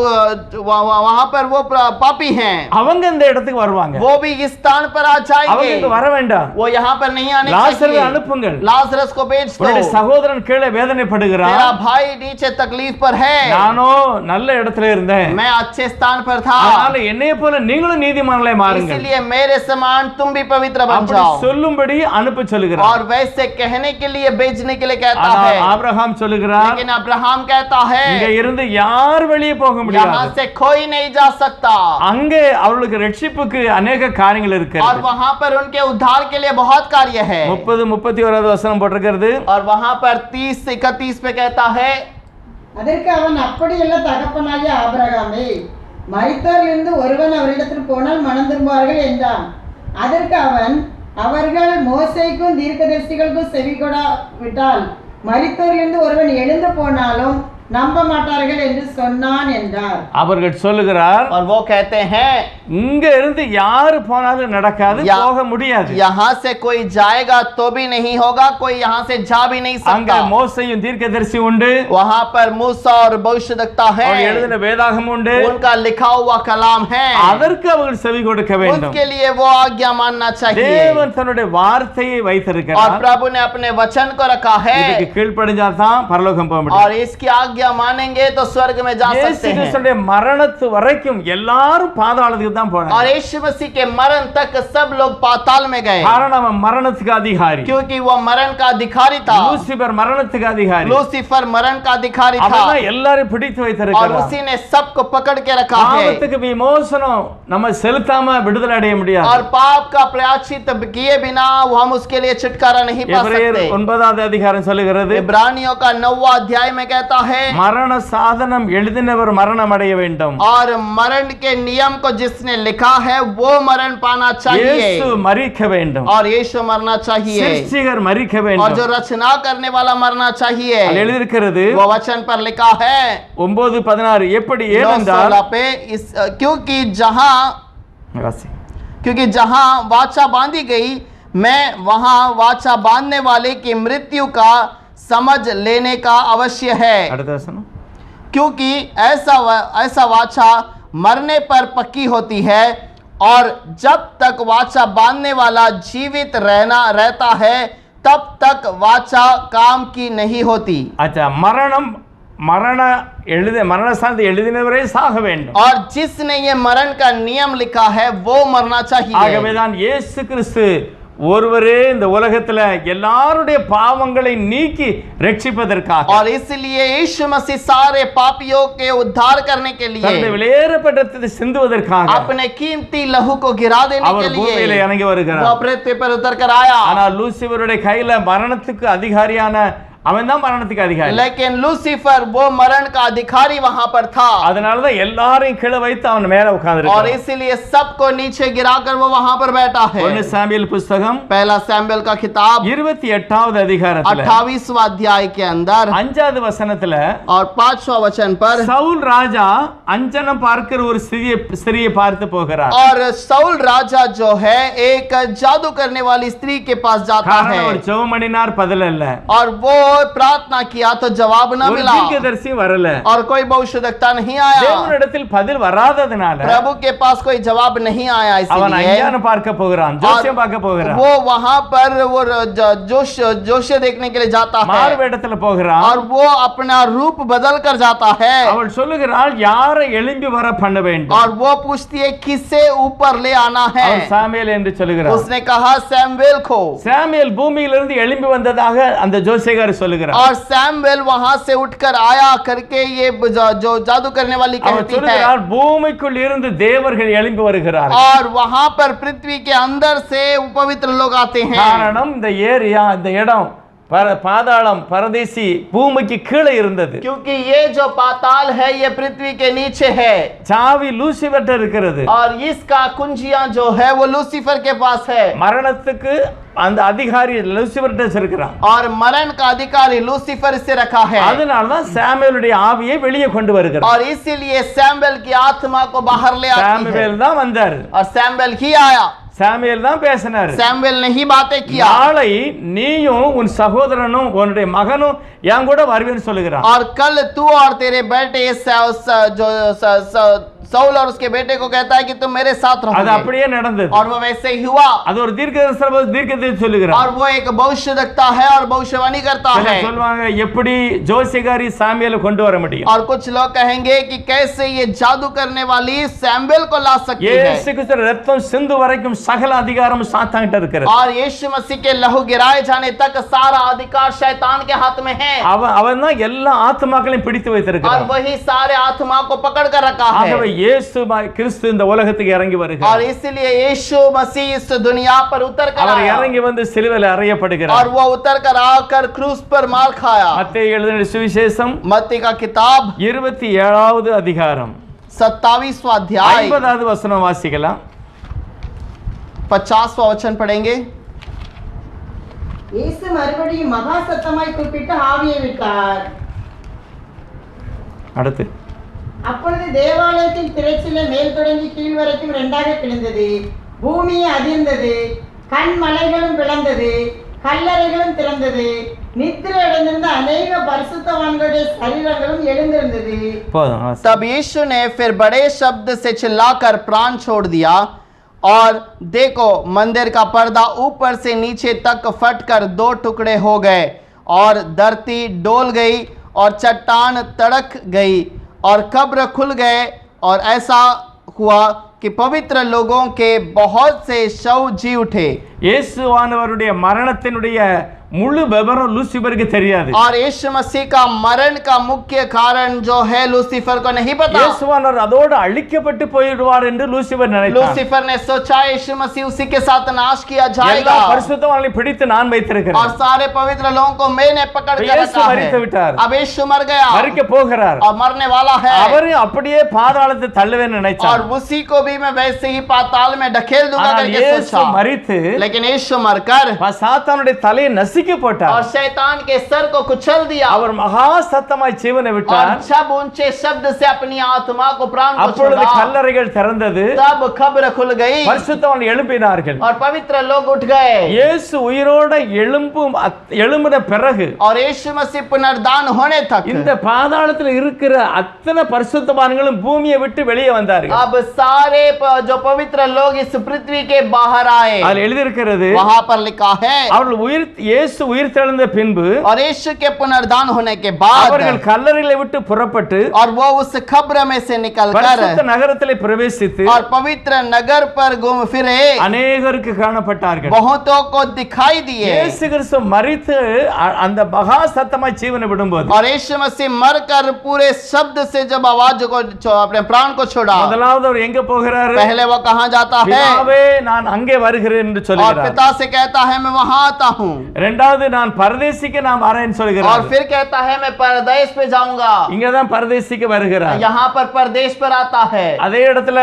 वहां पर वो पापी हैं, அவங்க இந்த இடத்துக்கு வருவாங்க, वो भी इस स्थान पर आ அவங்க இங்க जाएंगे, வர வேண்டாம். वो यहाँ पर नहीं आने லாசரை चाहिए। அனுப்புங்கள், लाजरस को भेज உன்னுடைய दो, சகோதரன் கீழே வேதனைப்படுகிறான், तेरा भाई नीचे तकलीफ पर है, நானோ நல்ல இடத்துல இருந்தேன், मैं अच्छे स्थान पर था, அதனால என்னைய போல நீங்களும் நீதிமான்களே மாறுங்கள், इसलिए मेरे समान तुम भी पवित्र बन அப்படி जाओ, சொல்லும்படி அனுப்ப சொல்லுகிறார். और वैसे कहने के लिए भेजने के लिए कहता ஆனால் है। ஆபிரகாம் சொல்லுகிறார், लेकिन अब्राहम कहता இங்க है, இருந்து யார் வெளியே போக यहाँ முடியாது. से कोई नहीं जा सकता, அங்கே அவர்களுக்கு ரட்சிப்புக்கு अनेक காரியங்கள் और இருக்கிறது. वहां पर उनके उद्धार के लिए बहुत कार्य है। 30-31 வசனம் போட்டிருக்கிறது. और वहां पर 30-31 पे कहता है, அதற்கு அவன், அப்படியல்ல தகப்பனாகிய ஆபிரகாமே, மரித்தோரிலிருந்து ஒருவன் அவரிடத்தில் போனால் மனம் திரும்புவார்கள் என்றான். அதற்கு அவன், அவர்கள் மோசேக்கும் தீர்க்கதரிசிகளுக்கும் செவி கொடாவிட்டால் மரித்தோரிலிருந்து ஒருவன் எழுந்து போனாலும் நம்ப மாட்டார்கள் என்று சொன்னான் என்றார். அவர்கள் சொல்லுகிறார், और वो कहते हैं, இங்க இருந்து யாரு போனாலும் நடக்காது, போக முடியாது. यहाँ से कोई जाएगा तो भी नहीं होगा, कोई यहाँ से जा भी नहीं அங்க सकता। மோசேயும் தீர்க்கதரிசி உண்டு, वहां पर मूसा और भविष्यद्वक्ता है, அவர் எழுதின வேதாகம் உண்டு, उनका लिखा हुआ कलाम है, அதற்கு அவர்கள் செவி கொடுக்க வேண்டும். उसके लिए वो आज्ञा मानना चाहिए। தேவன் தன்னுடைய வார்த்தையை और வைத்திருக்கிறார். प्रभु ने अपने वचन को रखा है, இதுக்கு கீழ்ப்படிஞ்சாதான் பரலோகம் போக முடியும். और इसकी आज्ञा मानेंगे तो स्वर्ग में जा இயேசு सकते हैं। கிறிஸ்துவின் மரணத்து வரைக்கும் எல்லாரும் பாதாளத்துக்கு தான் போனாங்க. और यीशु मसीह के मरण तक सब लोग पाताल में गए, காரணம் அவன் மரணத்துக்கு அதிகாரி. क्योंकि वो मरण का अधिकारी था। லூசிபர் மரணத்துக்கு அதிகாரி. लूसीफर मरण का अधिकारी था, அவன் தான் எல்லாரையும் பிடித்து और வைத்திருக்கிறான். उसी ने सबको पकड़ के रखा है। பாவத்துக்கு விமோசனம் நம்ம செலுத்தாம விடுதலை அடைய முடியாது. और पाप का प्रायश्चित किए बिना वो हम उसके लिए छुटकारा नहीं पा எபிரேயர் सकते। 9வது அதிகாரம் சொல்லுகிறது, इब्रानियों का 9वां अध्याय में कहता है, है மரண சாதனம் எழுதினவர் மரணம் அடைய வேண்டும். और मरण के नियम को जिसने लिखा है वो मरण पाना चाहिए இயேசு மரிக்க வேண்டும். और यीशु मरना चाहिए சிருஷ்டிகர் மரிக்க और வேண்டும். जो रचना करने वाला मरना चाहिए அது எழுதியிருக்கிறது वो वचन पर लिखा है 9:16. எப்படி 9:16 ஏனென்றால் पे क्योंकि जहां वाचा बांधी गई मैं वहां वाचा बांधने वाले की मृत्यु का समझ लेने का अवश्य है அடுத்த வசனம். क्योंकि ऐसा वाचा मरने पर पक्की होती है और जब तक वाचा बांधने वाला जीवित रहता है तब तक वाचा काम की नहीं होती अच्छा மரண சாந்தி எழுதினவரே சாக வேண்டும். और जिसने ये मरण का नियम लिखा है वो मरना चाहिए ஆகவேதான் இயேசு கிறிஸ்து ஒருவரே இந்த உலகத்துல எல்லாருடைய பாவங்களை நீக்கி ரட்சிப்பதற்காக और इसलिए यीशु मसीह सारे पापियों के उद्धार करने के தன்னுடைய लिए விலையேறப்பட்ட ரத்தத்தை சிந்துவதற்காக अपने कीमती लहू को गिरा देने के அவர் பூமியில लिए இறங்கி वो வருகிறார். पृथ्वी पर उतर कर आया ஆனால் லூசிபருடைய கையில மரணத்துக்கு அதிகாரியான அவன் தான் மரணத்துக்கு அதிகாரி. लेकिन लूसीफर वो मरण का अधिकारी वहां पर था அதனாலதான் எல்லாரையும் கீழே வைத்து அவன் மேல और உட்கார்ந்திருக்கான். इसीलिए सबको नीचे गिराकर वो वहां पर बैठा है 1 சாமுவேல் புத்தகம் पहला सैमुएल का किताब 28வது அதிகாரத்துல 28वां अध्याय के अंदर 5வது வசனத்துல और 5वां वचन पर சவுல் ராஜா அஞ்சனம் பார்க்கிற ஒரு ஸ்திரியை பார்த்து போகிறார். और साउल राजा जो है एक जादू करने वाली स्त्री के पास जाता காரணம் है அவர் ஜெபமணினார் பதில் அல்ல. और वो प्रार्थना किया तो जवाब न ஒரு मिला தீர்க்கதரிசி வரல. और कोई भविष्यवक्ता नहीं आया தேவனிடத்தில் பதில் வராததனால प्रभु के पास कोई जवाब नहीं आया அவன் इसलिए அஞ்ஞானம் பார்க்க போகிறான், ஜோசியம் பார்க்க போகிறான், वो वहां पर वो जोश देखने के लिए जाता है மாறு வேடத்துல போகிறான். और वो अपना रूप बदल कर जाता है அவள் சொல்லுகிறாள் யாரை எழும்பி வர பண்ண வேண்டும். और वो पूछती है किसे ऊपर ले आना है அவன் சாமுவேல் என்று சொல்லுகிறான். उसने कहा सैमुएल को சாமுவேல் பூமியிலிருந்து எழும்பி வந்ததாக அந்த ஜோசியக்காரர் சொல்லுகிறார். और सैमुएल वहां से उठकर आया करके ये जो जादू करने वाली அவன் कहती है சொல்லுகிறார் பூமிக்குள் இருந்து தேவர்கள் எழும்பி வருகிறார்கள். और वहां पर पृथ्वी के अंदर से पवित्र लोग आते हैं காரணம் இந்த ஏரியா இந்த இடம் பாதாளம் பரதேசி பூமிக்கு கீழே இருந்தது. क्योंकि ये जो पाताल है ये पृथ्वी के नीचे है சாவி லூசிபர்ட்ட இருக்கிறது. और इसका कुंजियां जो है वो लूसीफर के पास है மரணத்துக்கு அந்த அதிகாரி லூசிபர்ட்ட இருக்கிறான். और मरण का अधिकारी लूसीफर से रखा है அதனால தான் சாமுவேலுடைய ஆவியை வெளியே கொண்டு வருகிறார். और इसीलिए सैमुएल की आत्मा को बाहर ले आती है சாமுவேல் தான் வந்தார், और सैमुएल ही आया சாமுவேல் தான் பேசினார். सैमुएल ने ही बातें किया நாளை நீயும் உன் சகோதரனும் உன்னுடைய மகனும் என் கூட வருவேன்னு சொல்லுகிறான். और कल तू और तेरे बेटे साउल और उसके बेटे को कहता है कि तुम मेरे साथ அது रहोगे அப்படியே நடந்தது. और वो वैसे ही हुआ அது ஒரு தீர்க்கதரிசி சொல்லுகிறான். और वो एक भविष्यवक्ता है और भविष्यवाणी करता है சொல்லுவாங்க எப்படி ஜோசியக்காரி சாமுவேலை கொண்டு வர முடியும். और कुछ लोग कहेंगे कि कैसे ये जादू करने वाली सैमुएल को ला सकती है இயேசு கிறிஸ்து ரத்தம் சிந்து வரைக்கும் சகல அதிகாரம் சாத்தான்கிட்ட இருக்கிறது. और यीशु मसीह के लहू गिराए जाने तक सारा अधिकार शैतान के हाथ में है அவன் தான் எல்லா ஆத்மாக்களையும் பிடித்து और வைத்திருக்கிறான். वही सारे आत्मा को पकड़ कर रखा है ஆகவே இயேசு கிறிஸ்து இந்த உலகத்துக்கு இறங்கி और வருகிறார். इसलिए यीशु मसीह इस दुनिया पर उतर कर அவர் आया இறங்கி வந்து சிலுவையில் और அறையப்படுகிறார். वो उतर कर आकर क्रूस पर मार खाया மத்தேயு எழுதின சுவிசேஷம் मत्ती का किताब 27வது அதிகாரம் 27वां अध्याय 50வது வசனம் வாசிக்கலாம். 50वां वचन पढ़ेंगे இயேசு மறுபடியும் மகா சத்தமாய் கூப்பிட்டு ஆவியை விட்டார். அடுத்து அப்பொழுது தேவாலயத்தின் திரைச்சிலை மேல் தொடங்கி கீழ் வரைக்கும் 2ஆக கிழிந்தது. பூமி அதிர்ந்தது, கண்மலைகளும் பிளந்தது, கல்லறைகளும் திறந்தது. நித்திரை அடைந்திருந்த अनेक பரிசுத்தவான்களுடைய சரீரங்களும் எழுந்திருந்தது. போதும் வாசி. तब यीशु ने फिर बड़े शब्द से चिल्लाकर प्राण छोड़ दिया और देखो मंदिर का पर्दा ऊपर से नीचे तक फटकर 2 टुकड़े हो गए और धरती डोल गई और चट्टान तड़क गई और कब्र खुल गए और ऐसा हुआ कि पवित्र लोगों के बहुत से शव जी उठे இயேசுவானவருடைய மரணத்தினுடைய முழு விவரம் லூசிபருக்கு தெரியாது. और यीशु मसीह का मरण का मुख्य कारण जो है लूसीफर को नहीं पता। இயேசுவானவர் அதோடு அழிக்கப்பட்டு போய்விடுவார் என்று லூசிபர் நினைத்தார். लूसीफर ने सोचा यीशु मसीह उसी के साथ नाश किया எல்லா जाएगा பரிசுத்தவான்களையும் பிடித்து நான் और வைத்திருக்கிறேன். सारे पवित्र लोगों को मैंने पकड़ कर यीशु रखा मरिத்து है। விட்டார். अब यीशु मर गया மரிக்க போகிறார். और मरने वाला है அவரையும் அப்படியே பாதாளத்தை தள்ளுவேன்னு और நினைச்சார். उसी को भी मैं वैसे ही पाताल में ढकेल दूंगा ஆனால் करके இயேசு सोचा। மரித்து लेकिन यीशु मरकर சாத்தானுடைய தலையை நசுக்கி போட்டார். और शैतान के सर को कुचल दिया அவர் மகா சத்தமாய் ஜீவனை और விட்டார். जब ऊंचे शब्द से अपनी आत्मा को प्राण को அப்பொழுது छोड़ा கல்லறைகள் திறந்தது. तब खबर खुल गई பரிசுத்தவான்கள் எழும்பினார்கள். और पवित्र लोग उठ गए இயேசு உயிரோட எழும்பின பிறகு और यीशु मसीह पुनर्दान होने तक இந்த பாதாளத்தில் இருக்கிற அத்தனை பரிசுத்தவான்களும் பூமியை விட்டு வெளியே வந்தார்கள். अब सारे जो पवित्र लोग इस पृथ्वी के बाहर आए। அதில் எழுதியிருக்கிறது वहां पर लिखा है அவர்கள் இயேசு உயிர் தெழுந்த பின்பு और यीशु के पुनर्दान होने के बाद அவர்கள் கல்லறைகளை விட்டு புறப்பட்டு और वो उस खबर में से निकलकर பரிசுத்த நகரத்திலே பிரவேசித்து और पवित्र नगर पर घूम फिरे அநேகருக்கு காணப்பட்டார்கள். बहुतों को दिखाई दिए இயேசு கிறிஸ்து மரித்து அந்த மகா சத்தமாய் ஜீவனை விடும்போது और यीशु मसीह मरकर पूरे शब्द से जब आवाज को अपने प्राण को छोड़ा முதலாவது அவர் எங்க போகிறாரு? पहले वो कहां जाता है பிதாவே நான் அங்கே வருகிறேன் என்று और சொல்கிறார். पिता से कहता है मैं वहां आता हूं இரண்டாவது நான் பரதேசிக்கு நான் வரேன்னு और சொல்கிறார். फिर कहता है मैं परदेश पे जाऊंगा இங்க தான் பரதேசிக்கு வருகிறார். यहाँ पर परदेश पर आता है அதே இடத்துல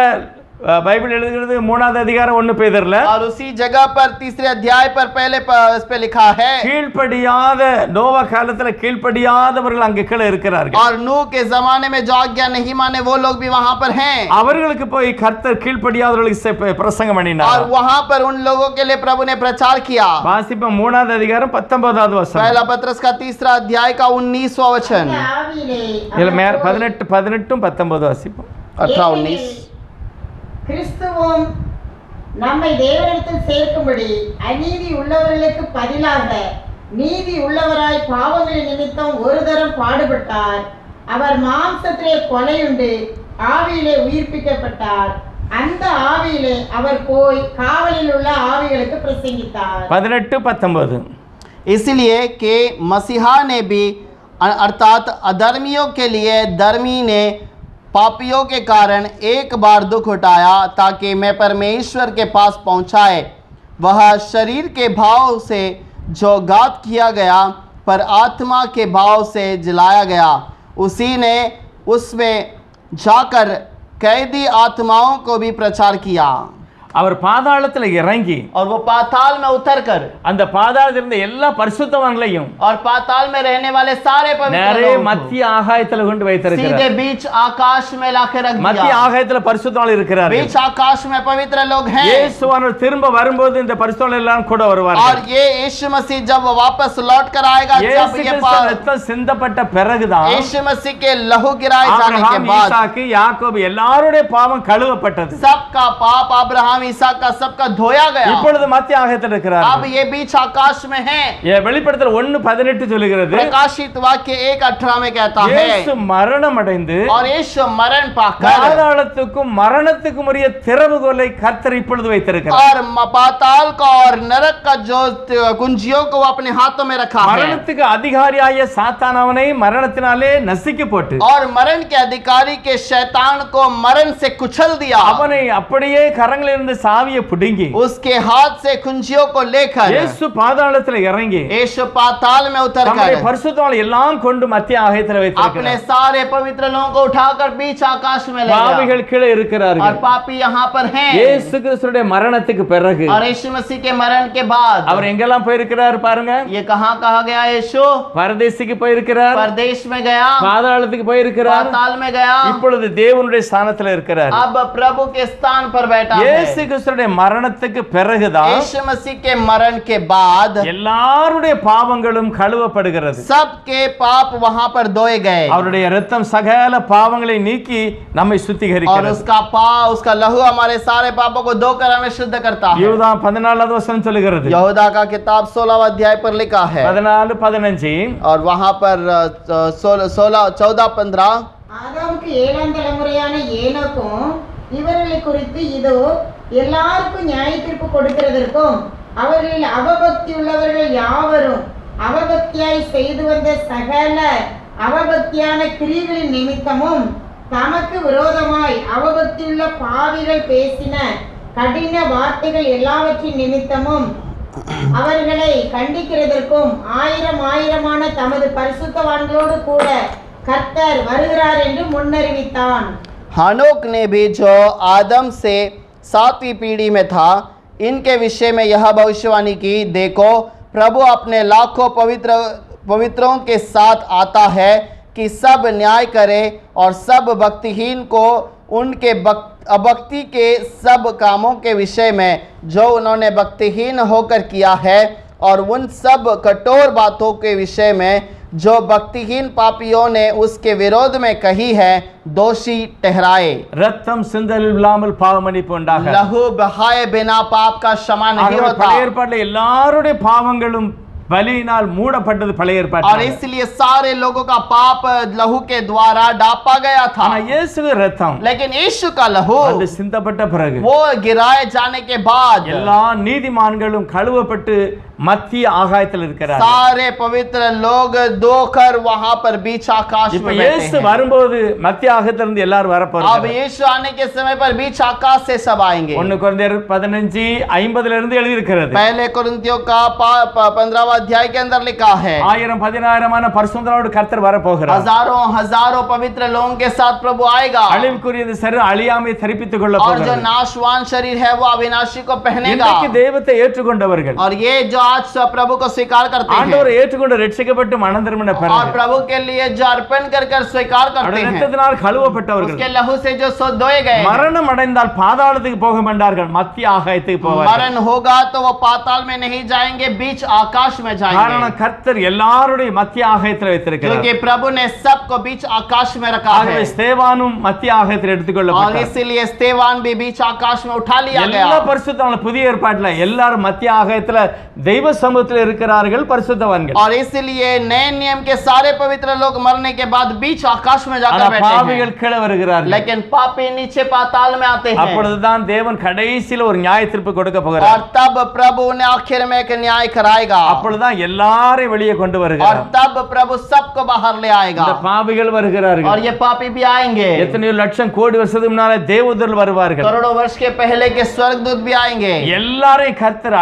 பைபிள் எழுதுகிறது 3வது அதிகாரம் 1 பேதுருல और उसी जगह पर तीसरे अध्याय पर पहले इस पे लिखा है கீழ்ப்படியாத நோவா காலத்துல கீழ்ப்படியாதவர்கள் அங்கே கீழே இருக்கிறார்கள். और नूह के जमाने में जो आज्ञा नहीं माने वो लोग भी वहां पर हैं அவர்களுக்கு போய் கர்த்தர் கீழ்ப்படியாதவர்களுக்கு பிரசங்கம் और பண்ணினார். वहां पर उन लोगों के लिए प्रभु ने प्रचार किया। வாசிப்போம் 3வது அதிகாரம் 19வது வசனம். पहला पत्रस का तीसरा अध्याय का 19वां वचन அந்த ஆவியிலே இதுல அவர் போய் 18 19 வாசிப்போம். 18 19 கிறிஸ்துவும் நம்மை தேவனிடத்தில் சேர்க்கும்படி அநீதி உள்ளவர்களுக்கு பதிலாக நீதி உள்ளவராய் பாவங்களின் நிமித்தம் ஒரு தரம் பாடுபட்டார். அவர் மாம்சத்திலே கொலையுண்டு ஆவியிலே உயிர்ப்பிக்கப்பட்டார். அந்த ஆவியிலே அவர் போய் காவலில் உள்ள ஆவிகளுக்கு பிரசங்கித்தார். 18 19 इसलिए कि मसीहा ने भी अर्थात अधर्मियों के लिए धर्मी ने पापियों के कारण एक बार दुख उठाया ताकि मैं परमेश्वर के पास पहुंचाए। वह शरीर के भाव से जो घात किया गया पर आत्मा के भाव से जलाया गया, उसी ने उसमें जाकर कैदी आत्माओं को भी प्रचार किया। அவர் பாதாளத்தில் இறங்கி और वो पाताल में उतरकर அந்த பாதாளத்தில் இருந்த எல்லா பரிசுத்தவான்களையும் और पाताल में रहने वाले सारे पवित्र நேரே लोगों को மத்திய ஆகாயத்தில் கொண்டு வைத்திருக்கிறார். सीधे बीच आकाश में लाके रख மத்திய दिया। ஆகாயத்தில் பரிசுத்தவான்கள் இருக்கிறார்கள். बीच आकाश में पवित्र लोग हैं இயேசுவானவர் திரும்ப வரும்போது இந்த பரிசுத்தவான்கள் எல்லாம் கூட और வருவார்கள். ये यीशु मसीह जब वापस लौट कर आएगा, जब இயேசு ये கிறிஸ்து ரத்தம் சிந்தப்பட்ட பிறகுதான் यीशु मसीह के लहू गिराए जाने के ஆபிரகாம், बाद ஈசாக்கு, யாக்கோபு எல்லாருடைய பாவம் கழுவப்பட்டது. सबका पाप अब्राहम ईसा का सबका धोया गया। இப்பொழுது மத்திய ஆகாயத்தில் இருக்கிறார். अब ये बीच आकाश में है। வெளிப்படுத்தல் 1:18 சொல்லுகிறது प्रकाशित वाक्य 1:18 में कहता है இயேசு மரணம் அடைந்து और यीशु मरण पाकर பாதாளத்துக்கும் மரணத்துக்கும் உரிய திறவுகோலை கர்த்தர் இப்பொழுது வைத்திருக்கிறார். और पाताल का और नरक का जो कुंजियों को अपने हाथों में रखा है மரணத்துக்கு அதிகாரியாய சாத்தானவனை மரணத்தினாலே நசுக்கி போட்டு और मरण के अधिकारी के शैतान को मरण से कुचल दिया। அவனை அப்படியே கரங்களில் இருந்து சாவியை பிடுங்கி उसके हाथ से कुंजियों को लेकर இயேசு பாதாளத்தில் இறங்கி यीशु पाताल में தம்முடைய उतरकर பரிசுத்தவான்களை எல்லாம் கொண்டு மத்திய ஆகாயத்தில் अपने வைத்திருக்கிறார். सारे पवित्र लोगों को उठाकर बीच आकाश में ले गया பாவிகள் கீழே और இருக்கிறார்கள். पापी यहाँ पर हैं। இயேசு கிறிஸ்துவின் மரணத்துக்கு பிறகு और यीशु मसीह के मरण के बाद அவர் எங்கெல்லாம் போயிருக்கிறார் பாருங்க. ये कहाँ कहा गया? यीशु பரதேசிக்கு போயிருக்கிறார், परदेश में गया, பாதாளத்துக்கு போயிருக்கிறார், पाताल में गया, இப்பொழுது தேவனுடைய ஸ்தானத்தில் இருக்கிறார். अब प्रभु के स्थान पर बैठा இயேசு है। கிறிஸ்துவின் மரணத்துக்கு பிறகுதான் यीशु मसीह के मरण के बाद எல்லாருடைய பாவங்களும் கழுவப்படுகிறது. सबके पाप वहां पर धोए गए அவருடைய இரத்தம் சகல பாவங்களை நீக்கி நம்மை और சுத்திகரிக்கிறது. उसका लहू हमारे सारे पापों को धोकर हमें शुद्ध करता है। யூதா 14வது வசனம் சொல்லுகிறது. यहूदा का किताब 16वां अध्याय पर लिखा है 14 15 और वहां पर 14 ஆதாமுக்கு 7ஆம் தலைமுறையான ஏனோக்கும் இவர்களை குறித்து இதோ எல்லாருக்கும் நியாய தீர்ப்பு கொடுக்கிறதற்கும் அவர்களில் அவபக்தி உள்ளவர்கள் யாவரும் அவபக்தியாய் செய்து வந்த சகல அவபக்தியான கிரியைகளின் நிமித்தமும் தமக்கு விரோதமாய் அவபக்தியுள்ள பாவிகள் பேசின கடின வார்த்தைகள் எல்லாவற்றின் நிமித்தமும் அவர்களை கண்டிக்கிறதற்கும் ஆயிரமான தமது பரிசுத்தவான்களோடு கூட கர்த்தர் வருகிறார் என்று முன்னறிவித்தான். हानोक ने भी जो आदम से 7वीं पीढ़ी में था, इनके विषय में यह भविष्यवाणी की, देखो प्रभु अपने लाखों पवित्रों के साथ आता है कि सब न्याय करे और सब भक्तिहीन को उनके अभक्ति के सब कामों के विषय में जो उन्होंने भक्तिहीन होकर किया है और उन सब कठोर बातों के विषय में जो भक्तिहीन पापियों ने उसके विरोध में कही है, दोषी ठहराए. ரத்தம் சிந்தல் இல்லாமல் பாவ மன்னிப்பு உண்டாக. लहू बहाए बिना पाप का क्षमा नहीं होता. பழைய ஏற்பாட்டில் எல்லாருடைய பாவங்களும் பலியினால் மூடப்பட்டது பழைய और ஏற்பாட்டில். इसलिए सारे लोगों का पाप लहू के द्वारा ढांपा गया था. ஆனா இயேசுவின் ரத்தம் लेकिन यीशु का लहू அது சிந்தப்பட்ட பிறகு वो गिराए जाने के बाद எல்லா நீதிமான்களும் கழுவப்பட்டு மத்திய ஆகாயத்தில் இருக்கிறார்கள். सारे पवित्र लोग धोकर वहां पर बीच आकाश இப்ப में இயேசு बैठे हैं. வரும்போது மத்திய ஆகாயத்திலிருந்து எல்லாரும் अब வரப்போறாங்க. यीशु आने के समय पर बीच आकाश से सब आएंगे. 1 கொரிந்தியர் 15:50 இருந்து எழுதி இருக்கிறது. पहले कुरिन्थियों का 15वां अध्याय के अंदर लिखा है, 1000-10000 பரிசுத்தரோடு கர்த்தர் வரப்போகிறார். हजारों पवित्र लोगों के साथ प्रभु आएगा. அழிவுக்குரியது சரி அழியாமை தரிப்பித்துக் கொள்ள और जो போகிறார். नाशवान शरीर है वो अविनाशी को पहनेगा. இன்றைக்கு தெய்வத்தை ஏற்றுக்கொண்டவர்கள் और ये जो आज प्रभु को स्वीकार करते ஆண்டவரை हैं ஏற்றுக்கொண்டு ரட்சிக்கப்பட்டு மனம் திரும்பின और பிறகு प्रभु के लिए जो अर्पण कर कर स्वीकार करते அவருடைய हैं, இரத்தத்தினால் கழுவப்பட்டவர்கள் उसके लहू से जो शुद्ध धोए गए, மரணம் அடைந்தால் பாதாளத்துக்கு போக மாட்டார்கள், மத்திய ஆகாயத்துக்கு போவார்கள். मरण होगा तो वो पाताल में नहीं जाएंगे, बीच आकाश में जाएंगे. காரணம் கர்த்தர் எல்லாருடைய மத்திய ஆகாயத்தில் வைத்திருக்கிறார். क्योंकि प्रभु ने सबको बीच आकाश में रखा है. ஆகவே ஸ்தேவானும் மத்திய ஆகாயத்தில் और எடுத்துக்கொள்ளப்பட்டார். इसीलिए स्तेवान भी बीच आकाश में उठा लिया எல்லா गया. பரிசுத்தவான்களும் புதிய ஏற்பாட்டில் எல்லாரும் மத்திய ஆகாயத்துல தெய்வ சமூகத்தில் இருக்கிறார்கள் பரிசுத்தவான்கள். और इसलिए नए नियम के सारे पवित्र लोग मरने के बाद बीच आकाश में जाकर ஆனா बैठे हैं. பாவிகள் கீழே வருகிறார்கள். लेकिन पापी नीचे पाताल में आते हैं. அப்பொழுதுதான் தேவன் கடைசியில் ஒரு நியாய தீர்ப்பு கொடுக்க और போகிறார். तब प्रभु उन्हें आखिर में एक न्याय कराएगा. அப்பொழுதுதான் எல்லாரையும் வெளியே கொண்டு और வருகிறார். तब प्रभु सबको बाहर ले आएगा. இந்த பாவிகள் வருகிறார்கள். और ये पापी भी आएंगे. எத்தனையோ லட்சம் கோடி வருஷத்துக்கு முன்னாலே தேவதூதர்கள் வருவார்கள். करोड़ों वर्ष के पहले के स्वर्गदूत भी आएंगे. எல்லாரையும் கர்த்தர்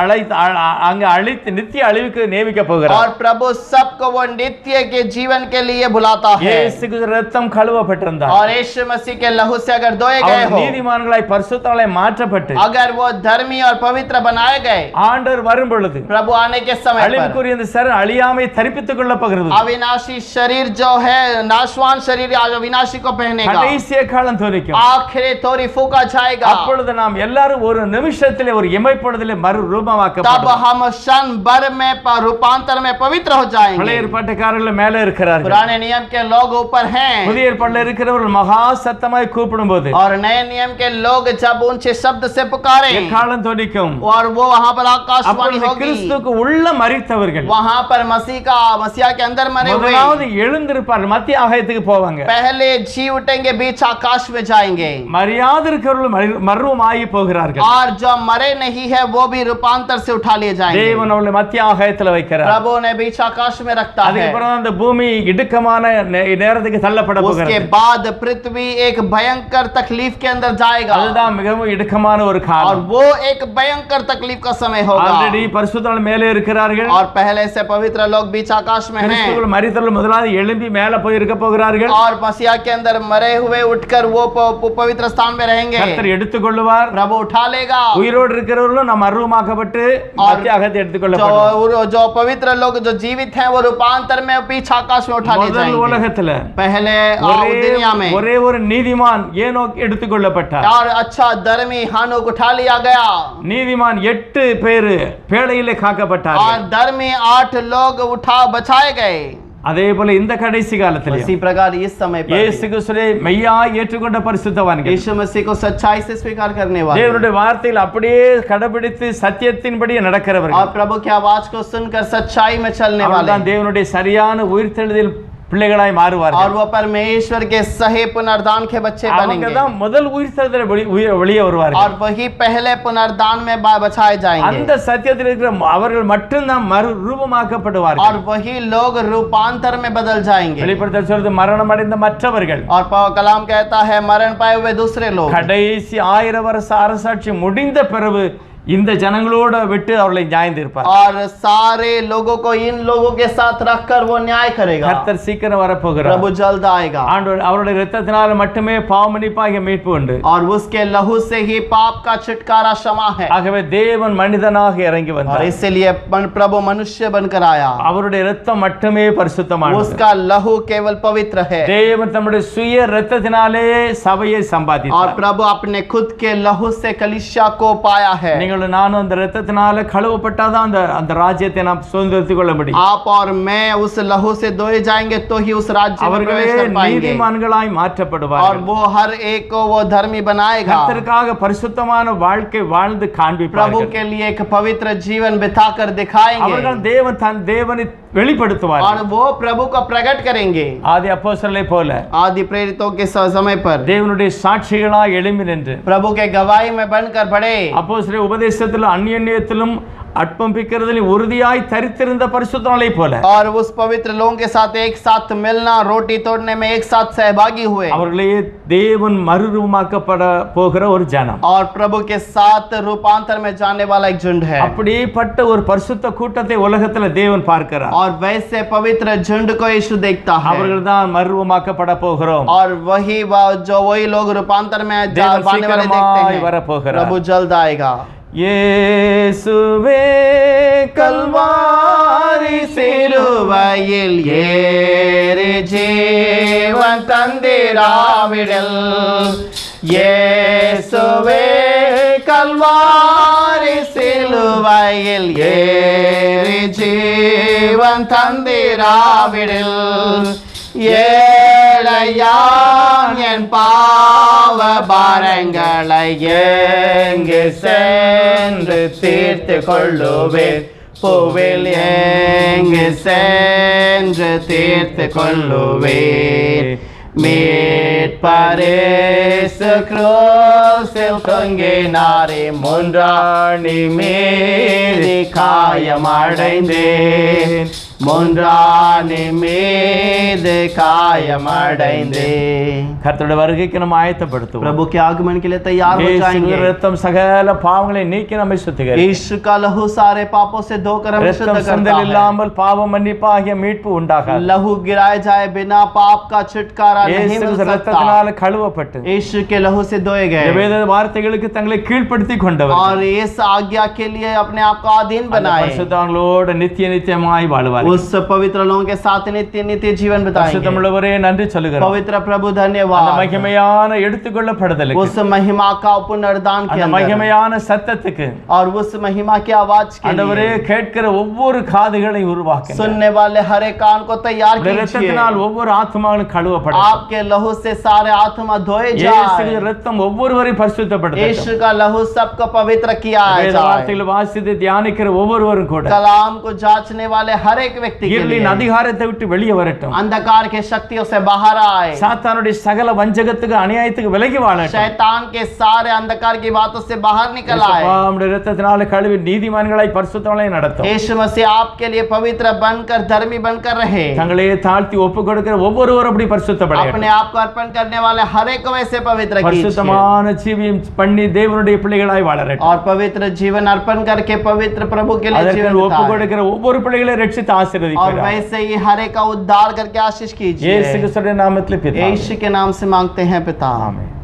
அங்க அழித்து நித்திய அழிவுக்கு நியமிக்க போகிறார். और प्रभु सबको वो नित्य के जीवन के लिए बुलाता है. இயேசுக்கு ரத்தம் கழுவப்பட்டிருந்தார். और यीशु मसीह के लहू से अगर धोए गए அவர் हो, நீதிமான்களாய் பரிசுத்தவான்களாய் மாற்றப்பட்டு अगर वो धर्मी और पवित्र बनाए गए, ஆண்டவர் வரும் பொழுது प्रभु आने के समय पर அழிவுக்குரிய இந்த சரீரம் அழியாமை தரிப்பித்துக் கொள்ள போகிறது. अविनाशी शरीर जो है, नाशवान शरीर आज अविनाशी को पहनेगा. கடைசிய காலம் தோரிக்கும். आखिरी तोरी फूका जाएगा. அப்பொழுது நாம் எல்லாரும் ஒரு நிமிஷத்திலே ஒரு இமைப்பொழுதிலே மறு तब ரூபமாக்கப்படுவோம். हम क्षण भर में रूपांतर में पवित्र हो பழைய जाएंगे. ஏற்பாட்டுக்காரர்கள் மேலே இருக்கிறார்கள். पुराने नियम के लोग ऊपर हैं புதிய ஏற்பாட்டில் இருக்கிறவர்கள் மகா சத்தமாய் கூப்பிடும்போது और नए नियम के लोग जब ऊंचे शब्द से पुकारे காலம் தோனிக்கும். और वो वहां पर आकाशवाणी அப்பொழுது होगी. கிறிஸ்துவுக்கு உள்ள மரித்தவர்கள் वहां पर मसीहा के अंदर मरे हुए முதலாவது எழுந்திருப்பார்கள், மத்திய ஆகாயத்துக்கு போவாங்க. पहले जी उठेंगे, बीच आकाश में जाएंगे. மரியாதை இருக்கிறவர்கள் மர்வமாகி போகிறார்கள். और जो मरे नहीं है वो भी रूपांतर से उठा लिए जाएंगे. தேவன் அவர்களை மத்திய ஆகாயத்தில் வைக்கிறார். प्रभु ने बीच आकाश में रखता है. அதுக்கப்புறம் அந்த பூமி இடுக்கமான நேரத்துக்கு தள்ளப்பட उसके போகிறது. बाद पृथ्वी एक भयंकर तकलीफ के अंदर जाएगा. அதுதான் மிகவும் இடுக்கமான ஒரு और காலம். वो एक भयंकर तकलीफ का समय होगा. ஆல்ரெடி பரிசுத்தவான்கள் மேலே இருக்கிறார்கள். और पहले से पवित्र लोग बीच आकाश में हैं. கிறிஸ்துவுக்குள் மரித்தவர்கள் முதலாவது எழும்பி மேலே போய் இருக்க போகிறார்கள். और मसीहा के अंदर मरे हुए उठकर वो पवित्र स्थान में रहेंगे. கர்த்தர் எடுத்துக்கொள்வார். प्रभु उठा लेगा. உயிரோடு இருக்கிறவர்களும் நாம் மர்வமாக்கப்பட்டு மத்திய ஆகாயத்தை எடுத்துக்கொள்ளப்படுவோம். जो पवित्र लोग जो जीवित हैं वो रूपांतर में बीच आकाश में उठा लिए முதல் जाएंगे. உலகத்துல पहले दुनिया में ஒரே ஒரு நீதிமான் ஏனோக் எடுத்துக்கொள்ளப்பட்டார். और अच्छा धर्मी हानोक उठा लिया गया. நீதிமான் 8 பேரு பேழையிலே காக்கப்பட்டார்கள். और धर्मी 8 लोग बचाए गए. அதே போல இந்த கடைசி காலத்திலே इसी प्रकार इस समय पर இயேசு கிறிஸ்துவை மெய்யாய் ஏற்றுக்கொண்ட பரிசுத்தவான்கள் यीशु मसीह को सच्चाई से स्वीकार करने वाले தேவனுடைய வார்த்தையில் அப்படியே கடைபிடித்து சத்தியத்தின்படி நடக்கிறவர்கள் और प्रभु की आवाज को सुनकर सच्चाई में चलने वाले அவர்தான் தேவனுடைய சரியான உயிர்த்தெழுதல் பிள்ளைகளாய் और மாறுவார்கள் वो परमेश्वर के सही पुनर्दान के बच्चे அவங்க बनेंगे தான் முதல் உயிர்த்தெழுதலை வெளியே வருவார்கள் और वही पहले पुनर्दान में बचाए जाएंगे அந்த சத்தியத்தில் இருக்கிற அவர்கள் மட்டும்தான் மறு ரூபமாக்கப்படுவார்கள் और वही लोग रूपांतर में बदल जाएंगे வெளிப்படுத்தல் சொல்றது மரணம் அடைந்த மற்றவர்கள் और कलाम कहता है मरण पाए हुए दूसरे लोग கடைசி 1000 வருஷ அரசாட்சி முடிந்த பிறகு இந்த ஜனங்களோட விட்டு அவர்களை நியாயம் தீர்ப்பார் और सारे लोगों को इन लोगों के साथ रखकर वो न्याय करेगा கர்த்தர் சீக்கிரம் வரப்போகிறார் प्रभु जल्द आएगा ஆண்டவர் அவருடைய இரத்தத்தினால மட்டுமே பாவமன்னிப்பாகிய மீட்பு உண்டு और उसके लहू से ही पाप का छुटकारा क्षमा है ஆகவே தேவன் மனிதனாக இறங்கி और வந்தார் इसलिए प्रभु मनुष्य बनकर आया அவருடைய இரத்தம் மட்டுமே பரிசுத்தமானது उसका लहू केवल पवित्र है தேவன் தம்முடைய சுய இரத்தத்தினாலே சபையை और சம்பாதித்தார் प्रभु अपने खुद के लहू से कलीसिया को पाया है நீங்கள் நானும் அந்த இரத்தத்தினால கழுவப்பட்டாதான் அந்த ராஜ்யத்தை நாம் சுதந்திரத்துக் கொள்ள முடியும் आप और मैं उस लहू से धोए जाएंगे तो ही उस राज्य में அவர்களே प्रवेश कर पाएंगे நீதிமான்களாய் और மாற்றப்படுவார்கள் वो हर एक को वो धर्मी बनाएगा கர்த்தருக்காக பரிசுத்தமான வாழ்க்கை வாழ்ந்து प्रभु காண்பிப்பார்கள் के लिए एक पवित्र जीवन बिताकर दिखाएंगे அவர்கள் தேவனை வெளிப்படுத்துவார்கள் और वो प्रभु को प्रकट करेंगे ஆதி அப்போஸ்தலரை போல आदि प्रेरितों के समय पर தேவனுடைய சாட்சிகளாய் எழும்பி நின்று प्रभु के गवाही में बनकर बढ़े அப்போஸ்தலர் உபதேசத்திலும் அந்நியத்திலும் அற்பம்பிக்கிறதிலும் உறுதியாய் தரித்திருந்த பரிசுத்தங்களை போல और उस पवित्र लोगों के साथ एक साथ मिलना रोटी तोड़ने में एक साथ सहभागी हुए அவர்களே தேவன் மறுரூபமாக்கப்பட போகிற ஒரு ஜனம் और प्रभु के साथ रूपांतर में जाने वाला एक झुंड है அப்படிப்பட்ட ஒரு பரிசுத்த கூட்டத்தை உலகத்துல தேவன் பார்க்கிறார் और वैसे पवित्र झुंड को यीशु देखता है அவர்கள் தான் மறுரூபமாக்கப்பட போகிறோம் और जो वही लोग रूपांतर में आने தேவன் वाले देखते சீக்கிரமாய் हैं வரப்போகிறார் प्रभु जल्द आएगा இயேசுவே கல்வாரி சிலுவையில் ஏறி ஜீவன் தந்திராவிடல் இயேசுவே கல்வாரி சிலுவையில் ஏறி ஜீவன் தந்திராவிடல் ஏழையான் என் பாவ பாரங்களை எங்கு சென்று தீர்த்து கொள்ளுவேன் பூவில் எங்கு சென்று தீர்த்து கொள்ளுவேன் மீட்பரேசு கிறிஸ்துவில் தொங்கினாரே முன்றாணி மீது காயமடைந்தேன் முன்றாணி மீது காயமடைந்தேன் கர்த்தருடைய வருகைக்கு நம்ம ஆயத்தப்படுத்துவோம் प्रभु के आगमन के लिए तैयार हो இயேசுவின் जाएंगे இரத்தம் சகல பாவங்களை நீக்கி நம்மை சுத்திகரிக்கும் यीशु का लहू सारे पापों से धोकर हमें शुद्ध இரத்தம் करता சிந்தல் है இல்லாமல் பாவ மன்னிப்பாகிய மீட்பு உண்டாகாது लहू गिराए जाए बिना पाप का छुटकारा नहीं இயேசு मिल सकता இரத்தத்தினால கழுவப்பட்டு यीशु के लहू से धोए இந்த गए வேத வார்த்தைகளுக்கு தங்களை கீழ்ப்படுத்தி கொண்டவர் और इस आज्ञा के लिए अपने आप को अधीन बनाए பரிசுத்தவான்களோடு நித்திய நித்தியமாய் வாழ்வார் उस पवित्र लोगों के साथ नित्य नित्य जीवन बिताएंगे பரிசுத்தமுள்ளவரே நன்றி சொல்லுகிறோம் पवित्र प्रभु அந்த धन्यवाद மகிமையான எடுத்துக்கொள்ளப்படுதலுக்கு उस महिमा का पुनर्दान के அந்த अंदर மகிமையான சத்தத்துக்கு और उस महिमा की आवाज के ஆண்டவரே लिए கேட்கிற ஒவ்வொரு காதுகளை உருவாக்குங்க सुनने वाले हर एक कान को तैयार कीजिए இரத்தத்தினால் ஒவ்வொரு ஆத்மாவும் கழுவப்படும் आपके लहू से सारे आत्मा धोए இயேசுவின் जाए இரத்தம் ஒவ்வொருவரையும் பரிசுத்தப்படுத்தட்டும் यीशु का लहू सबको पवित्र किया வேத जाए வார்த்தைகளை வாசித்து தியானிக்கிற ஒவ்வொருவரும் கூட कलाम को जांचने वाले हर एक व्यक्ति के இருளின் लिए அதிகாரத்தை விட்டு வெளியே வரட்டும் अंधकार के शक्तियों से बाहर आए சாத்தானுடைய சகல வஞ்சகத்துக்கு அநியாயத்துக்கு விலகி வாழட்டும் शैतान के सारे अंधकार की बातों से बाहर निकल आए நம்முடைய இரத்தத்தினால கழுவி நீதிமான்களாய் பரிசுத்தவான்களாய் நடத்தும் यीशु मसीह आपके लिए पवित्र बनकर धर्मी बनकर रहे தங்களையே தாழ்த்தி ஒப்பு கொடுக்கிற ஒவ்வொருவரும் அப்படி பரிசுத்தப்படட்டும் अपने आप को अर्पण करने वाले हर एक को वैसे पवित्र कीजिए பரிசுத்தமான ஜீவியம் பண்ணி தேவனுடைய பிள்ளைகளாய் வாழட்டும் और पवित्र जीवन अर्पण करके पवित्र प्रभु के लिए அதற்கு जीवन ஒப்பு बिताएं। கொடுக்கிற ஒவ்வொரு பிள்ளைகளையும் ரட்சித்து और ஆசீர்வதிக்கிறார் वैसे ही हर एक का उद्धार करके आशीष कीजिए இயேசு கிறிஸ்துவின் நாமத்தில் பிதாவே यीशु के नाम से मांगते हैं पिता ஆமென்